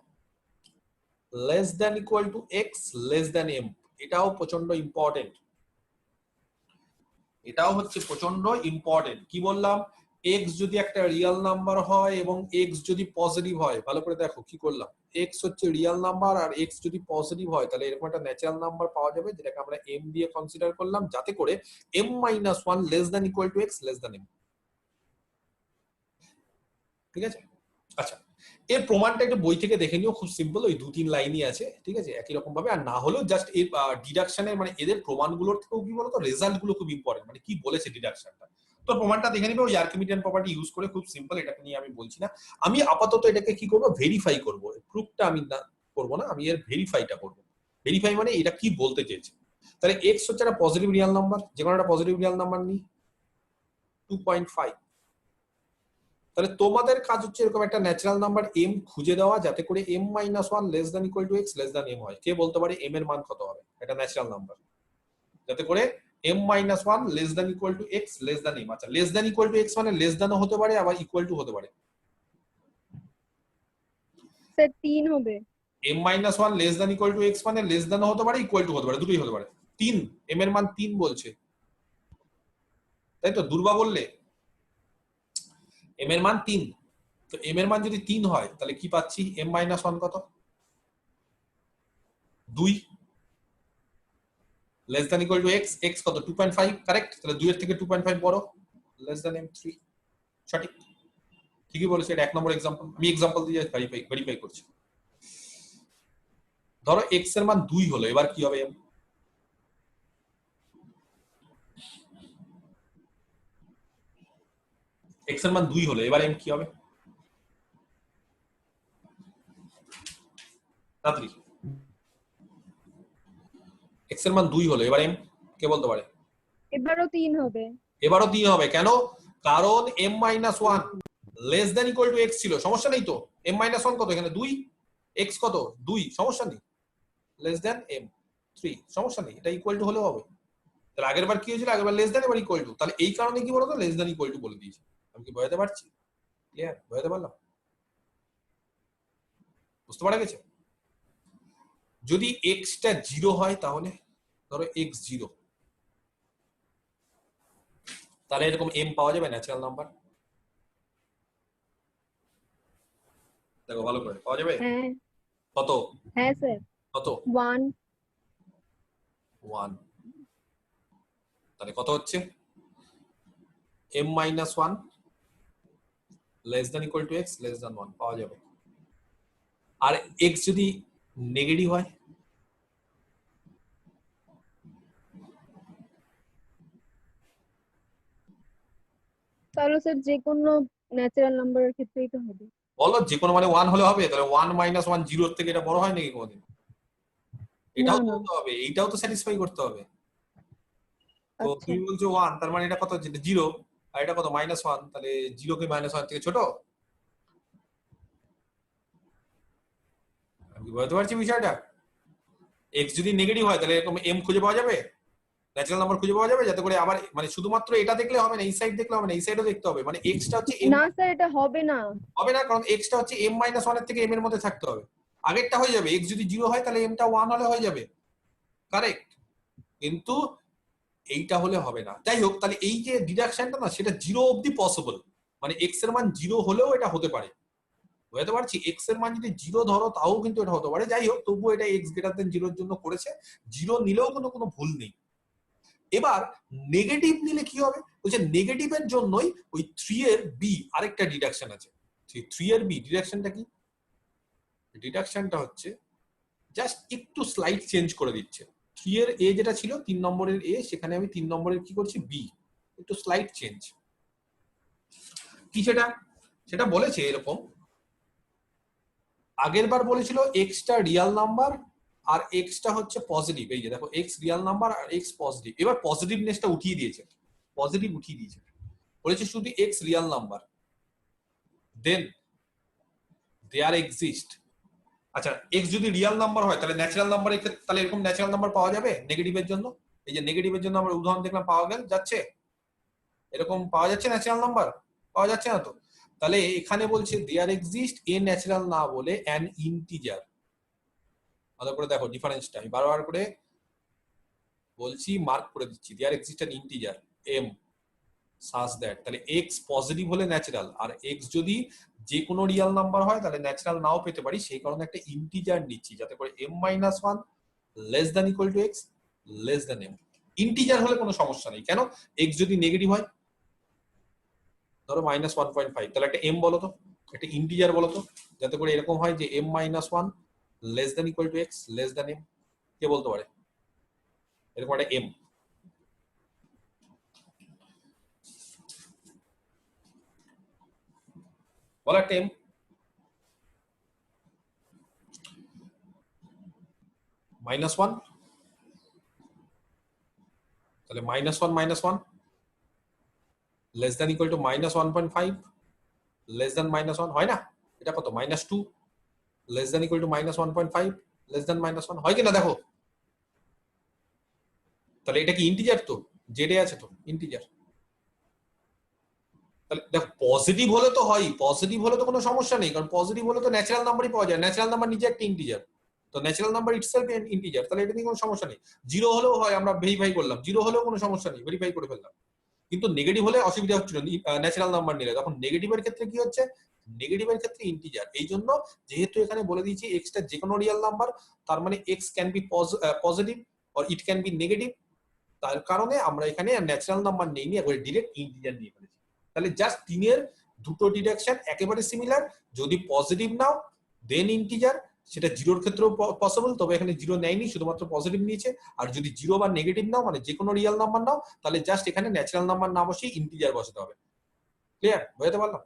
less than equal to x less than m, এটাও প্রচন্ড ইম্পর্টেন্ট, এটাও হচ্ছে প্রচন্ড ইম্পর্টেন্ট। কি বললাম, এক্স যদি একটা রিয়েল নাম্বার হয় এবং এক্স যদি পজিটিভ হয়, ভালো করে দেখো কি করলাম, এক্স হচ্ছে রিয়েল নাম্বার আর এক্স যদি পজিটিভ হয়, তাহলে এরকম একটা ন্যাচারাল নাম্বার পাওয়া যাবে যেটাকে আমরা এম দিয়ে কনসিডার করলাম, যাতে করে m minus one less than equal to x less than m. ঠিক আছে? আচ্ছা, এর প্রমাণটা একটু বই থেকে দেখে নিও, খুব সিম্পল, ওই 2-3 লাইনই আছে, ঠিক আছে, একই রকম ভাবে। আর না হলেও জাস্ট এর ডিডাকশনের, মানে এদের প্রমাণগুলোর থেকেও কি বলতো, রেজাল্ট গুলো খুব ইম্পর্টেন্ট, মানে কি বলেছে ডিডাকশনটা, তো প্রমাণটা দেখে নিবে ওই আর্কিমিডিয়ান প্রপার্টি ইউজ করে, খুব সিম্পল, এটাকে নিয়ে আমি বলছি না। আমি আপাতত এটাকে কি করব, ভেরিফাই করব, প্রুফটা আমি না করব না, আমি এর ভেরিফাইটা করব। ভেরিফাই মানে এটা কি বলতে চেয়েছে। তাহলে এক্স হচ্ছে একটা পজিটিভ রিয়েল নাম্বার, যে কোনো একটা পজিটিভ রিয়েল নাম্বার নিই 2.5, তাহলে তোমাদের কাজ হচ্ছে এরকম একটা ন্যাচারাল নাম্বার এম খুঁজে দেওয়া, যাতে করে m minus one less than equal to x less than m হয়। কে বলতে পারে এম এর মান কত হবে, এটা ন্যাচারাল নাম্বার, যাতে করে m minus one less than equal to x less than m. আচ্ছা, less than equal to x মানে লেস দ্যানও হতে পারে, আবার ইকুয়াল টু হতে পারে। স্যার 3 হবে। M minus one less than equal to x মানে লেস দ্যানও হতে পারে, ইকুয়াল টু হতে পারে, দুটোই হতে পারে। 3, এম এর মান 3 বলছে, তাই তো? দুর্বা বললে এম এর মান 3, তো এম এর মান যদি 3 হয় তাহলে কি পাচ্ছি, এম মাইনাস ওয়ান কত, 2, less than equal to x, x কত 2.5, কারেক্ট, তাহলে 2 এর থেকে 2.5 বড়, লেস দ্যান এম 3, সঠিক, ঠিকই বলেছে। এটা 1 নম্বর एग्जांपल, আমি एग्जांपल দিয়ে ভেরিফাই করছি। ধরো এক্স এর মান 2 হলো, এবার কি হবে, এম, এক্স এর মান 2 হলো, এবার এম কি হবে, তাড়াতাড়ি, এক্স এর মান 2 হলো, এবার এম কে বলতে পারে, এবারও 3 হবে। এবারও 3 হবে, কেন, কারণ m minus one less than equal to x ছিল, সমস্যা নেই তো, m মাইনাস ওয়ান কত এখানে 2, এক্স কত 2, সমস্যা নেই, লেস দ্যান m 3, সমস্যা নেই, এটা ইকুয়াল টু হলেও হবে। তাহলে আগের বার কি হয়েছিল, আগের বার লেস দ্যান, এবার ইকুয়াল টু, তাহলে এই কারণে কি বলতো, লেস দ্যান ইকুয়াল টু বলে দিয়েছি। আমি কি বোঝাতে পারছি, ক্লিয়ার, বোঝাতে পারলাম, বুঝতে পারা গেছে? যদি এক্স টা 0 হয়, তাহলে ধরো এক্স 0, তাহলে এরকম এম পাওয়া যাবে, ন্যাচারাল নাম্বার, দেখো ভালো করে পাওয়া যাবে, হ্যাঁ কত, হ্যাঁ স্যার, কত, 1। 1, তাহলে কত হচ্ছে, m minus 1 less than equal to x less than 1 পাওয়া যাবে। আর এক্স যদি নেগেটিভ হয়, তাহলে স্যার যে কোনো ন্যাচারাল নাম্বারের ক্ষেত্রেই তো হবে। বলো যে কোনো মানে 1 হলে হবে, তাহলে 1 মাইনাস 1 0 থেকে এটা বড় হয় নাকি কোনোদিন, এটাও তো হতে হবে, এইটাও তো স্যাটিসফাই করতে হবে। তো আচ্ছা তুমি বলছো 1, তার মানে এটা কত, যেটা 0, আর এটা কত মাইনাস 1, তাহলে 0 কি মাইনাস 1 থেকে ছোট, আমি বুঝতে পারছি বিষয়টা। এক্স যদি নেগেটিভ হয়, তাহলে এরকম এম খুঁজে পাওয়া যাবে, ন্যাচারাল নাম্বার খুঁজে পাওয়া যাবে, যাতে করে আবার মানে শুধুমাত্র এটা দেখলে হবে না, এই সাইড দেখলে হবে না, এই সাইডও দেখতে হবে, মানে এক্সটা হচ্ছে m, না স্যার এটা হবে না। হবে না, কারণ এক্সটা হচ্ছে m মাইনাস 1 এর থেকে m এর মধ্যে থাকতে হবে, আগেরটা হয়ে যাবে, এক্স যদি 0 হয় তাহলে এমটা 1 হলে হয়ে যাবে, কারেক্ট, কিন্তু এইটা হলে হবে না। যাই হোক, তাহলে এই যে ডিডাকশনটা না, সেটা 0 অবধি পসিবল, মানে এক্স এর মান 0 হলেও এটা হতে পারে, বুঝতে পারছি, এক্স এর মান যদি 0 ধরো তাও কিন্তু এটা হতে পারে। যাই হোক, তবুও এটা এক্স গ্রেটার দেন 0 এর জন্য করেছে, 0 নিলেও কোনো ভুল নেই। এবার নেগেটিভ নিলে কি হবে? বলছে নেগেটিভের জন্যই ওই 3 এর বি আরেকটা ডিডাকশন আছে। 3 এর বি ডিডাকশনটা কি? ডিডাকশনটা হচ্ছে জাস্ট একটু স্লাইড চেঞ্জ করে দিচ্ছে। 3 এর এ যেটা ছিল 3 নম্বরের এ, সেখানে আমি 3 নম্বরের কি করছি বি, একটু স্লাইড চেঞ্জ। কি সেটা? সেটা বলেছে এরকম, আগের বার বলেছিল এক্সটা রিয়াল নাম্বার আর এক্সটা হচ্ছে পজিটিভ। এই যে দেখো এক্স রিয়াল নাম্বার আর এক্স পজিটিভ। এবার পজিটিভনেসটা উঠিয়ে দিয়েছে, পজিটিভ উঠিয়ে দিয়েছে, বলেছে শুধু x real number, then there exist. আচ্ছা এক্স যদি রিয়াল নাম্বার হয় তাহলে ন্যাচারাল নাম্বারের ক্ষেত্রে তাহলে এরকম ন্যাচারাল নাম্বার পাওয়া যাবে নেগেটিভের জন্য? এই যে নেগেটিভের জন্য আমরা উদাহরণ দেখলাম, পাওয়া গেল যাচ্ছে, এরকম পাওয়া যাচ্ছে ন্যাচারাল নাম্বার? পাওয়া যাচ্ছে না তো। তাহলে এখানে বলছে দেয়ার এক্সিস্ট এ ন্যাচারাল না বলে অ্যান ইন্টিজার। ভালো করে দেখো ডিফারেন্সটা, আমি বারবার করে বলছি, মার্ক করে দিচ্ছি, there exist an integer m such that, তাহলে এক্স পজিটিভ হলে ন্যাচারাল, আর এক্স যদি যে কোনো রিয়াল নাম্বার হয় তাহলে ন্যাচারাল নাও পেতে পারি, সেই কারণে একটা ইন্টিজার নিচ্ছি যাতে করে m-1 less than equal to x less than m. Integer হলে কোনো সমস্যা নেই, কেন? এক্স যদি নেগেটিভ হয়, ধরো -1.5, তাহলে একটা এম বলো তো, একটা ইন্টিজার বলো তো, যাতে করে এরকম হয় যে m-1 less than equal to x less than m. কে বলতে পারে এরকম একটা এম? বলো একটা এম। -1, তাহলে -1 less than equal two -1.5 less than -1 হয় না? এটা কত? -2 less than equal two -1.5 less than -1 হয় কিনা দেখো। তাহলে এটা কি ইন্টিজার? তো জেডে আছে তো ইন্টিজার। তাহলে দেখো পজিটিভ হলে তো হয়, পজিটিভ হলে তো কোনো সমস্যা নেই, কারণ পজিটিভ হলে তো ন্যাচারাল নাম্বারই পাওয়া যায়, ন্যাচারাল নাম্বার নিজে একটা ইন্টিজার, তো ন্যাচারাল নাম্বার ইটসেলফ ইন্টিজার, তাহলে এটা নিয়ে কোনো সমস্যা নেই। জিরো হলেও হয়, আমরা ভেরিফাই করলাম, জিরো হলেও কোনো সমস্যা নেই, ভেরিফাই করে ফেললাম। কিন্তু নেগেটিভ হলে অসুবিধা হচ্ছিল ন্যাচারাল নাম্বার নিলে, তখন নেগেটিভের ক্ষেত্রে কি হচ্ছে? নেগেটিভের ক্ষেত্রে ইন্টিজার। এই জন্য যেহেতু এখানে বলে দিয়েছি এক্সটা যে কোনো রিয়াল নাম্বার, তার মানে x can be positive or it can be negative, তার কারণে আমরা এখানে ন্যাচারাল নাম্বার নেই নিয়ে একবারে ডিরেক্ট ইন্টিজার নিয়ে ফেলেছি। তাহলে জাস্ট 3 এর দুটো ডিডাকশন একেবারে সিমিলার, যদি পজিটিভ নাও দেন ইন্টিজার, সেটা জিরোর ক্ষেত্রেও পসিবল, তবে এখানে জিরো নেয়নি, শুধুমাত্র পজিটিভ নিয়েছে। আর যদি জিরো বা নেগেটিভ নাও, মানে যে কোনো রিয়াল নাম্বার নাও, তাহলে জাস্ট এখানে ন্যাচারাল নাম্বার না বসিয়ে ইন্টিজার বসাতে হবে। ক্লিয়ার? বুঝতে পারলাম?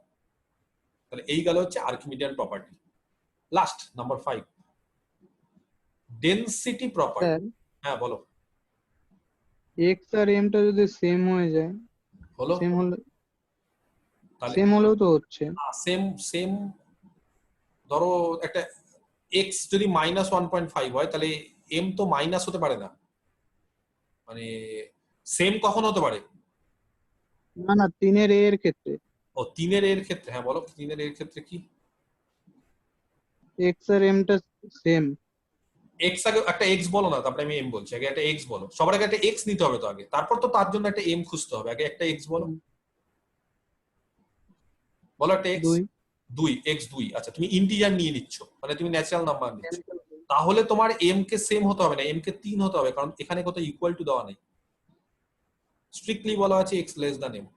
তাহলে এই গেল হচ্ছে Archimedean property. Last number 5, density property. হ্যাঁ বলো। এক্স আর এম টা যদি সেম হয়ে যায়, হলো সেম হলে, তাহলে সেম হলেও তো হচ্ছে। সেম সেম ধরো একটা এক্স যদি -1.5 হয়, তাহলে এম তো মাইনাস হতে পারে না, মানে সেম কখন হতে পারে? না না, 3 এর এর ক্ষেত্রে, ও 3 এর এর ক্ষেত্রে। হ্যাঁ বলো 3 এর এর ক্ষেত্রে কি? এক্স আর এম টা সেম। এক্স আগে একটা এক্স বলো না, তারপরে আমি এম বলছি। আগে একটা এক্স বলো, সবার আগে একটা এক্স নিতে হবে তো আগে, তারপর তো তার জন্য একটা এম খুঁজতে হবে। আগে একটা এক্স বলো, বলো একটা এক্স। 2 এক্স 2। আচ্ছা তুমি ইন্টিজার নিয়ে নিচ্ছ, মানে তুমি ন্যাচারাল নাম্বার নিচ্ছ, তাহলে তোমার এম কে সেম হতে হবে না, এম কে 3 হতে হবে, কারণ এখানে কোথাও ইকুয়াল টু দেওয়া নেই। স্ট্রিক্টলি বলা আছে এক্স লেস দ্যান এম।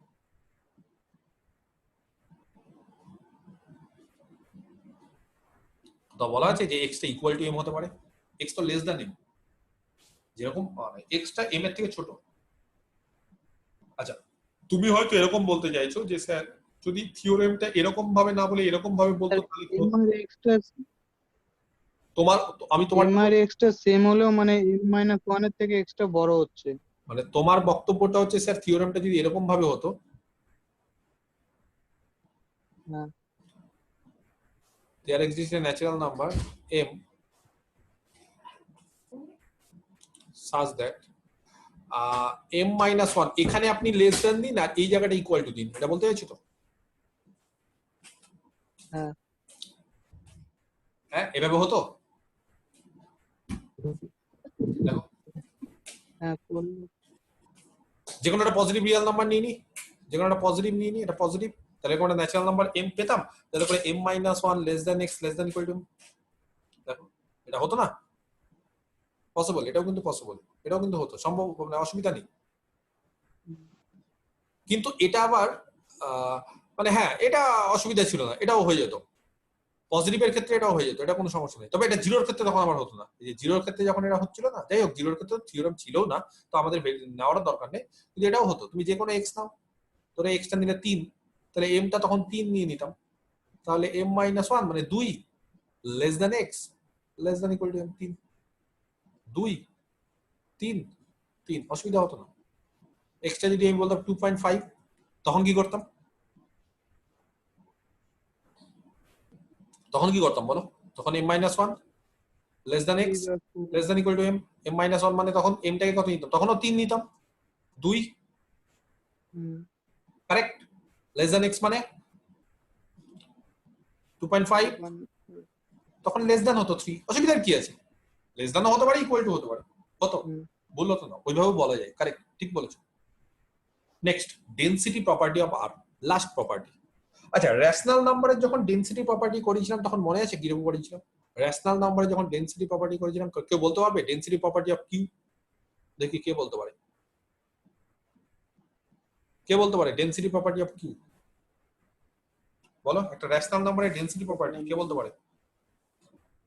তো বলা আছে যে এক্স টা ইকুয়াল টু এম হতে পারে, এক্স তো লেস দ্যান এম, যেরকম এক্স টা এম এর থেকে ছোট। আচ্ছা তুমি হয়তো এরকম বলতে চাইছো যে স্যার যদি থিওরেমটা এরকম ভাবে না বলে এরকম ভাবে বলতো তাহলে কি এম হতো? আর এক্স টা, তোমার আমি তোমার এম আর এক্স টা সেম হলেও মানে m-1 এর থেকে এক্স টা বড় হচ্ছে। মানে তোমার বক্তব্যটা হচ্ছে স্যার থিওরেমটা যদি এরকম ভাবে হতো, হ্যাঁ, there exists a natural number m such that m-1 এখানে আপনি লেস দ্যান দিন আর এই জায়গাটা ইকুয়াল টু দিন, এটা বলতে চাইছো তো? হ্যাঁ, হ্যাঁ এভাবে হতো। দেখো হ্যাঁ করলে যে কোনো একটা পজিটিভ রিয়েল নাম্বার নিয়ে নি, যে কোনো একটা পজিটিভ নিয়ে নি, এটা পজিটিভ, তাহলে কোনো ন্যাচারাল নাম্বার m পেতাম, তাহলে পরে m-1 less than x less than equal two. দেখো এটা হতো না? পসিবল, এটাও কিন্তু পসিবল, এটাও কিন্তু হতো, সম্ভব, মানে অসুবিধা নেই। কিন্তু এটা আবার মানে হ্যাঁ এটা অসুবিধা ছিল না, এটাও হয়ে যেত, পজিটিভের ক্ষেত্রে এটাও হয়ে যেত, এটা কোনো সমস্যা নেই। তবে এটা জিরোর ক্ষেত্রে তখন আমার হতো না, এই যে জিরোর ক্ষেত্রে যখন এটা হচ্ছিল না, যাই হোক জিরোর ক্ষেত্রে থিওরেম ছিল না, তো আমাদের নেওয়ার দরকার নেই, কিন্তু এটাও হতো। তুমি যে কোনো এক্স নাও, তোরা এক্সটা নিলে 3, তাহলে এমটা তখন 3 নিয়ে নিতাম, তাহলে m - 1 মানে 2 less than X less than equal two m, 3 2 3 3, অসুবিধা হতো না। এক্সটা যদি আমি বলতাম 2.5, তখন কি করতাম? তখন কি করতাম বলো? তখন m - 1 less than X less than equal two m, m - 1 মানে তখন mটাকে কত নিতাম? তখনও 3 নিতাম, 2 কারেক্ট। লেস দ্যান এক্স মানে 2.5, তখন লেস দ্যান হতো 3, অসুবিধার কি আছে? লেস দ্যানও হতে পারে, ইকুয়াল টু হতে পারে, কত বললো তো না, ওইভাবে বলা যায়, কারেক্ট, ঠিক বলেছো। Next, density property of r, last property. আচ্ছা, রেশনাল নাম্বারের যখন ডেনসিটি প্রপার্টি করেছিলাম তখন মনে আছে কিরকম করেছিলাম? রেশনাল নাম্বারে যখন ডেনসিটি প্রপার্টি করেছিলাম, কেউ বলতে পারবে ডেনসিটি প্রপার্টি অফ কিউ? দেখি কে বলতে পারে, কে বলতে পারে ডেনসিটি প্রপার্টি অফ কিউ? বলো, একটা রেশনাল নাম্বারের ডেনসিটি প্রপার্টি কে বলতে পারে?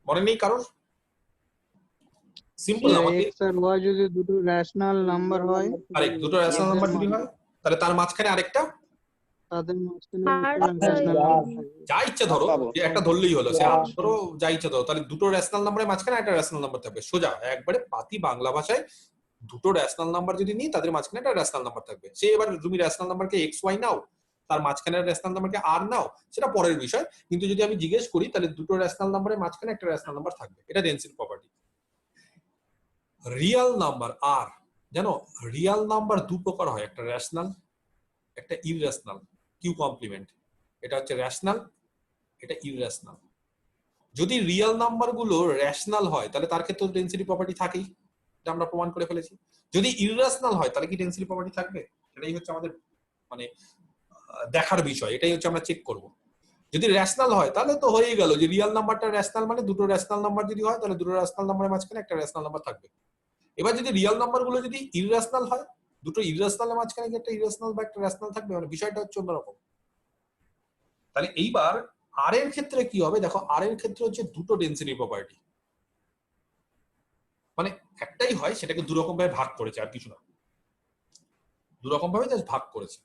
মনে নেই কারোর? সিম্পল না, আমাদের x আর y যদি দুটো রেশনাল নাম্বার হয়, কারেক্ট, দুটো রেশনাল নাম্বার যদি হয় তাহলে তার মাঝখানে আরেকটা তাদের মাঝখানে আর রেশনাল নাম্বার যা ইচ্ছা ধরো, যে একটা ধরলেই হলো, সে ধরো যা ইচ্ছা ধরো, তাহলে দুটো রেশনাল নাম্বারের মাঝখানে একটা রেশনাল নাম্বার থাকবে, সোজা একবারে পাতি বাংলা ভাষায় দুটো রেশনাল নাম্বার যদি নিই তাদের মাঝখানে একটা রেশনাল নাম্বার থাকবে। সে এবার তুমি রেশনাল নাম্বারকে এক্স ওয়াই নাও, তার মাঝখানে রেশনাল নাম্বারকে আর নাও, সেটা পরের বিষয়, কিন্তু যদি আমি জিজ্ঞেস করি তাহলে দুটো রেশনাল নাম্বারের মাঝখানে একটা রেশনাল নাম্বার থাকবে, এটা ডেনসিটি প্রপার্টি। রিয়াল নাম্বার আর, জানো রিয়াল নাম্বার দু প্রকার হয়, একটা রেশনাল একটা ইররেশনাল, কিউ কমপ্লিমেন্ট, এটা হচ্ছে রেশনাল, এটা ইররেশনাল। যদি রিয়েল নাম্বার গুলো রেশনাল হয় তাহলে তার ক্ষেত্রে ডেনসিটি প্রপার্টি থাকেই, এটা আমরা প্রমাণ করে ফেলেছি। যদি ইররেশনাল হয় তাহলে কি ডেনসিটি প্রপার্টি থাকবে? এটাই হচ্ছে আমাদের মানে দেখার বিষয়, এটাই হচ্ছে আমরা চেক করব। যদি রেশনাল হয় তাহলে তো হয়েই গেল, যে রিয়েল নাম্বারটা রেশনাল মানে দুটো রেশনাল নাম্বার যদি হয় তাহলে দুটো রেশনাল নাম্বারের মাঝখানে একটা রেশনাল নাম্বার থাকবে। এবার যদি রিয়েল নাম্বার গুলো যদি ইররেশনাল হয়, দুটো ইররেশনালের মাঝখানে কি একটা ইররেশনাল বা একটা রেশনাল থাকবে, মানে বিষয়টা হচ্ছে অন্যরকম। তাহলে এইবার আর এর ক্ষেত্রে কি হবে দেখো, আর এর ক্ষেত্রে হচ্ছে দুটো ডেনসিটি প্রপার্টি, মানে একটাই হয়, সেটাকে দুরকম ভাবে ভাগ করেছে, আর কিছু না, দুরকম ভাবে জাস্ট ভাগ করেছে।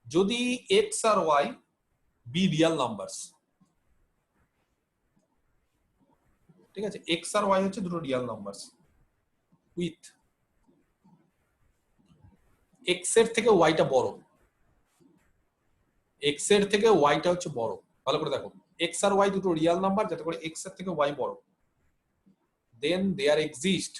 যদি এক্স আর ওয়াই বি রিয়াল নাম্বারস, ঠিক আছে, এক্স আর ওয়াই হচ্ছে দুটো রিয়াল নাম্বারস, উইথ এক্স এর থেকে ওয়াইটা বড়, এক্স এর থেকে ওয়াইটা হচ্ছে বড়, ভালো করে দেখো, এক্স আর ওয়াই দুটো রিয়াল নাম্বার যাতে করে এক্স এর থেকে ওয়াই বড়, দেন দেয়ার এক্সিস্ট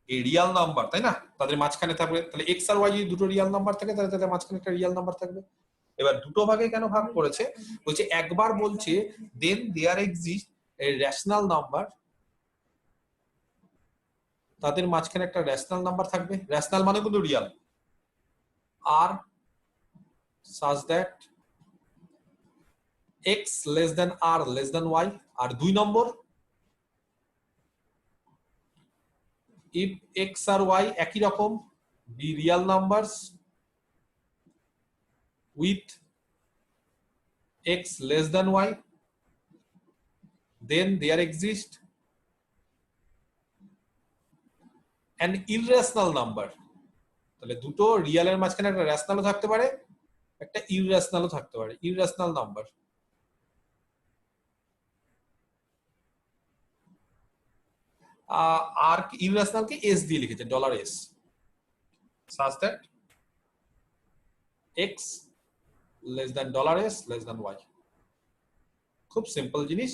এই রিয়াল নাম্বার, তাই না, তাদের মাঝখানে থাকবে। তাহলে এক্স আর ওয়াই যদি দুটো রিয়াল নাম্বার থাকে তাহলে তাদের মাঝখানে একটা রিয়াল নাম্বার থাকবে। এবার দুটো ভাগে কেন ভাগ করেছে বলছে, একবার বলছে then there exist a rational number, তাদের মাঝখানে একটা রেশনাল নাম্বার থাকবে, রেশনাল মানে কিন্তু রিয়াল, আর such that x less than r less than y, আর দুই নম্বর if x আর y একই রকম be real numbers with x less than y, then there exists an irrational number। তাহলে দুটো রিয়ালের মাঝখানে একটা রেশনালও থাকতে পারে, একটা ইররেশনালও থাকতে পারে, ইররেশনাল নাম্বার। আর ইররেশনাল কে এস দিয়ে লিখেছে, dollar S, such that x less than $s less than y। খুব সিম্পল জিনিস,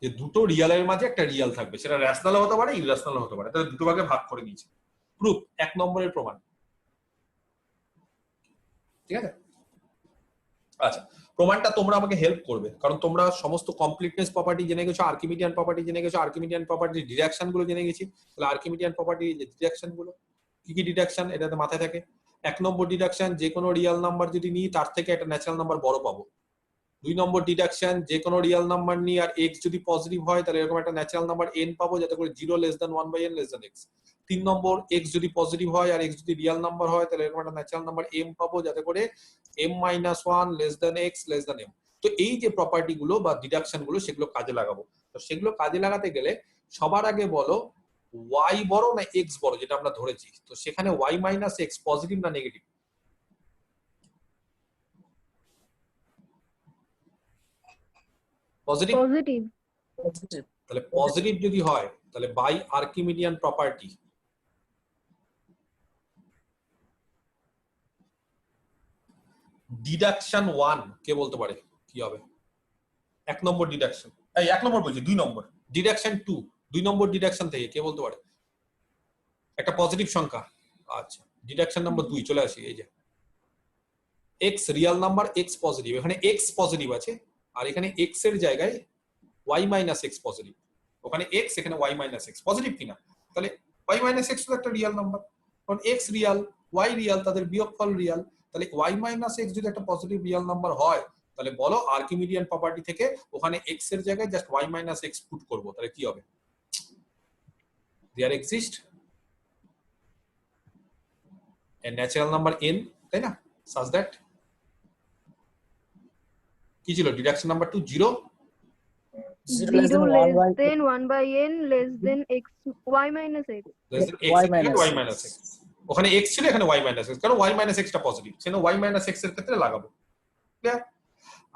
যে দুটো রিয়ালের মাঝে একটা রিয়াল থাকবে, সেটা রেশনাল হতে পারে ইররেশনাল হতে পারে, তাহলে দুটো ভাগে ভাগ করে দিয়েছে। প্রুফ, এক নম্বরের প্রমাণ, ঠিক আছে। আচ্ছা, প্রমাণটা তোমরা আমাকে হেল্প করবে, কারণ তোমরা সমস্ত কমপ্লিটনেস প্রপার্টি জেনে গেছো, আর্কিমিডিয়ান প্রপার্টি জেনে গেছো, আর্কিমিডিয়ান প্রপার্টির ডিডাকশন গুলো জেনে গেছি। তাহলে আর্কিমিডিয়ান প্রপার্টির যে ডিডাকশন গুলো, কি কি ডিডাকশন এটাতে মাথায় থাকে। এক নম্বর ডিডাকশন, যে কোনো রিয়াল নাম্বার যদি নিই তার থেকে একটা ন্যাচারাল নাম্বার বড় পাবো, 2 নম্বর ডিডাকশন, যে কোনো রিয়েল নাম্বার নিয়ে আর x যদি পজিটিভ হয় তাহলে এরকম একটা ন্যাচারাল নাম্বার n পাবো যাতে করে 0 less than 1/n less than x। 3 নম্বর x যদি পজিটিভ হয় আর x যদি রিয়েল নাম্বার হয় তাহলে এরকম একটা ন্যাচারাল নাম্বার m পাবো যাতে করে m-1 less than x less than m। তো এই যে প্রপার্টি গুলো বা ডিডাকশন গুলো সেগুলো কাজে লাগাবো। তো সেগুলো কাজে লাগাতে গেলে সবার আগে বলো y বড় না x বড়, যেটা আমরা ধরেছি। তো সেখানে y-x পজিটিভ না নেগেটিভ? পজিটিভ। পজিটিভ। তাহলে পজিটিভ যদি হয় তাহলে বাই আর্কিমিডিয়ান প্রপার্টি ডিডাকশন 1 কে বলতে পারে কি হবে? 1 নম্বর ডিডাকশন, এই 1 নম্বর বলছি 2 নম্বর ডিডাকশন 2, 2 নম্বর ডিডাকশন থেকে কে বলতে পারে একটা পজিটিভ সংখ্যা? আচ্ছা, ডিডাকশন নাম্বার 2 চলে আসি। এই যে x real number, x positive, এখানে x পজিটিভ আছে আর এখানে x এর জায়গায় y-x পজিটিভ, ওখানে x এখানে y-x পজিটিভ কিনা? তাহলে y-x তো একটা রিয়েল নাম্বার, কারণ x রিয়েল y রিয়েল, তাদের বিয়োগফল রিয়েল। তাহলে y-x যদি একটা পজিটিভ রিয়েল নাম্বার হয় তাহলে বলো আর্কিমিডিয়ান প্রপার্টি থেকে ওখানে x এর জায়গায় জাস্ট y-x পুট করব, তাহলে কি হবে? There exist a natural number n, তাই না? such that কি ছিল deduction number 2? 0 0 less than 1/n less than x y-x less than x y-x। ওখানে x ছিল, এখানে y-x, কারণ y-x টা পজিটিভ, সেজন্য y-x এর ক্ষেত্রে লাগাবো। ক্লিয়ার?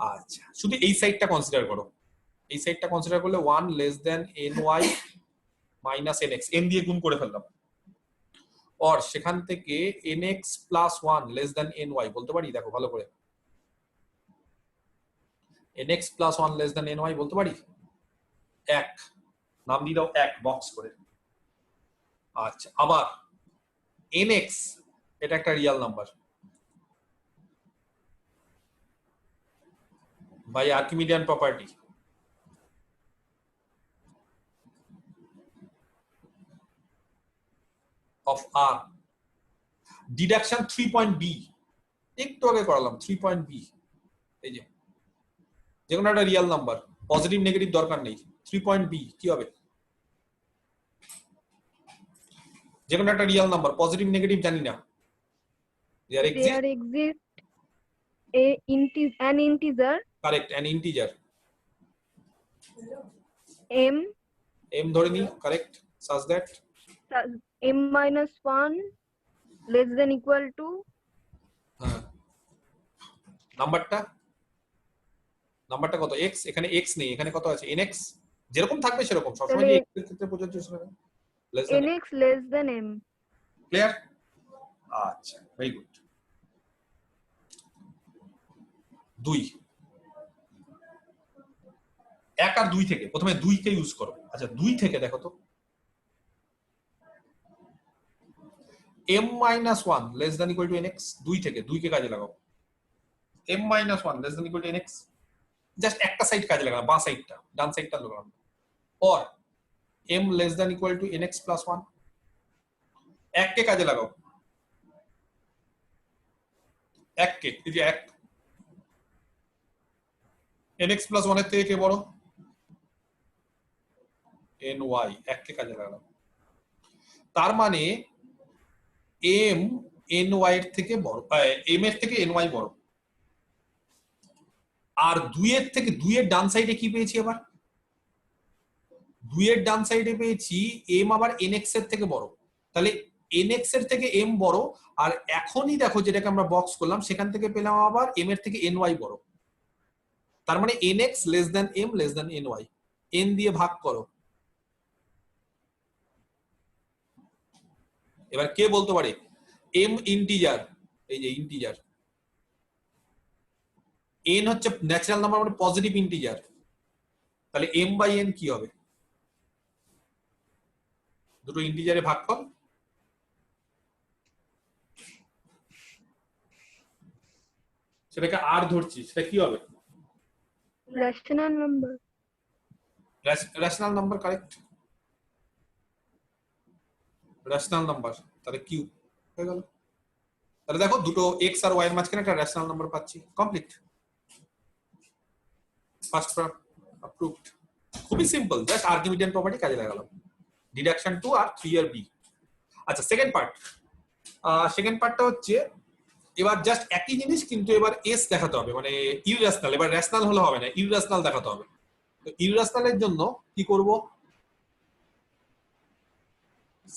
আচ্ছা, শুধু এই সাইডটা কনসিডার করো। এই সাইডটা কনসিডার করলে 1 less than ny minus nx, n দিয়ে গুণ করে ফেললাম, আর সেখান থেকে nx plus 1 less than ny বলতে পারি? দেখো ভালো করে, nx plus 1 less than ny বলতে পারি? 1 নাম দিয়ে দাও 1 বক্স করে। আচ্ছা, আবার nx এটা একটা real number, by Archimedean property of r deduction 3.b একটু আগে করালাম 3.b। এই যে যেকোনো একটা রিয়েল নাম্বার, পজিটিভ নেগেটিভ দরকার নেই, 3.b কি হবে? যেকোনো একটা রিয়েল নাম্বার, পজিটিভ নেগেটিভ জানি না। there there exists exists an integer correct an integer m m ধরে নি, correct, such that m-1 less than equal to হ্যাঁ নাম্বারটা কত? x, এখানে x নেই, এখানে কত আছে? nx, যেরকম থাকবে সেরকম সবসময় তাহলে x এর ক্ষেত্রে প্রযোজ্য ছিল না, less than nx less than m। Clear? আচ্ছা, ভেরি গুড। 2 1 আর 2 থেকে, প্রথমে 2 কে ইউজ করো। আচ্ছা, 2 থেকে দেখো তো m-1 less than equal to nx, 2 থেকে 2 কে কাজে লাগাও। m-1 less than equal to nx, just একটা সাইড কাজে লাগাও, বাঁ সাইডটা, ডান সাইডটা লাগাও। और m less than equal to nx plus 1, 1 কে কাজে লাগাও, 1 কে, এই যে 1 nx plus 1 এর থেকে কে বড়? ny, 1 কে কাজে লাগাও। তার মানে m ny এর থেকে বড়, m এর থেকে ny বড়। আর 2 এর থেকে, 2 এর ডান সাইডে কি পেয়েছি? আবার 2 এর ডান সাইডে পেয়েছি m আবার nx এর থেকে বড়, তাহলে nx এর থেকে m বড়। আর এখনই দেখো যেটাকে আমরা বক্স করলাম সেখান থেকে পেলাম আবার m এর থেকে ny বড়, তার মানে nx less than m less than ny, n দিয়ে ভাগ করো। এবার কে বলতে পারে m ইন্টিজার? এই যে ইন্টিজার, n হচ্ছে ন্যাচারাল নাম্বার মানে পজিটিভ ইন্টিজার, তাহলে m/n কি হবে? দুটো ইন্টিজারে ভাগ কর, সেটাকে r ধরছি, সেটা কি হবে? rational number rational number, correct, rational number, তাহলে কিউ হয়ে গেল। তাহলে দেখো দুটো x আর y এর মাঝখানে একটা রেশনাল নাম্বার পাচ্ছি, কমপ্লিট। First approved. খুবই সিম্পল, জাস্ট আর্কিমিডিয়ান প্রপার্টি কাজে লাগালাম। ডিডাকশন 2 আর 3 আর বি। আচ্ছা সেকেন্ড পার্টটা হচ্ছে এবার জাস্ট একই জিনিস কিন্তু এবার এস দেখাতে হবে, মানে ইররেশনাল। এবার রেশনাল হলে হবে না, ইররেশনাল দেখাতে হবে। তো ইররেশনালের জন্য কি করব?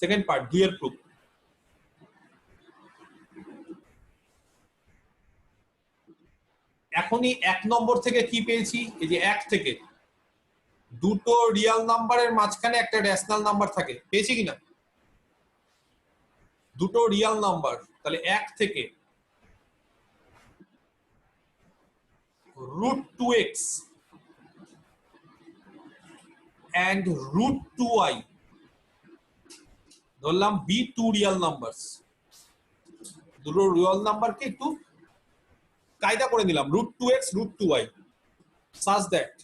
সেকেন্ড পার্ট 2 এর প্রুফ। এখনই 1 নম্বর থেকে কি পেয়েছি? এই যে 1 থেকে দুটো রিয়াল নাম্বারের মাঝখানে একটা রেশনাল নাম্বার থাকে, পেয়েছি কিনা? দুটো রিয়াল নাম্বার, তাহলে 1 থেকে √2x and √2y ধরলাম বি টু রিয়াল নাম্বারস। দুটো রিয়াল নাম্বারকে একটু কায়দা করে নিলাম, √2x √2y such that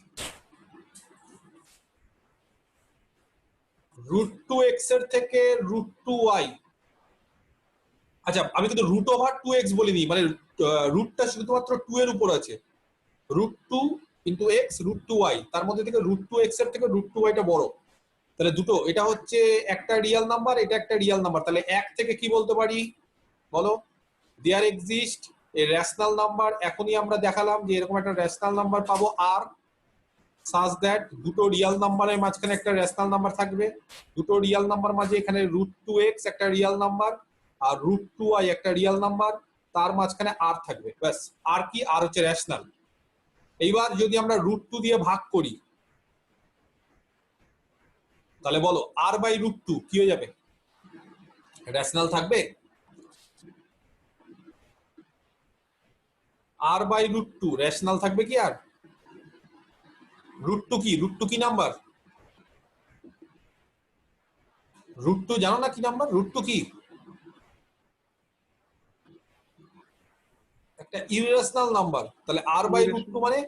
√2x এর থেকে √2y, আচ্ছা আমি কিন্তু √2x বলিনি, মানে রুটটা শুধুমাত্র 2 এর উপর আছে। √2 × x √2y, তার মধ্যে থেকে √2x এর থেকে √2y টা বড়। তাহলে দুটো, এটা হচ্ছে একটা রিয়াল নাম্বার, এটা একটা রিয়াল নাম্বার। তাহলে 1 থেকে কি বলতে পারি বলো? There exist a rational number. এখনই আমরা দেখালাম যে এরকম একটা রেশনাল নাম্বার পাবো আর, such that দুটো রিয়াল নাম্বারের মাঝখানে একটা রেশনাল নাম্বার থাকবে। দুটো রিয়াল নাম্বার মাঝে এখানে √2x একটা রিয়াল নাম্বার আর √2y একটা রিয়াল নাম্বার, তার মাঝখানে আর থাকবে। ব্যাস, আর কি? আর হচ্ছে রেশনাল। এইবার যদি আমরা √2 দিয়ে ভাগ করি তাহলে বলো r/√2 কি হয়ে যাবে? রেশনাল থাকবে? r/√2 রেশনাল থাকবে কি? আর √2 কি? √2 কি নাম্বার? √2 জানো না কি নাম্বার? √2 কি? একটা ইররেশনাল নাম্বার। তাহলে r/√2 মানে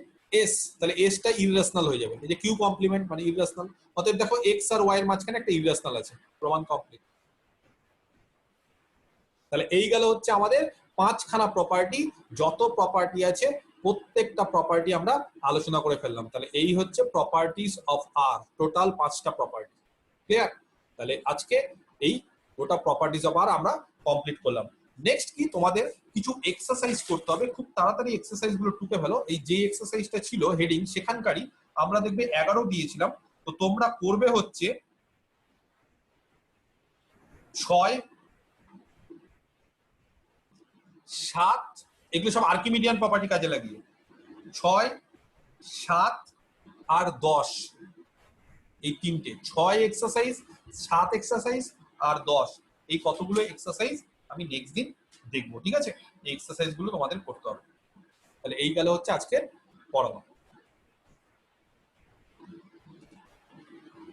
s, তাহলে s টা ইররেশনাল হয়ে যাবে। এই যে কিউ কমপ্লিমেন্ট মানে ইররেশনাল। অতএব দেখো x আর y এর মাঝখানে একটা ইররেশনাল আছে, প্রমাণ কমপ্লিট। তাহলে এই গেল হচ্ছে আমাদের 5খানা প্রপার্টি। যত প্রপার্টি আছে প্রত্যেকটা প্রপার্টি আমরা আলোচনা করে ফেললাম। তাহলে এই হচ্ছে প্রপার্টিজ অফ আর, টোটাল 5টা প্রপার্টি। ক্লিয়ার? তাহলে আজকে এই গোটা প্রপার্টিজ অফ আর আমরা কমপ্লিট করলাম। নেক্সট কি, তোমাদের কিছু এক্সারসাইজ করতে হবে। খুব তাড়াতাড়ি এক্সারসাইজ গুলো টুকে ফেলো। এই যে এক্সারসাইজটা ছিল হেডিং সেখানকারই আমরা দেখবে 11 দিয়েছিলাম। তো তোমরা করবে হচ্ছে 6, 7, এগুলো সব আর্কিমিডিয়ান প্রপার্টি কাজে লাগিয়ে 6, 7 আর 10, এই তিনটে 6 এক্সারসাইজ, 7 এক্সারসাইজ আর 10, এই কতগুলো এক্সারসাইজ আমি নেক্সট দিন দেখবো। ঠিক আছে? এই এক্সারসাইজ গুলো তোমাদের করতে হবে। তাহলে এই গেল হচ্ছে আজকে পড়ানো।